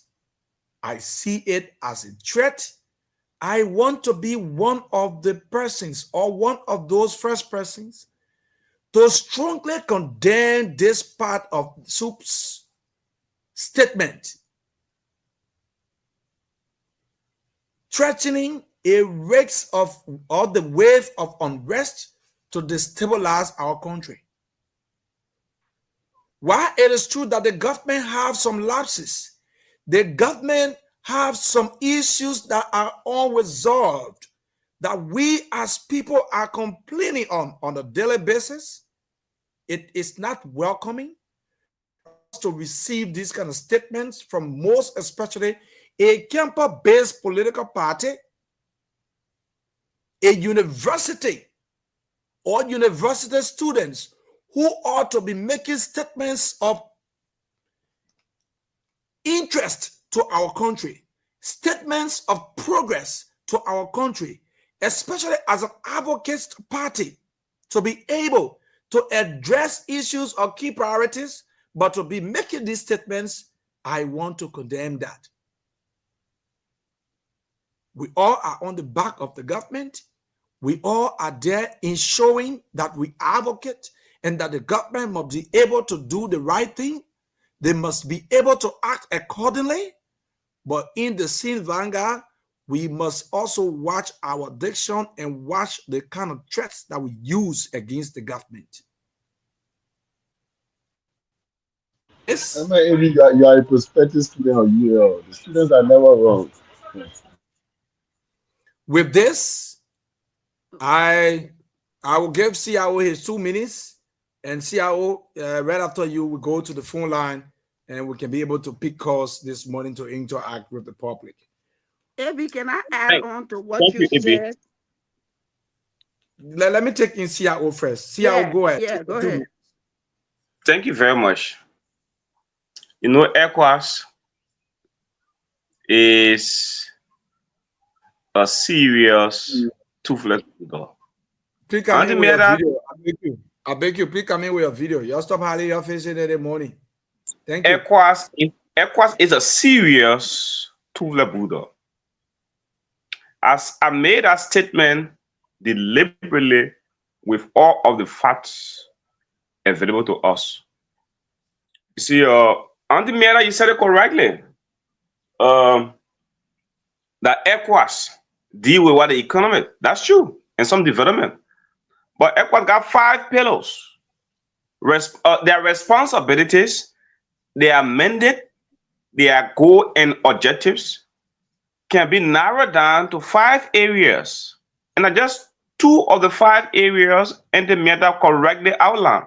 I see it as a threat. I want to be one of the persons or one of those first persons to strongly condemn this part of SUP's statement, threatening a risk of or the wave of unrest to destabilize our country. While it is true that the government have some lapses, the government have some issues that are unresolved, that we as people are complaining on a daily basis, it is not welcoming to receive these kind of statements from most especially a campus-based political party, a university, or university students who ought to be making statements of interest to our country, statements of progress to our country, especially as an advocate party, to be able to address issues or key priorities, but to be making these statements. I want to condemn that. We all are on the back of the government. We all are there in showing that we advocate and that the government must be able to do the right thing. They must be able to act accordingly. But in the same vanguard, we must also watch our diction and watch the kind of threats that we use against the government. Yes. I mean, you are a prospective student of UL. The students are never wrong. With this, I will give CIO his 2 minutes, and CIO, right after you, will go to the phone line and we can be able to pick calls this morning to interact with the public. Abby, can I add Thank, on to what thank you you, AB. said? Let me take in CIO first. CIO, go ahead. Yeah, go ahead. Thank you very much. You know, ECOWAS is a serious toothless dog. Please come And the in with your matter, video. I beg you. I beg you, please come in with your video. Y'all stop hiding your face in the morning. Thank you. ECOWAS is a serious toothless bulldog. As I made a statement deliberately with all of the facts available to us. You see, on the matter, you said it correctly. That ECOWAS deal with what the economy. That's true, and some development. But ECOWAS got 5 pillars. Their responsibilities, their mandate, their goal and objectives can be narrowed down to 5 areas. And I just 2 of the 5 areas in the matter correctly outlined.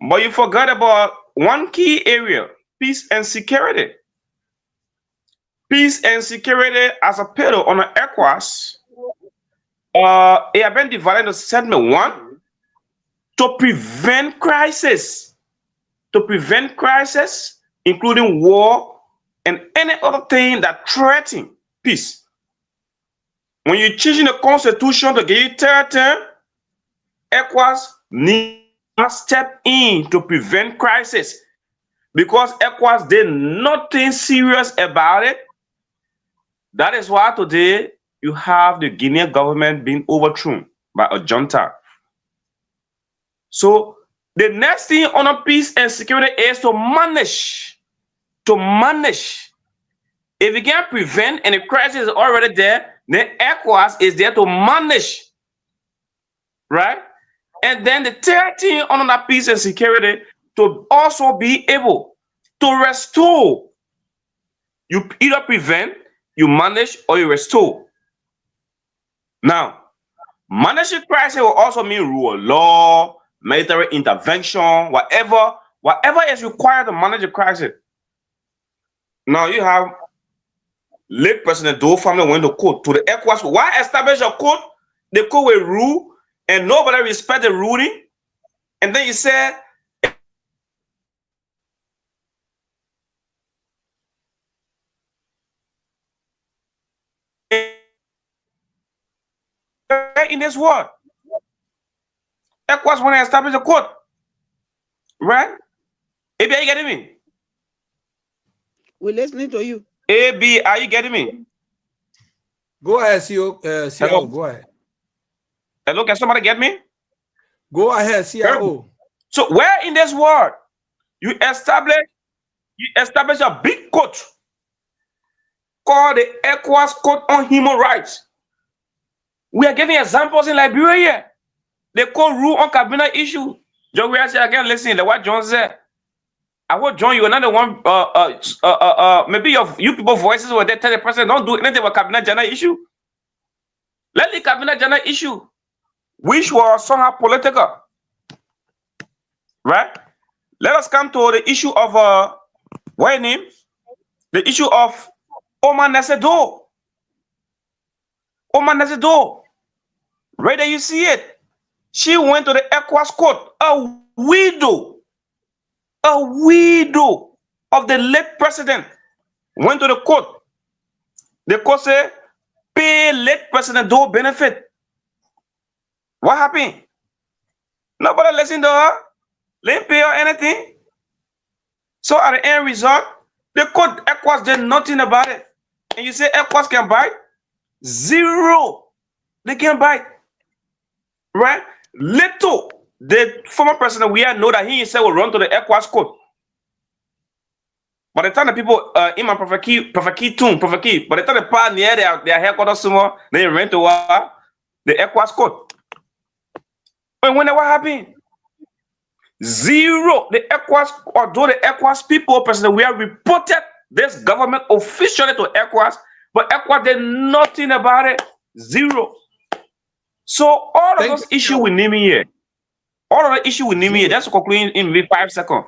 But you forgot about one key area, peace and security. Peace and security as a pillar on the ECOWAS, it has been divided into segment 1 to prevent crisis. To prevent crisis, including war and any other thing that threatens peace. When you're changing the constitution to give you third term, ECOWAS needs to step in to prevent crisis. Because ECOWAS did nothing serious about it. That is why today you have the Guinean government being overthrown by a junta. So the next thing on peace and security is to manage. To manage. If you can't prevent and the crisis is already there, then ECOWAS is there to manage. Right? And then the third thing on that peace and security to also be able to restore. You either prevent, you manage, or you restore. Now, managing crisis will also mean rule of law, military intervention, whatever is required to manage a crisis. Now you have late President Doe family went to court to the ECOWAS. Why establish a court? The court will rule and nobody respect the ruling. And then you say in this world. ECOWAS want to establish a court. Right? AB, are you getting me? We're listening to you. AB, are you getting me? Go ahead, CEO. CIO, go ahead. Hello, can somebody get me? Go ahead, CIO. So where in this world you establish a big court called the ECOWAS Court on Human Rights? We are giving examples in Liberia. They court rule on cabinet issue. John, we are again listening to what John said. I will join you another one. Maybe you people voices were there. Tell the president don't do anything about cabinet general issue. Let the cabinet general issue, which was somehow political, right? Let us come to the issue of what name? The issue of Omar Nassedo. Omar Nassedo. Right there, you see it. She went to the ECOWAS court, a widow of the late president, went to the court. The court said, pay late President Doe benefit. What happened? Nobody listened to her. They didn't pay her anything. So at the end result, the court ECOWAS did nothing about it. And you say ECOWAS can bite? Zero. They can't bite. Right? Little. The former president, we all know that he himself will run to the ECOWAS court. By the time the people, Imam Prophet Key, by the time the part near their headquarters somewhere, they ran to the ECOWAS court. And when what happened? Zero. The ECOWAS, although the ECOWAS people, President, we have reported this government officially to ECOWAS, but ECOWAS did nothing about it. Zero. So all of those issues we name here, that's concluding in maybe 5 seconds.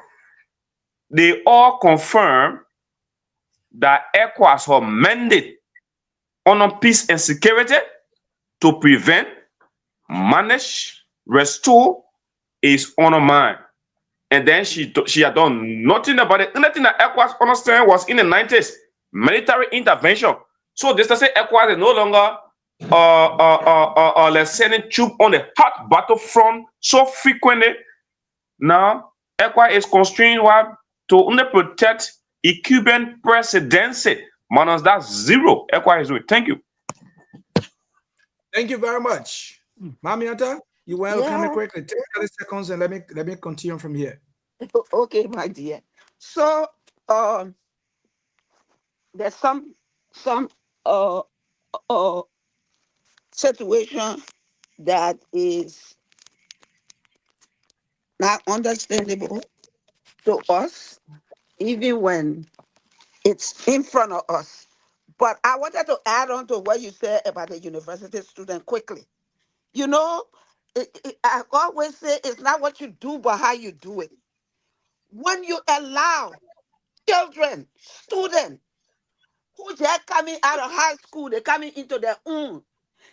they all confirm that ECOWAS has mandate on peace and security to prevent, manage, restore is on mind. And then she had done nothing about it. Anything that ECOWAS understand was in the 90s, military intervention. So this to say ECOWAS is no longer let's sending troops on the hot battlefront so frequently. Now ECOWAS is constrained to only protect a Cuban presidency. Minus that zero ECOWAS is doing. Thank you. Thank you very much. Mamiata, you want to comment Yeah. quickly? Take 30 seconds and let me continue from here. Okay, my dear. So there's some uh uh situation that is not understandable to us, even when it's in front of us. But I wanted to add on to what you said about the university student quickly. You know, I always say it's not what you do, but how you do it. When you allow children, students who just coming out of high school, they're coming into their own.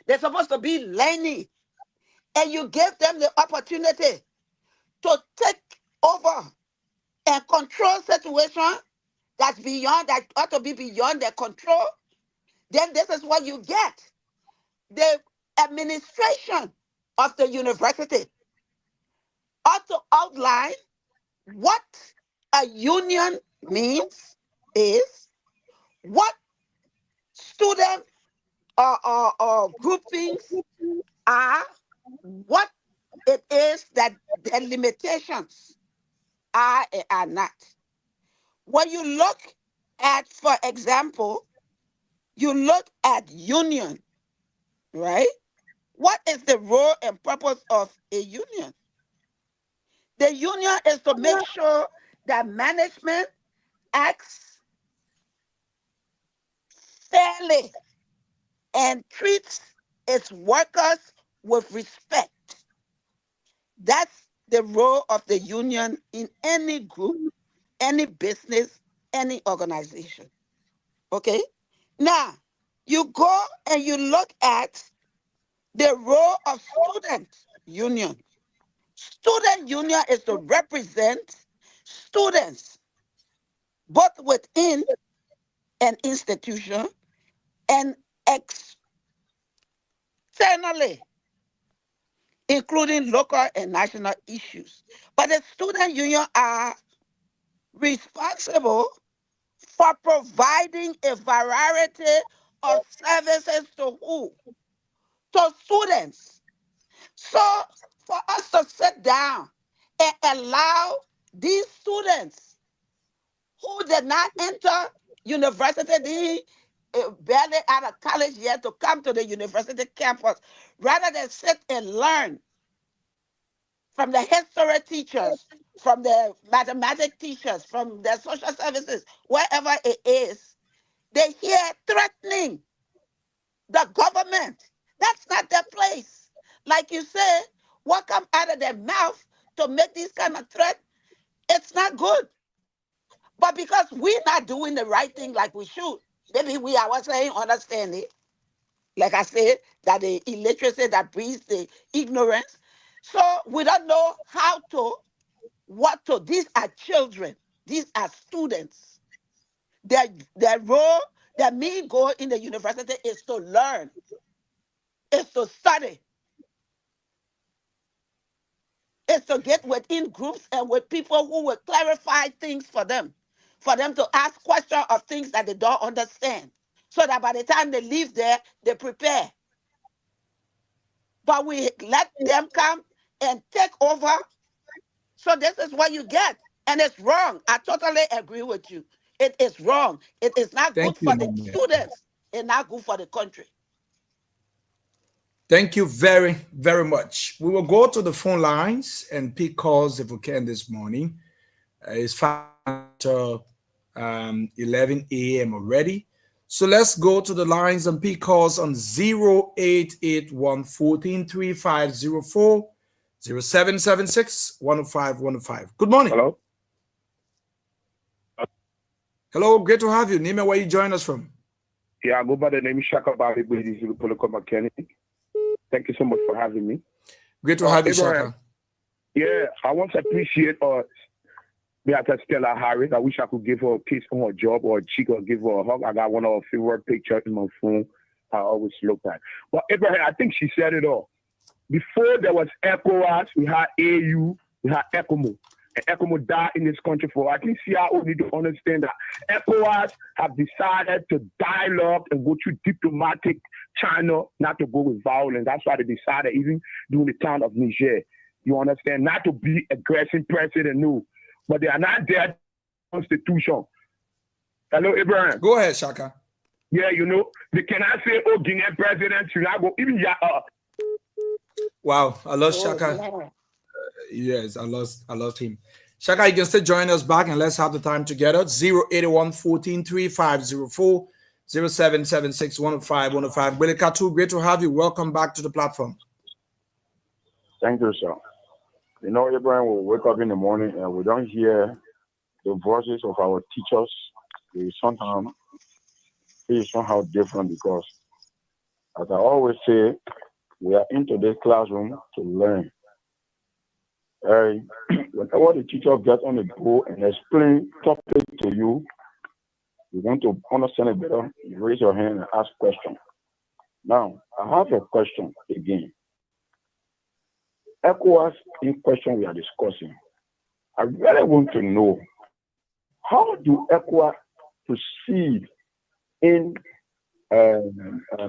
They're supposed to be learning, and you give them the opportunity to take over and control situation that ought to be beyond their control. Then this is what you get. The administration of the university ought to outline what a union means, is what student or groupings are, what it is that their limitations are and are not. When you look at, for example, you look at union, right? What is the role and purpose of a union? The union is to make sure that management acts fairly and treats its workers with respect. That's the role of the union in any group, any business, any organization. Okay? Now, you go and you look at the role of student union. Student union is to represent students both within an institution and externally, including local and national issues. But the student union are responsible for providing a variety of services to who? To students. So for us to sit down and allow these students who did not enter university, they barely out of college yet, to come to the university campus, rather than sit and learn from the history teachers, from the mathematics teachers, from the social services, wherever it is, they hear threatening the government. That's not their place. Like you said, what come out of their mouth to make these kind of threat, it's not good. But because we're not doing the right thing like we should, maybe we ourselves understand it. Like I said, that the illiteracy that breeds the ignorance. So we don't know how to, what to. These are children. These are students. Their role, their main goal in the university is to learn, is to study, is to get within groups and with people who will clarify things for them to ask questions of things that they don't understand, so that by the time they leave there, they prepare. But we let them come and take over. So this is what you get. And it's wrong. I totally agree with you. It is wrong. It is not Thank good you, for the Mamiata. students. It's not good for the country. Thank you very, very much. We will go to the phone lines and pick calls if we can this morning. It's 11 a.m. already. So let's go to the lines and pick calls on 0881 0776 105 105. Good morning. Hello? Hello, great to have you. Name and where you join us from. Yeah, I go by the name Shaka Bali, political mechanic. Thank you so much for having me. Great to have you, Abraham. Shaka. Yeah, I want to appreciate Beata Stella Harris. I wish I could give her a kiss on her job or a cheek or give her a hug. I got one of her favorite pictures in my phone. I always look at. But Abraham, I think she said it all. Before there was ECOWAS, we had AU, we had ECOMO. And ECOMO died in this country for, I think CIO need to understand that ECOWAS have decided to dialogue and go through diplomatic channel, not to go with violence. That's why they decided, even during the time of Niger, you understand, not to be aggressive president, no. But they are not their constitution. Hello, Abraham. Go ahead, Shaka. Yeah, you know, they cannot say, oh, Guinean president should not go, even Wow, I lost Shaka. Yes, I lost him. Shaka, you can still join us back and let's have the time together. 081 14 3504 0776 105 105. Willie Katu, great to have you. Welcome back to the platform. Thank you, sir. You know, Abraham will wake up in the morning and we don't hear the voices of our teachers. It is somehow different because, as I always say, we are into this classroom to learn. Whenever the teacher gets on the board and explain topic to you, you want to understand it better, you raise your hand and ask questions. Now, I have a question again. ECOWAS in question we are discussing. I really want to know, how do ECOWAS proceed in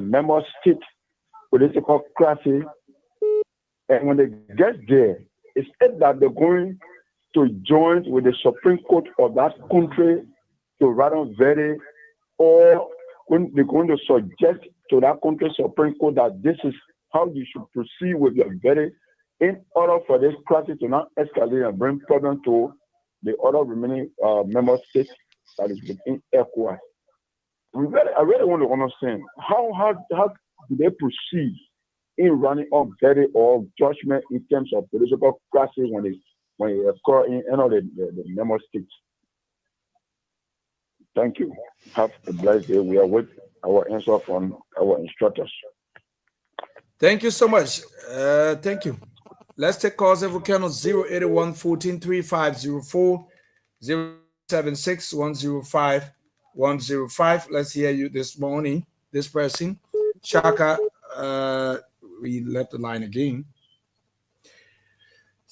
member state political crisis, and when they get there, it's said that they're going to join with the Supreme Court of that country to rather very, or when they're going to suggest to that country's Supreme Court that this is how you should proceed with your very, in order for this crisis to not escalate and bring problems to the other remaining member states that is within ECOWAS. I really want to understand how do they proceed in running up very or judgment in terms of political crisis when it occur in any of the member states. Thank you. Have a blessed day. We await our answer from our instructors. Thank you so much. Thank you. Let's take calls if we can on 081 14 3504 076 105 105. Let's hear you this morning. This person, Shaka, we left the line again.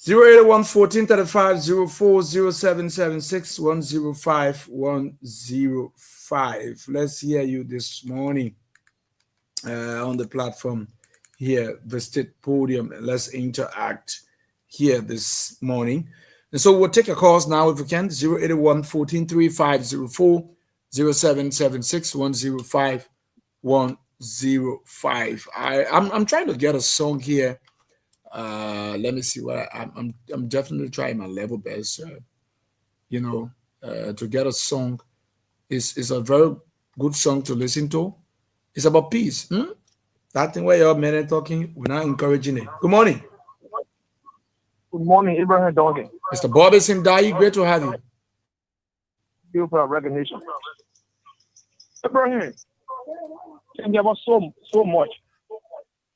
081 14 35 04 0776 105 105. Let's hear you this morning on the platform here, the State Podium. Let's interact here this morning. And so we'll take a calls now if we can. 081 14 35 04 0776 105 105. I'm trying to get a song here. Let me see what I'm definitely trying my level best. To get a song is a very good song to listen to. It's about peace. That thing where you're men talking, we're not encouraging it. Good morning. Good morning, Abraham Doggett. Mr. Bobby Sindai, great to have you. Beautiful recognition. Abraham, thank you so much.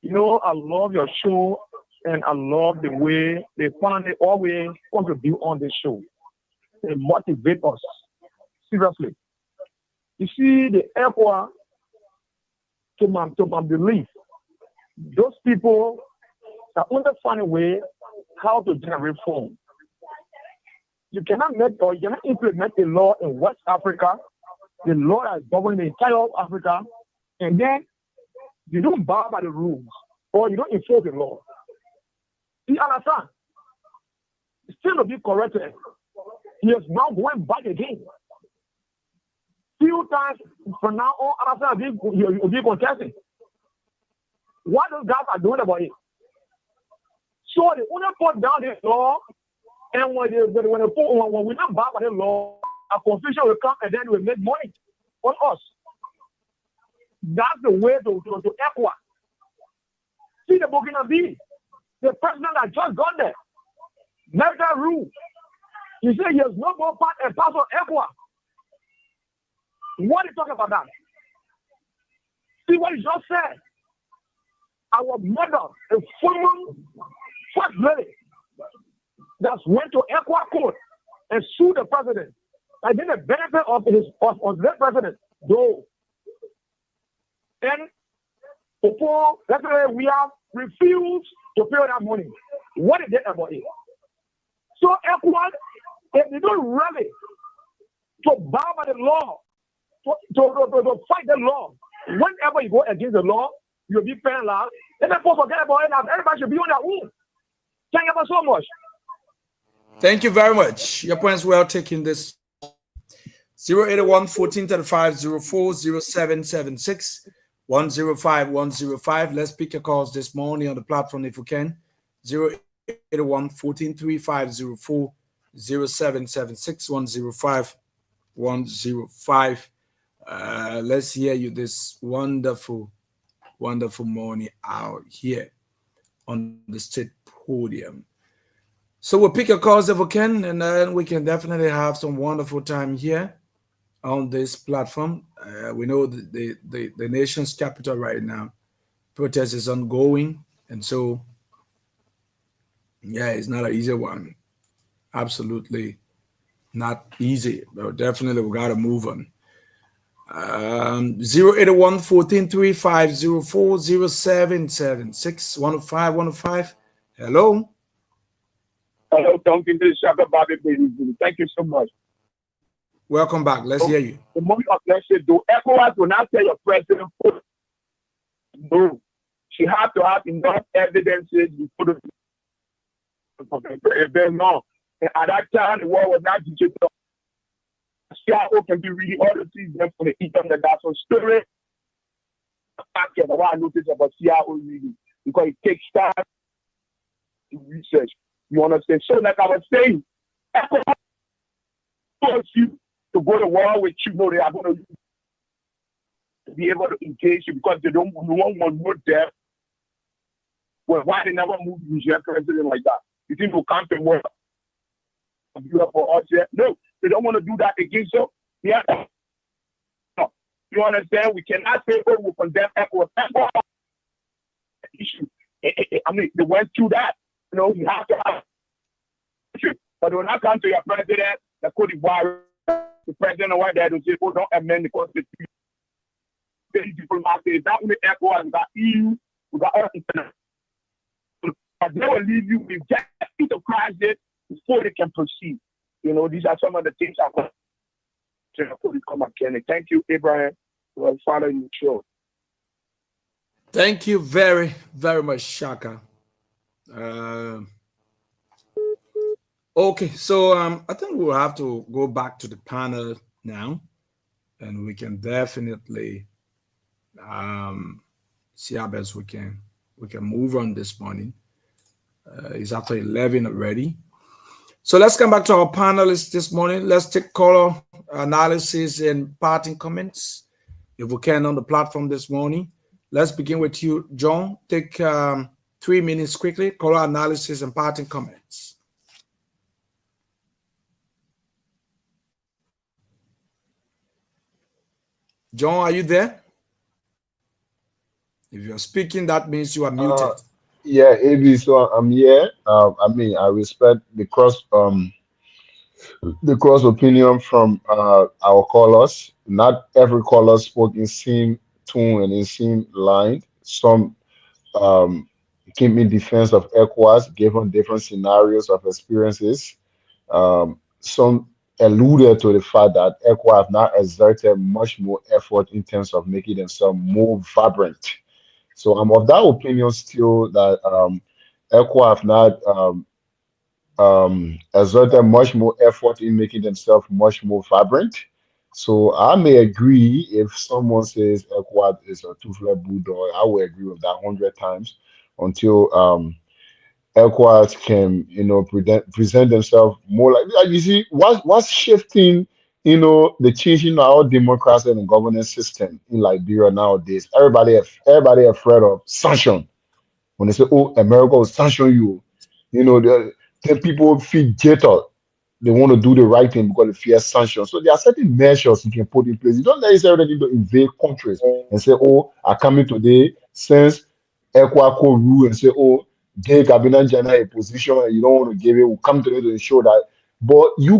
You know, I love your show and I love the way they finally always contribute on this show. They motivate us. Seriously. You see, the ECOWAS, to my belief, those people are only find a way how to generate reform. You cannot implement a law in West Africa, the law that is governing the entire Africa, and then you don't bow by the rules or you don't enforce the law. You understand? Still to be corrected, he is now going back again. Few times from now on, understand, you'll be contesting. What those guys are doing about it? So they only put down this law, and when we not bow by the law, a confusion will come and then we will make money on us. That's the way to ECOWAS. See the Burkina Faso, the president that just got there, make that rule. He said he has no more part and parcel of ECOWAS. What is talking about that? See what he just said. Our mother, a former first lady, that went to Equa Court and sued the president. I did the benefit of the president, though. And before, let's say we have refused to pay that money. What is it about it? So Equa, if they don't rally to bow by the law, to fight the law, whenever you go against the law, you'll be penalized. And then forget about it. Everybody should be on their own. Thank you ever so much. Thank you very much. Your points well taken. This 081 1435 040776 105 105. Let's pick your calls this morning on the platform if you can. 081 1435 040776 105 105. Let's hear you this wonderful morning out here on the State Podium. So we'll pick your calls if we can, and then we can definitely have some wonderful time here on this platform. We know the nation's capital right now, protest is ongoing, and so yeah, it's not an easy one. Absolutely not easy, but definitely we got to move on. 081 1435 040776 105 105. Hello. Hello, Duncan. This is Shaka Bobby. Thank you so much. Welcome back. Let's hear you. The moment of election, do ECOWAS will not tell your president, no. She has to have enough evidences before the no. And at that time, the world was not digital. CIO can be really all the things them from the internet. That's a story. I notice about CIO reading because it takes time to research. You understand? So, like I was saying, ECOWAS force you to go to war with you. No, they are going to be able to engage you because they don't want more death. Well, why they never move to Niger president like that? You think we'll come to war? For us yet? No, they don't want to do that again. So, yeah. No. You understand? We cannot say, oh, we'll condemn ECOWAS. Issue. I mean, they went through that. You know, you have to have. But when I come to your president, the Cote d'Ivoire, the president of that will say, oh, don't amend the constitution. Very diplomatic. That only ECOWAS, we got EU, we got all international. But they will leave you with just to crash it before they can proceed. You know, these are some of the things I want to come again. Thank you, Abraham, for following the show. Thank you very, very much, Shaka. Okay, so I think we'll have to go back to the panel now, and we can definitely see how best we can move on this morning. It's after 11 already. So let's come back to our panelists this morning. Let's take caller analysis and parting comments, if we can, on the platform this morning. Let's begin with you, John. Take 3 minutes quickly, caller analysis and parting comments. John, are you there? If you're speaking, that means you are muted. Yeah, AB. So I'm here. I mean, I respect the cross opinion from our callers. Not every caller spoke in same tone and in same line. Some came in defense of ECOWAS, given different scenarios of experiences. Some alluded to the fact that ECOWAS have not exerted much more effort in terms of making themselves more vibrant. So I'm of that opinion still that ECOWAS have not exerted much more effort in making themselves much more vibrant. So I may agree if someone says ECOWAS is a two-flair bulldog, I will agree with that 100 times until ECOWAS can, present themselves more like you see what's shifting, the changing our democracy and governance system in Liberia nowadays. Everybody afraid of sanction. When they say, "Oh, America will sanction you," then people feel jittered. They want to do the right thing because they fear sanctions. So there are certain measures you can put in place. You don't necessarily need to invade countries and say, "Oh, I come in today since ECOWAS rule," and say, "Oh, give Kabila Jana a position and you don't want to give it." We'll come today to ensure that. But you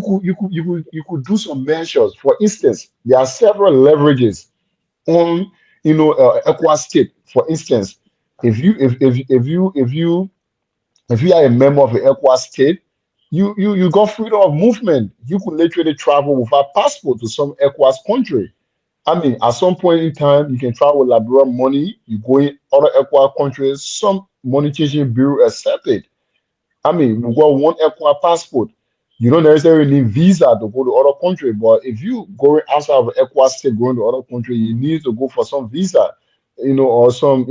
could do some measures. For instance, there are several leverages on ECOWAS state. For instance, if you are a member of the ECOWAS state, you got freedom of movement. You could literally travel without passport to some ECOWAS country. I mean, at some point in time, you can travel with Liberia money. You go in other ECOWAS countries, some money changing bureau accept it. I mean, you got one ECOWAS passport. You don't necessarily need visa to go to other country, but if you go outside of ECOWAS state, going to other country, you need to go for some visa, or some,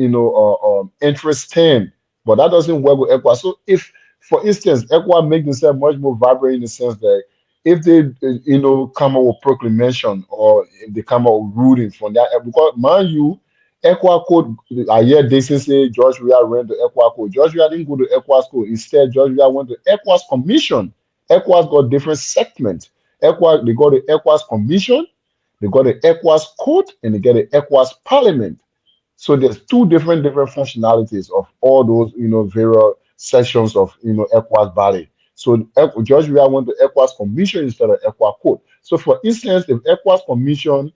interest term. But that doesn't work with ECOWAS. So if, for instance, ECOWAS make themselves much more vibrant in the sense that if they, come up with proclamation or if they come up with ruling from that, because mind you, ECWA code, I hear they say George Weah went to ECWA code. George Weah didn't go to ECWA's code. Instead, George Weah went to ECWA's commission. ECWA's got different segments. ECWA, they got the ECWA's commission, they got the ECWA's code, and they get the ECWA's parliament. So there's two different functionalities of all those, various sections of, ECWA's body. So George Weah went to ECWA's commission instead of ECWA code. So for instance, if ECWA's commission,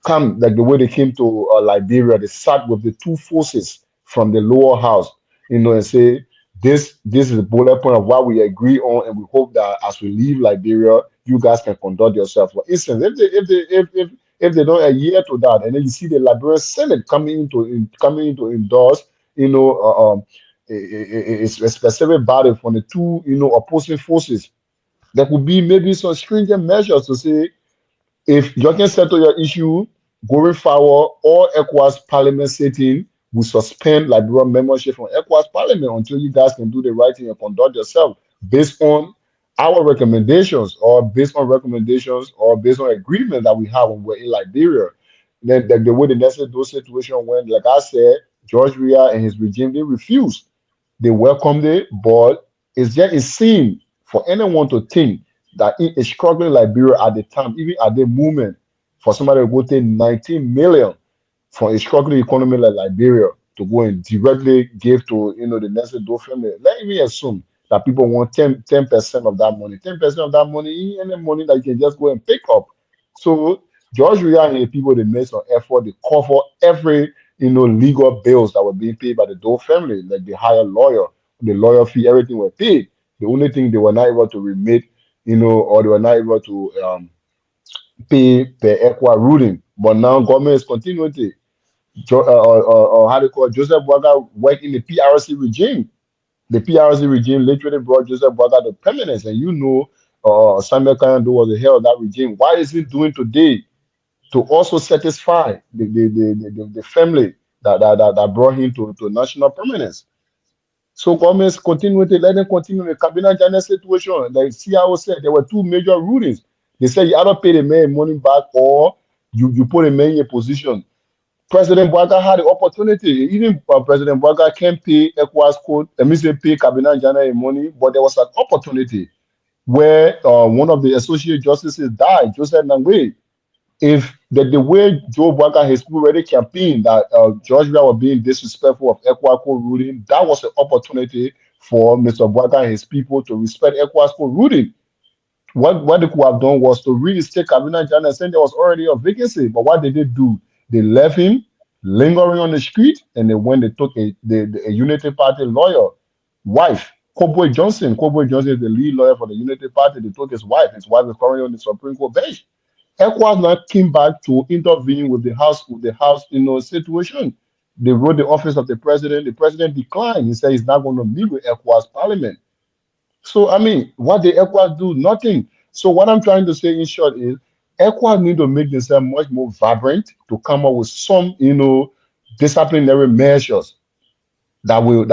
come like the way they came to Liberia, they sat with the two forces from the lower house, and say this is the bullet point of what we agree on, and we hope that as we leave Liberia, you guys can conduct yourself. For instance, if they don't adhere to that, and then you see the Liberian Senate coming to endorse, a specific body from the two, opposing forces, there could be maybe some stringent measures to say, if you can settle your issue going forward, all ECOWAS parliament sitting will suspend Liberian membership from ECOWAS parliament until you guys can do the right thing and conduct yourself based on our recommendations, or based on agreement that we have when we're in Liberia. Then the way the necessary those situation went, like I said, George Weah and his regime, they refused. They welcomed it, but it's just a sin for anyone to think that in a struggling Liberia at the time, even at the moment, for somebody to go take 19 million for a struggling economy like Liberia to go and directly give to the necessary those family. Let me assume that people want 10% of that money. 10% of that money, any money that you can just go and pick up. So George Weah and the people, they made some effort. They cover every legal bills that were being paid by the Doe family, like the hire lawyer, the lawyer fee, everything were paid. The only thing they were not able to remit, or they were not able to pay the ECWA ruling. But now government is continuing to, how they call it, Joseph Boaga work in the PRC regime. The PRC regime literally brought Joseph Boaga to permanence, and Samuel Kayando was the head of that regime. Why is he doing today to also satisfy the family that brought him to national permanence? So governments continue to let them continue the cabinet Jana situation. Like CIO said, there were two major rulings. They said you either pay the man money back, or you put a man in a position. President Boaga had the opportunity. Even President Boaga can pay ECOWAS code, pay cabinet Jana money, but there was an opportunity where one of the associate justices died, Joseph Nangwe. If the way Joe Boaga and his people already campaigned that George Weah was being disrespectful of ECOWAS code ruling, that was an opportunity for Mr. Boaga and his people to respect ECOWAS code ruling. What they could have done was to reinstate Cabinet Jana, saying there was already a vacancy. But what they did do, they left him lingering on the street, and they took a Unity Party lawyer, wife, Cowboy Johnson. Cowboy Johnson is the lead lawyer for the Unity Party. They took his wife. His wife is currently on the Supreme Court bench. ECOWAS now came back to intervene with the House, situation. They wrote the office of the president. The president declined. He said he's not going to meet with ECOWAS parliament. So, I mean, what did ECOWAS do? Nothing. So what I'm trying to say in short is ECOWAS need to make themselves much more vibrant to come up with some, disciplinary measures that will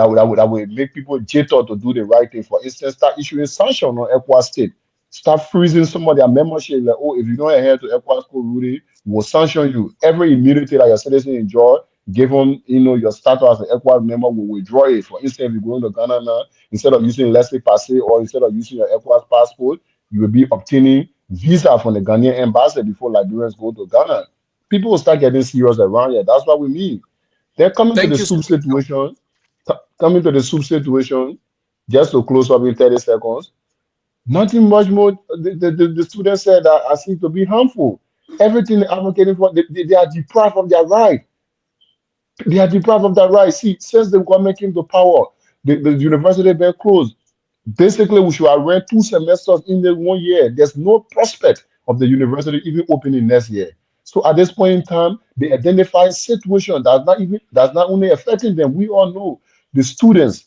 make people jitter to do the right thing. For instance, start issuing sanctions on ECOWAS state. Start freezing some of their membership. Like, if you don't adhere to ECOWAS code ruling, we'll sanction you. Every immunity that your citizen enjoy, give them, your status as an ECOWAS member, will withdraw it. For instance, if you go to Ghana now, instead of using laissez passer or instead of using your ECOWAS passport, you will be obtaining visa from the Ghanaian embassy before Liberians go to Ghana. People will start getting serious around here. That's what we mean. They're coming to Thank the you, sir. soup situation, coming to the soup situation, just to close up in 30 seconds. Nothing much more. The students said that I seem to be harmful. Everything they're advocating for, they are deprived of their right. They are deprived of that right. See, since the government came to power, the university been closed. Basically, we should have run 2 semesters in the 1 year. There's no prospect of the university even opening next year. So at this point in time, they identify a situation that's not only affecting them. We all know the students,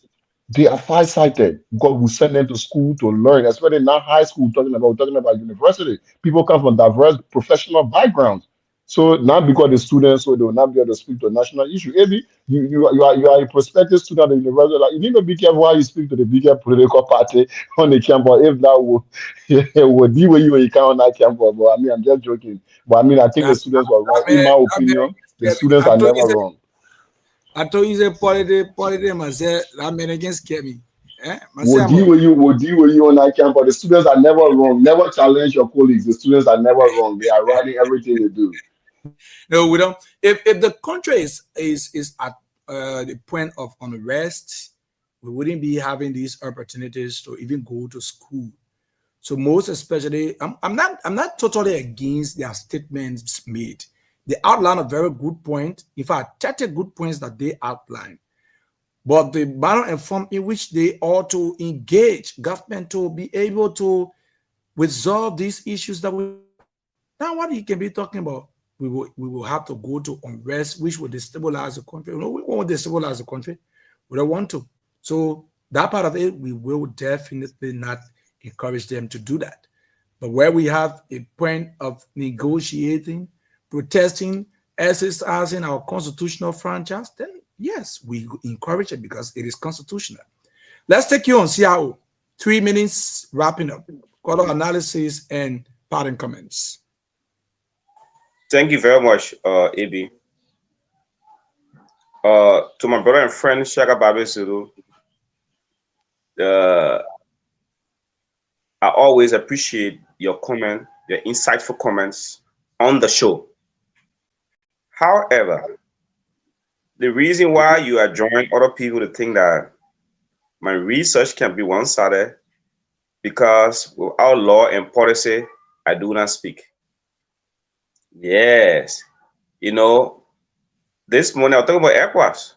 they are farsighted. God will send them to school to learn, especially not high school, talking about university. People come from diverse professional backgrounds. So not because the students, so they will not be able to speak to a national issue. Maybe you are a prospective student at the university. Like, you need to be careful how you speak to the bigger political party on the campus. If that will deal with you when you come on that campus. But I mean, I'm just joking. But I mean, I think the students were wrong. In my opinion, the students are never wrong. I told you the politics myself, that man against scare me. Will deal with you on that campus. The students are never wrong. Never challenge your colleagues. The students are never wrong. They are writing everything they do. No, we don't. If the country is at the point of unrest, we wouldn't be having these opportunities to even go to school. So most especially, I'm not totally against their statements made. They outline a very good point. In fact, 30 good points that they outline. But the manner and form in which they ought to engage government to be able to resolve these issues that we now what you can be talking about. We will have to go to unrest, which will destabilize the country. No, we won't destabilize the country. We don't want to. So that part of it, we will definitely not encourage them to do that. But where we have a point of negotiating, protesting, exercising our constitutional franchise, then yes, we encourage it because it is constitutional. Let's take you on CIO. 3 minutes wrapping up. Color analysis and parting comments. Thank you very much, AB. To my brother and friend Shaka Babe Suru, I always appreciate your comment, your insightful comments on the show. However, the reason why you are drawing other people to think that my research can be one-sided, because without law and policy, I do not speak. Yes. This morning I was talking about ECOWAS.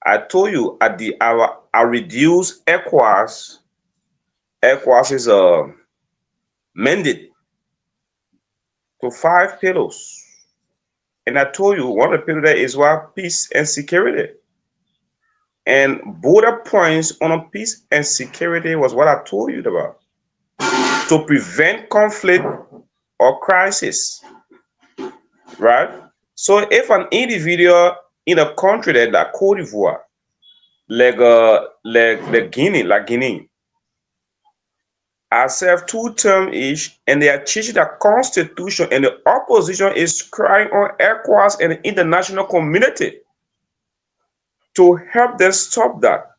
I told you I reduced ECOWAS. ECOWAS is a mandate to 5 pillars. And I told you one of the pillars there is what? Peace and security. And border points on peace and security was what I told you about. To prevent conflict or crisis. Right? So if an individual in a country like Cote d'Ivoire, like Guinea, are served 2 terms each, and they are changing the constitution, and the opposition is crying on ECOWAS and the international community to help them stop that.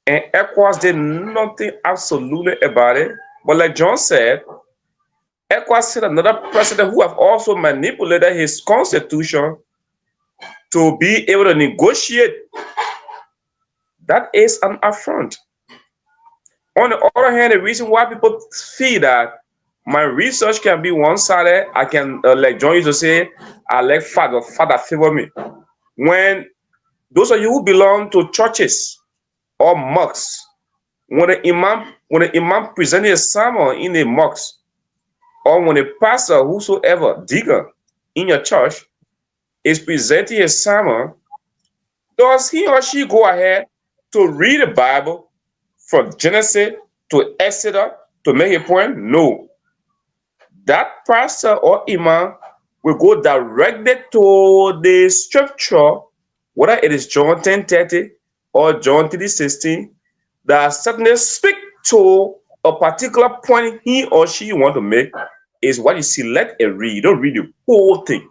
And ECOWAS did nothing absolutely about it. But like John said, ECOWAS said another president who have also manipulated his constitution to be able to negotiate. That is an affront. On the other hand, the reason why people feel that my research can be one-sided, I can, like John used to say, I like father favor me. When those of you who belong to churches or mosques, when the imam presented a sermon in a mosque, or when a pastor, whosoever, deacon in your church is presenting a sermon, does he or she go ahead to read the Bible from Genesis to Exodus to make a point? No. That pastor or imam will go directly to the scripture, whether it is John 10:30 or John 3:16, that certainly speak to a particular point he or she want to make, is what you select and read. You don't read the whole thing.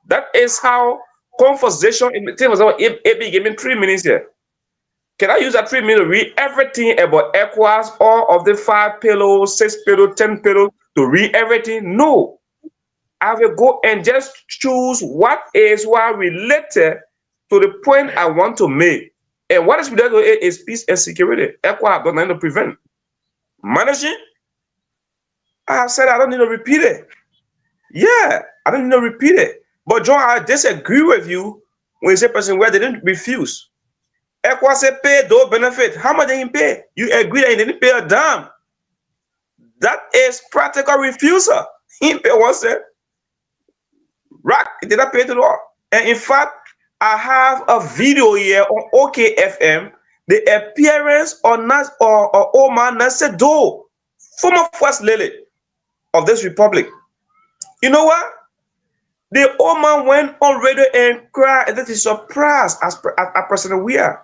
That is how conversation. Take for example, if give me 3 minutes here. Can I use that 3 minutes to read everything about ECOWAS, all of the 5 pillows, 6 pillows, 10 pillows, to read everything? No. I will go and just choose what is related to the point I want to make. And what is related to it is peace and security. ECOWAS have done nothing to prevent. Managing, I have said I don't need to repeat it. Yeah, I don't need to repeat it. But John, I disagree with you when you say person where they didn't refuse. ECOWAS said pay those benefit. How much they can pay? You agree that he didn't pay a dime. That is practical refusal. He didn't pay 1 cent. Right? He did not pay it at all. And in fact, I have a video here on OKFM, the appearance of Omar Nasser Doe, former first lady of this republic. You know what? The old man went on radio and cried that he's surprised as President Weah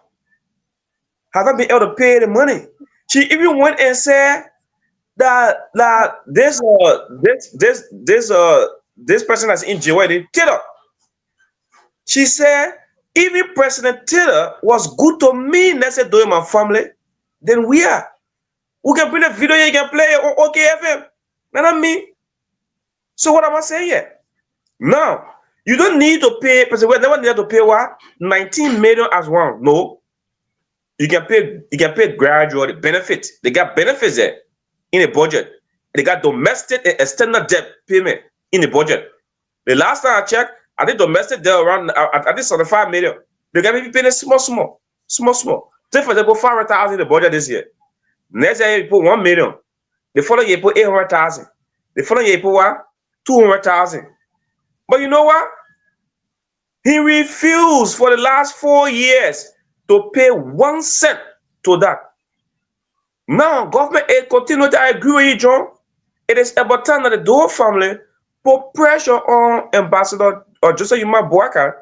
haven't been able to pay the money. She even went and said that this person that's in jail, Taylor. She said even President Taylor was good to me, let's say doing my family, then we are. We can bring the video, you can play it on OKFM. Not me. So what am I saying here? Now, you don't need to pay, President Weah never needed to pay what? 19 million as one. No. You can pay gradual benefits. They got benefits there in the budget. They got domestic and external debt payment in the budget. The last time I checked, I think domestic debt around I think 75 million. They got maybe paying small. Take for example, 500,000 in the budget this year. Next year you put 1 million. The following year you put 800,000. The following year you put what? 200,000. But you know what? He refused for the last 4 years to pay 1 cent to that. Now, government aid continue to agree with you, John. It is about time that the Doe family put pressure on Ambassador Joseph Yuma Boakai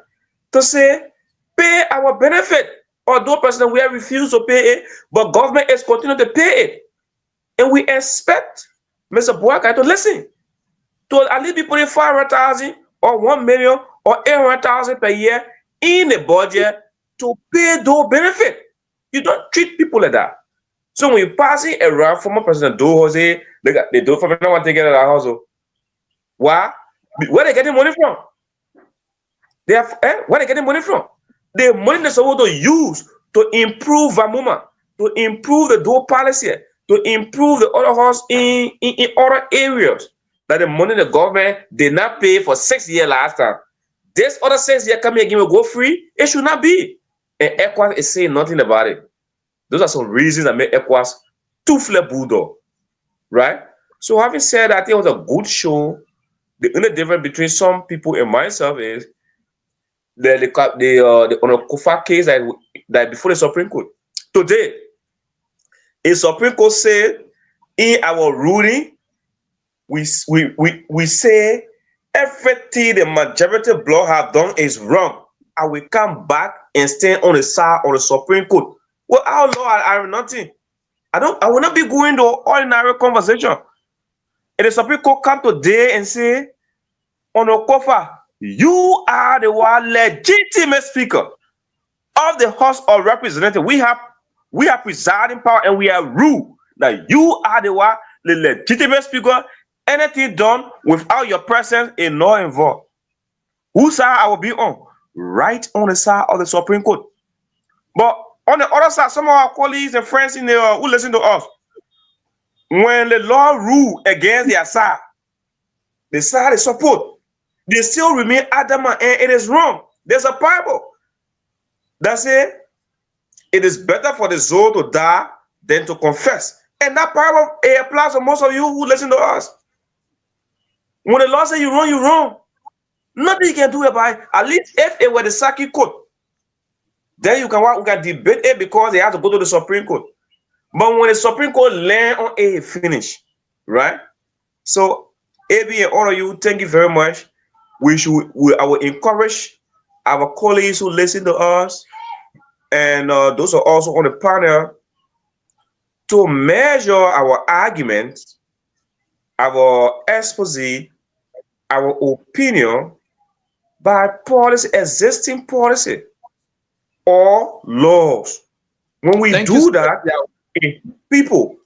to say, pay our benefit. Although President we have refused to pay it, but government is continuing to pay it. And we expect Mr. Boakai to listen. To at least be putting 500,000 or 1 million or 800,000 per year in the budget to pay those benefit. You don't treat people like that. So when you pass it around, former President Doe Jose, they do for no one take it out of the house. Why? Where they getting money from? They have where they getting money from? The money they're supposed to use to improve Vamuma, to improve the Doe policy, to improve the other house in other areas. That the money the government did not pay for 6 years last time. This other 6 years come here give me go free. It should not be. And ECOWAS is saying nothing about it. Those are some reasons that make ECOWAS too flip bulldog, right? So having said that, I think it was a good show. The only difference between some people and myself is the Kofa case that before the Supreme Court. Today, a Supreme Court said in our ruling, we say everything the majority bloc have done is wrong. I will come back and stand on the side of the Supreme Court. Well, our law are nothing. I will not be going to ordinary conversation. And the Supreme Court come today and say, on Okofa, you are the one legitimate speaker of the House of Representatives. We have presiding power and we have rule that you are the one, the legitimate speaker. Anything done without your presence is not involved. Whose side I will be on? Right on the side of the Supreme Court. But on the other side, some of our colleagues and friends in there who listen to us, when the law rule against their side, the side they support, they still remain adamant and it is wrong. There's a Bible that says it is better for the soul to die than to confess. And that Bible applies to most of you who listen to us. When the law says you're wrong, you're wrong. Nothing you can do about it. At least if it were the circuit court, then we can debate it because they have to go to the Supreme Court. But when the Supreme Court land on it, finish, right? So, AB and all of you, thank you very much. I will encourage our colleagues who listen to us and those who are also on the panel to measure our arguments, our expose, our opinion by policy, existing policy or laws. When we Thank you so do much. that, people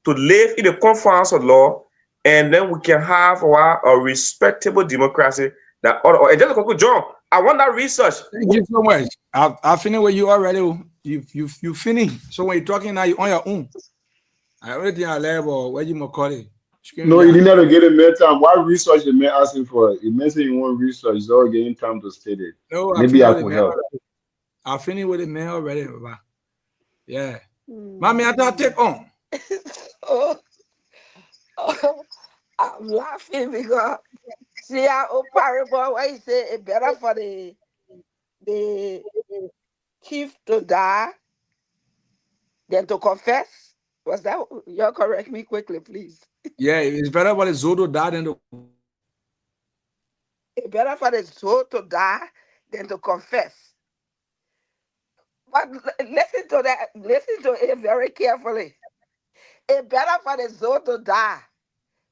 to live in the confines of law, and then we can have a respectable democracy. That and just a quick John, I want that research. Thank you so much. I finished with you already. You finished. So when you're talking now, you're on your own. I already at level where you more call it. No, you didn't have to get a man time. Why research the man asking for it? You mentioned you want research, it's all getting time to state it. No, I Maybe finished I with the could man help. already. I finished with the man already, Baba. Yeah. Mommy, I Mm. thought take on. Oh, oh, I'm laughing because see how parable where he say it better for the chief to die than to confess. Was that you correct me quickly, please? Yeah, it's better for the Zodo die than the It better for the soul to die than to confess. But listen to that, listen to it very carefully. It better for the soul to die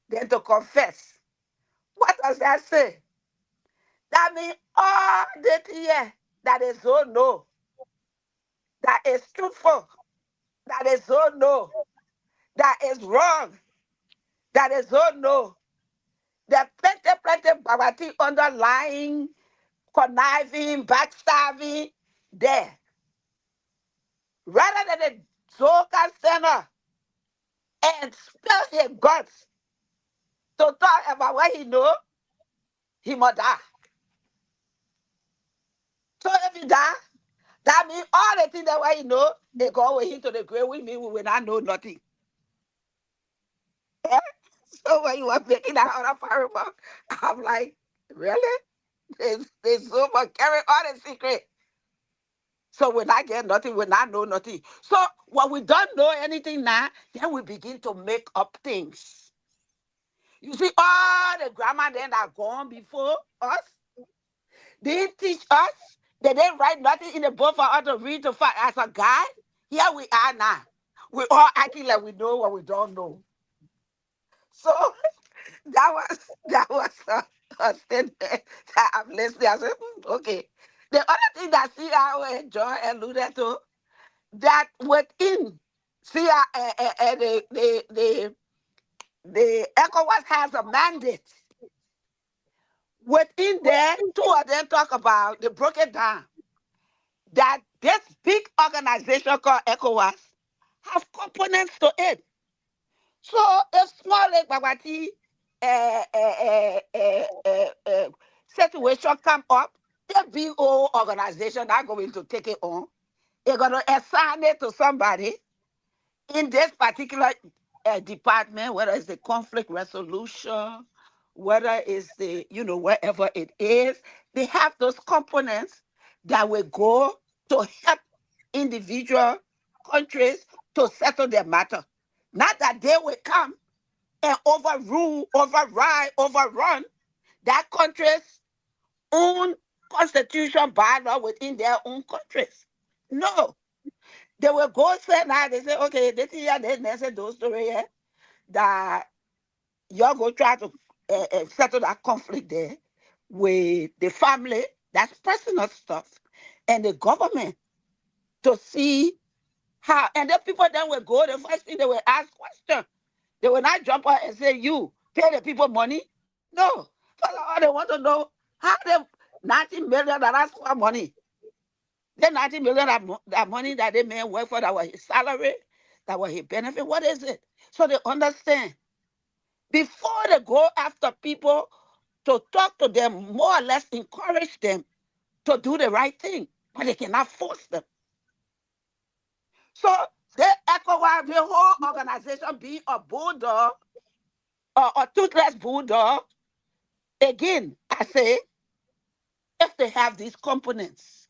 than to confess. What does that say? That means all the here that is so no, that is truthful, that is so no, that is wrong, that is so no. The plenty babati underlying, conniving, backstabbing there. Rather than the soul can stand up and spill his guts to talk about what he know, he must die. So if he die, that means all the things that what he know, they go with him to the grave with me, we will not know nothing. Eh? So when you were making that other parable, I'm like, really? They so much carry all the secret. So when I get nothing, when I know nothing. So when we don't know anything now, then we begin to make up things. You see, all the grammar then that gone before us, they didn't teach us. They didn't write nothing in the book for us to read to find as a guide. Here we are now. We all acting like we know what we don't know. So that was a statement that I'm listening. I said, okay. The other thing that CIO and John alluded to, that within CIO, the ECOWAS has a mandate. Within there, two of them talk about, they broke it down, that this big organization called ECOWAS has components to it. So if small like Babati situation come up, the BO organization are going to take it on. They're going to assign it to somebody in this particular department, whether it's the conflict resolution, whether it's the, wherever it is, they have those components that will go to help individual countries to settle their matter. Not that they will come and overrule, override, overrun that country's own constitution bylaw within their own countries. No. They will go say now, they say, okay, this year they say those story here that you're going to try to settle that conflict there with the family, that's personal stuff, and the government to see how, and then people then will go, the first thing they will ask questions. They will not jump out and say, you pay the people money. No. First of all, they want to know how the $90 million for money. The 90 million that money that they may work for, that was his salary, that was his benefit. What is it? So they understand. Before they go after people, to talk to them, more or less encourage them to do the right thing, but they cannot force them. So they ECOWAS, the whole organization being a bulldog or a toothless bulldog. Again, I say, if they have these components,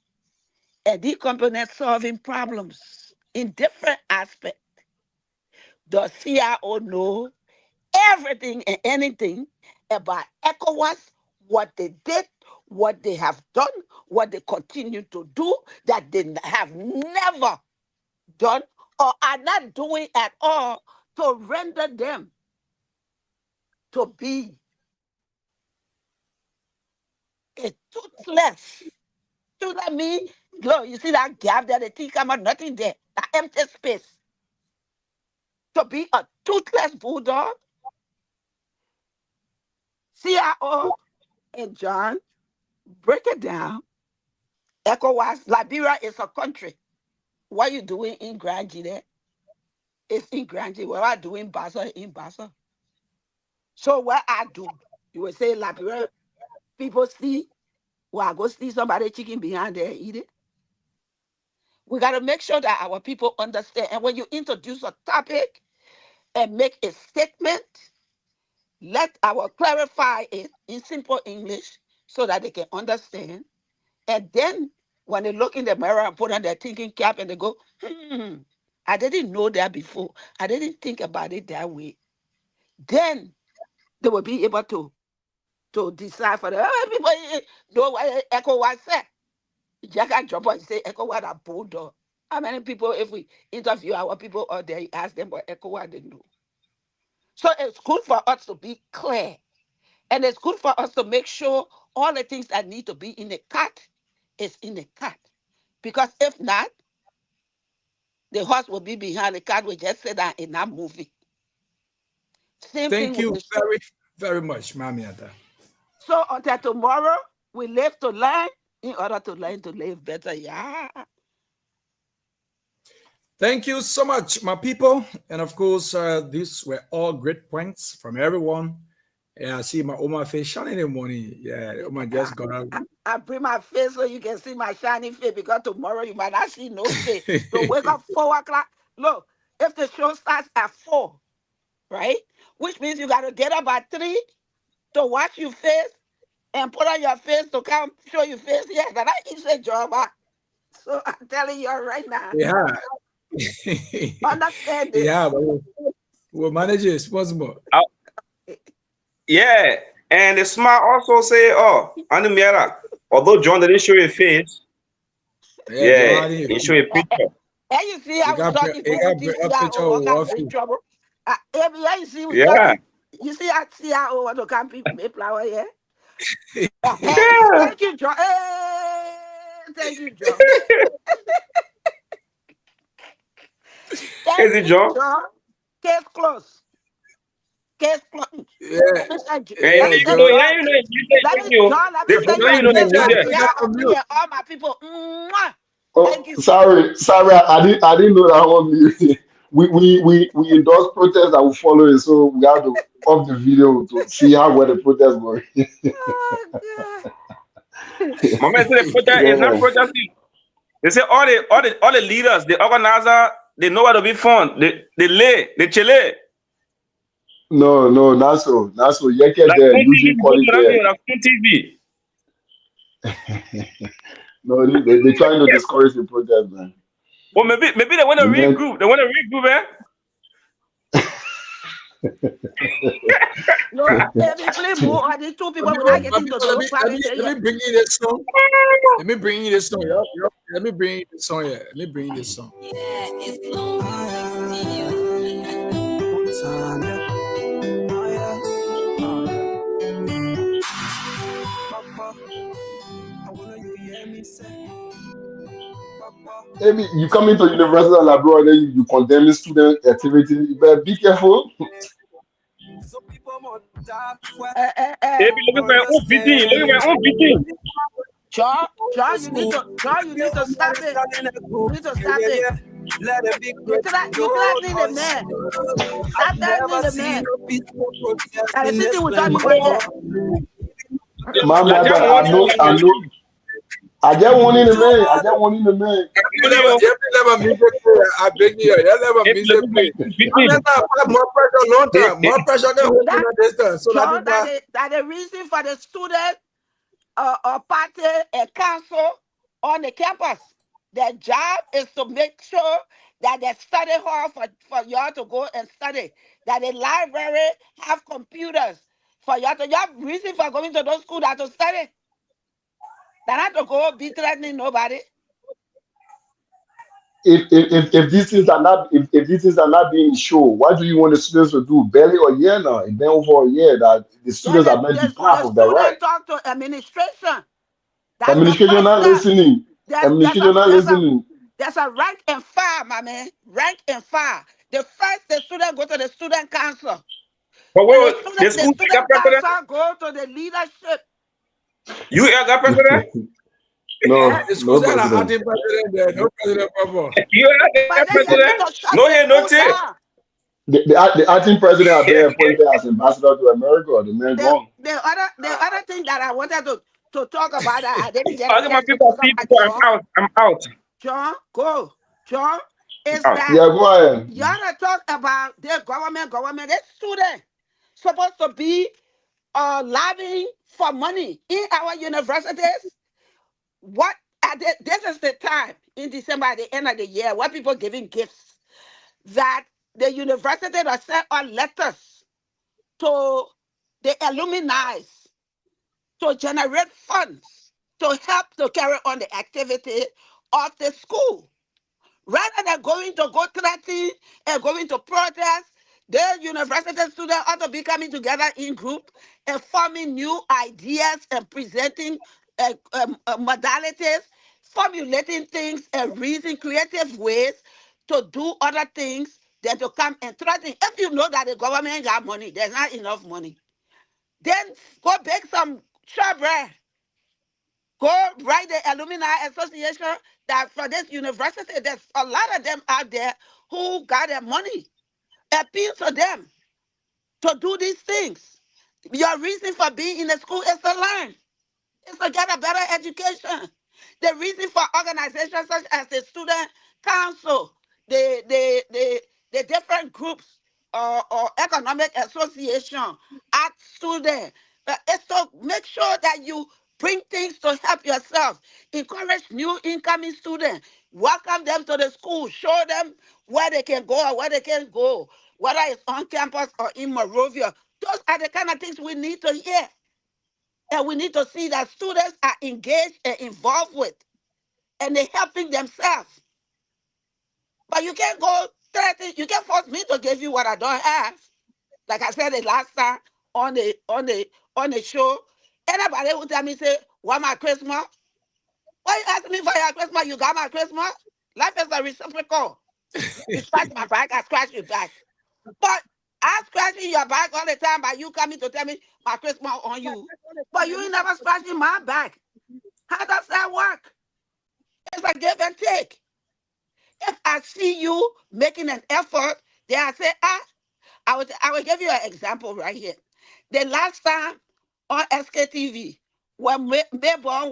and these components solving problems in different aspects, does CIO know everything and anything about ECOWAS, what they did, what they have done, what they continue to do, that they have never done or are not doing at all to render them to be is toothless. Toothless mean, look, you see that gap there, the teeth come out, nothing there. That empty space. To be a toothless bulldog, CIO and John, break it down. ECOWAS, Liberia is a country. What you doing in Grangie there? It's in Grangie. What I do in Bassa, in Bassa. So what I do, you will say Liberia people see, well, I go see somebody chicken behind there, eat it. We got to make sure that our people understand. And when you introduce a topic and make a statement, let our clarify it in simple English so that they can understand. And then when they look in the mirror and put on their thinking cap and they go, I didn't know that before. I didn't think about it that way. Then they will be able to decide for them. People know what ECOWAS said. Jack drop and say ECOWAS a bulldog. How many people, if we interview our people or they ask them what ECOWAS they know? So it's good for us to be clear. And it's good for us to make sure all the things that need to be in the cut is in the cut. Because if not, the horse will be behind the cat. We just said that in that movie. Same Thank thing you with the very, very much, Mami Ada. So until tomorrow, we live to learn in order to learn to live better. Yeah. Thank you so much, my people. And of course, these were all great points from everyone. Yeah, I see my Oma face shining in the morning. Yeah, Oma just got out. I bring my face so you can see my shining face because tomorrow you might not see no face. So wake up 4 o'clock. Look, if the show starts at 4, right? Which means you got to get up at 3 to wash your face and put on your face to come show your face. Yeah, that is a job. So I'm telling you right now. Yeah. Understand this. Yeah, but we'll manage it responsible. Yeah, and the smart also say, "Oh, Anumera, although John didn't show your face, yeah, he show a picture." And you see, I was talking to CIO, got big trouble. Every year you see, we talking. You see, I CIO want to come people make flower here. Thank you, John. Hey, thank you, John. Thank you, John. Case closed. Case closed. Yeah. All my people. Oh, sorry, I didn't know that one. We endorse protests that will follow it, so we have to off the video to see how well the protest going. Oh God. My man said the protest is not protesting. They say all the leaders, the organizer, they know what to be fun. They chile. No, not so. You get like there using quality. Like TV. No, they're trying to discourage the protest, man. Well, maybe they want to regroup. They want to regroup, man. No, play more. I did 2 people without getting to let me bring you this song. Let me bring you this song. Let me bring you this song. Yeah, let me bring you this song. Yeah, it's long. Maybe you come into University of Labrador and then you condemn student activity. You better be careful. Maybe look at my own beating. John, you need to stop it. You need to stop it. You threatening the man. Stop threatening the man. And the city will tell you right there. Mama, I know. I just want in the man. I beg you. Never music play. More pressure than holding at distance. So that the reason for the student or party and council on the campus. Their job is to make sure that the study hall for y'all to go and study. That the library have computers for y'all to. Y'all reason for going to those schools that to study. They not to go be threatening nobody. if these things are not if these things are not being shown, what do you want the students to do? Barely a year now. It's been over a year that the Then students are meant to be the half of that right. student talk to administration. That's the Administration first not step. listening. There's there's a Administration not there's a listening. there's a rank and file, my man. Rank and file. The student go to the student council. But And wait, the the school got student president? council go to the leadership. You got president? No, The no schools that are president. acting president there, no president proper. You But got then you need president? to shut No, the here, no school tape. down. The acting president have been appointed as ambassador to America. The man gone. The other thing that I wanted to talk about that I didn't get a I'll get my chance to people talk feet about, before I'm out. I'm out. John, go. John, is Out. that Yeah, go ahead. y'all talk about the government, the student supposed to be lobbying for money in our universities. What this is the time in December at the end of the year where people giving gifts that the university will send out letters to the alumni to generate funds to help to carry on the activity of the school. Rather than going to go threatening and going to protest, the university students ought to be coming together in group and forming new ideas and presenting modalities, formulating things and reason creative ways to do other things than to come and threaten. If you know that the government got money, there's not enough money, then go bake some shortbread. Go write the alumni association that for this university, there's a lot of them out there who got their money. Appeal to them to do these things. Your reason for being in the school is to learn, is to get a better education. The reason for organizations such as the student council, the different groups or economic association, art student, is to make sure that you bring things to help yourself, encourage new incoming students, welcome them to the school, show them where they can go or where they can go, whether it's on campus or in Morovia. Those are the kind of things we need to hear. And we need to see that students are engaged and involved with, and they're helping themselves. But you can't go threaten, you can't force me to give you what I don't have. Like I said the last time on the show, anybody who tell me, say, what my Christmas? Why you asking me for your Christmas? You got my Christmas? Life is a reciprocal. You scratch my back, I scratch your back. But I'm scratching your back all the time by you coming to tell me my Christmas on you. But you ain't never scratching my back. How does that work? It's a give and take. If I see you making an effort, then I say, I will give you an example right here. The last time on SKTV, when Mayborn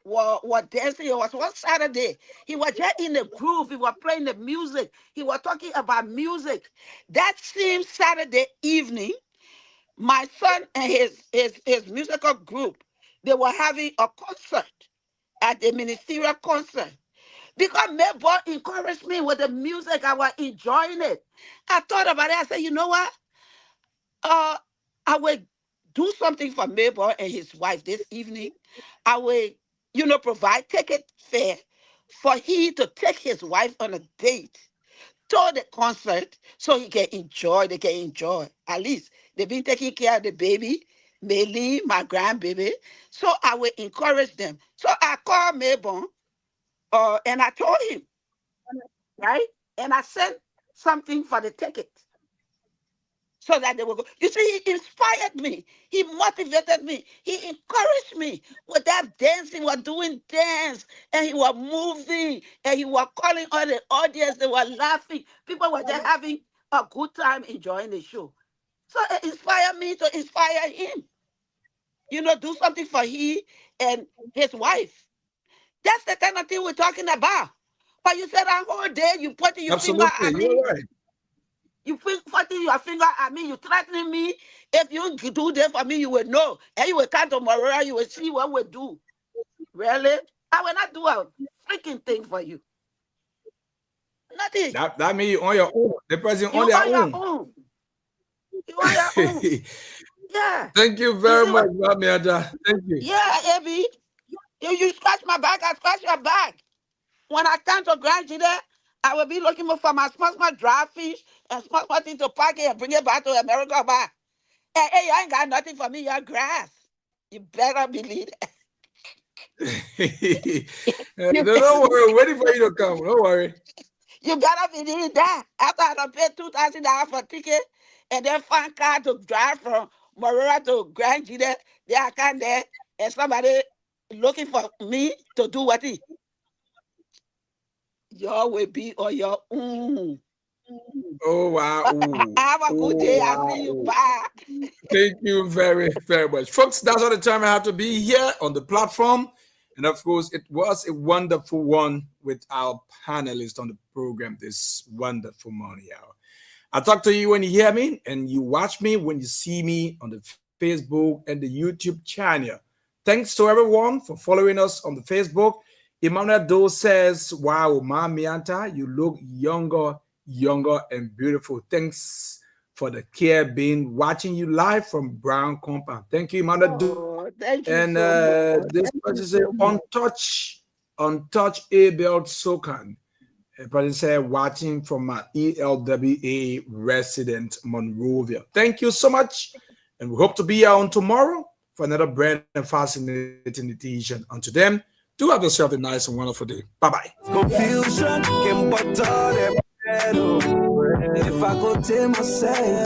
was dancing, it was one Saturday. He was just in the groove. He was playing the music. He was talking about music. That same Saturday evening, my son and his musical group, they were having a concert at the ministerial concert. Because Mayborn encouraged me with the music, I was enjoying it. I thought about it. I said, you know what? I will do something for Mayborn and his wife this evening. I will, provide ticket fare for he to take his wife on a date to the concert so he can enjoy. They can enjoy. At least they've been taking care of the baby, Maylee, my grandbaby. So I will encourage them. So I called Mayborn and I told him, right? And I sent something for the ticket so that they will go. You see, he inspired me. He motivated me. He encouraged me with that dance. He was doing dance and he was moving and he was calling all the audience. They were laughing. People were just having a good time enjoying the show. So it inspired me to inspire him. Do something for he and his wife. That's the kind of thing we're talking about. But you said that whole day you pointing your finger Absolutely, at me. you're right. You pointing your finger at me. You threatening me. If you do this for me, you will know. And you will come tomorrow. You will see what we do. Really? I will not do a freaking thing for you. Nothing. That means you on your own. The president on You their on your own. own. You on your own. Yeah. Thank you very much, Mamiada. Thank you. Yeah, Abby. You scratch my back, I scratch your back. When I come to Grand Jide, I will be looking for my small dry fish and small thing to pack it and bring it back to America back. Hey, you ain't got nothing for me, your grass. You better believe it. Don't worry, we're waiting for you to come. Don't worry. You better believe that. After I done paid $2,000 for ticket and then find car to drive from Morora to Grand Gide, they are kind there and somebody looking for me to do what he. Y'all will be on your own. Oh wow. Have a good day. I'll see you. Bye. Thank you very, very much. Folks, that's all the time I have to be here on the platform. And of course, it was a wonderful one with our panelists on the program this wonderful morning hour. I talk to you when you hear me, and you watch me when you see me on the Facebook and the YouTube channel. Thanks to everyone for following us on the Facebook. Emmanuel Doe says, wow, Ma Mianta, you look younger and beautiful. Thanks for the care being watching you live from Brown Compound. Thank you, Emmanuel Doe. Oh, thank you And so much. this person say, untouch Abel Sokan. A person said, watching from my ELWA resident Monrovia. Thank you so much. And we hope to be here on tomorrow for another brand and fascinating edition. Until then, do have yourself a nice and wonderful day. Bye-bye. Confusion can butter if I go tell myself.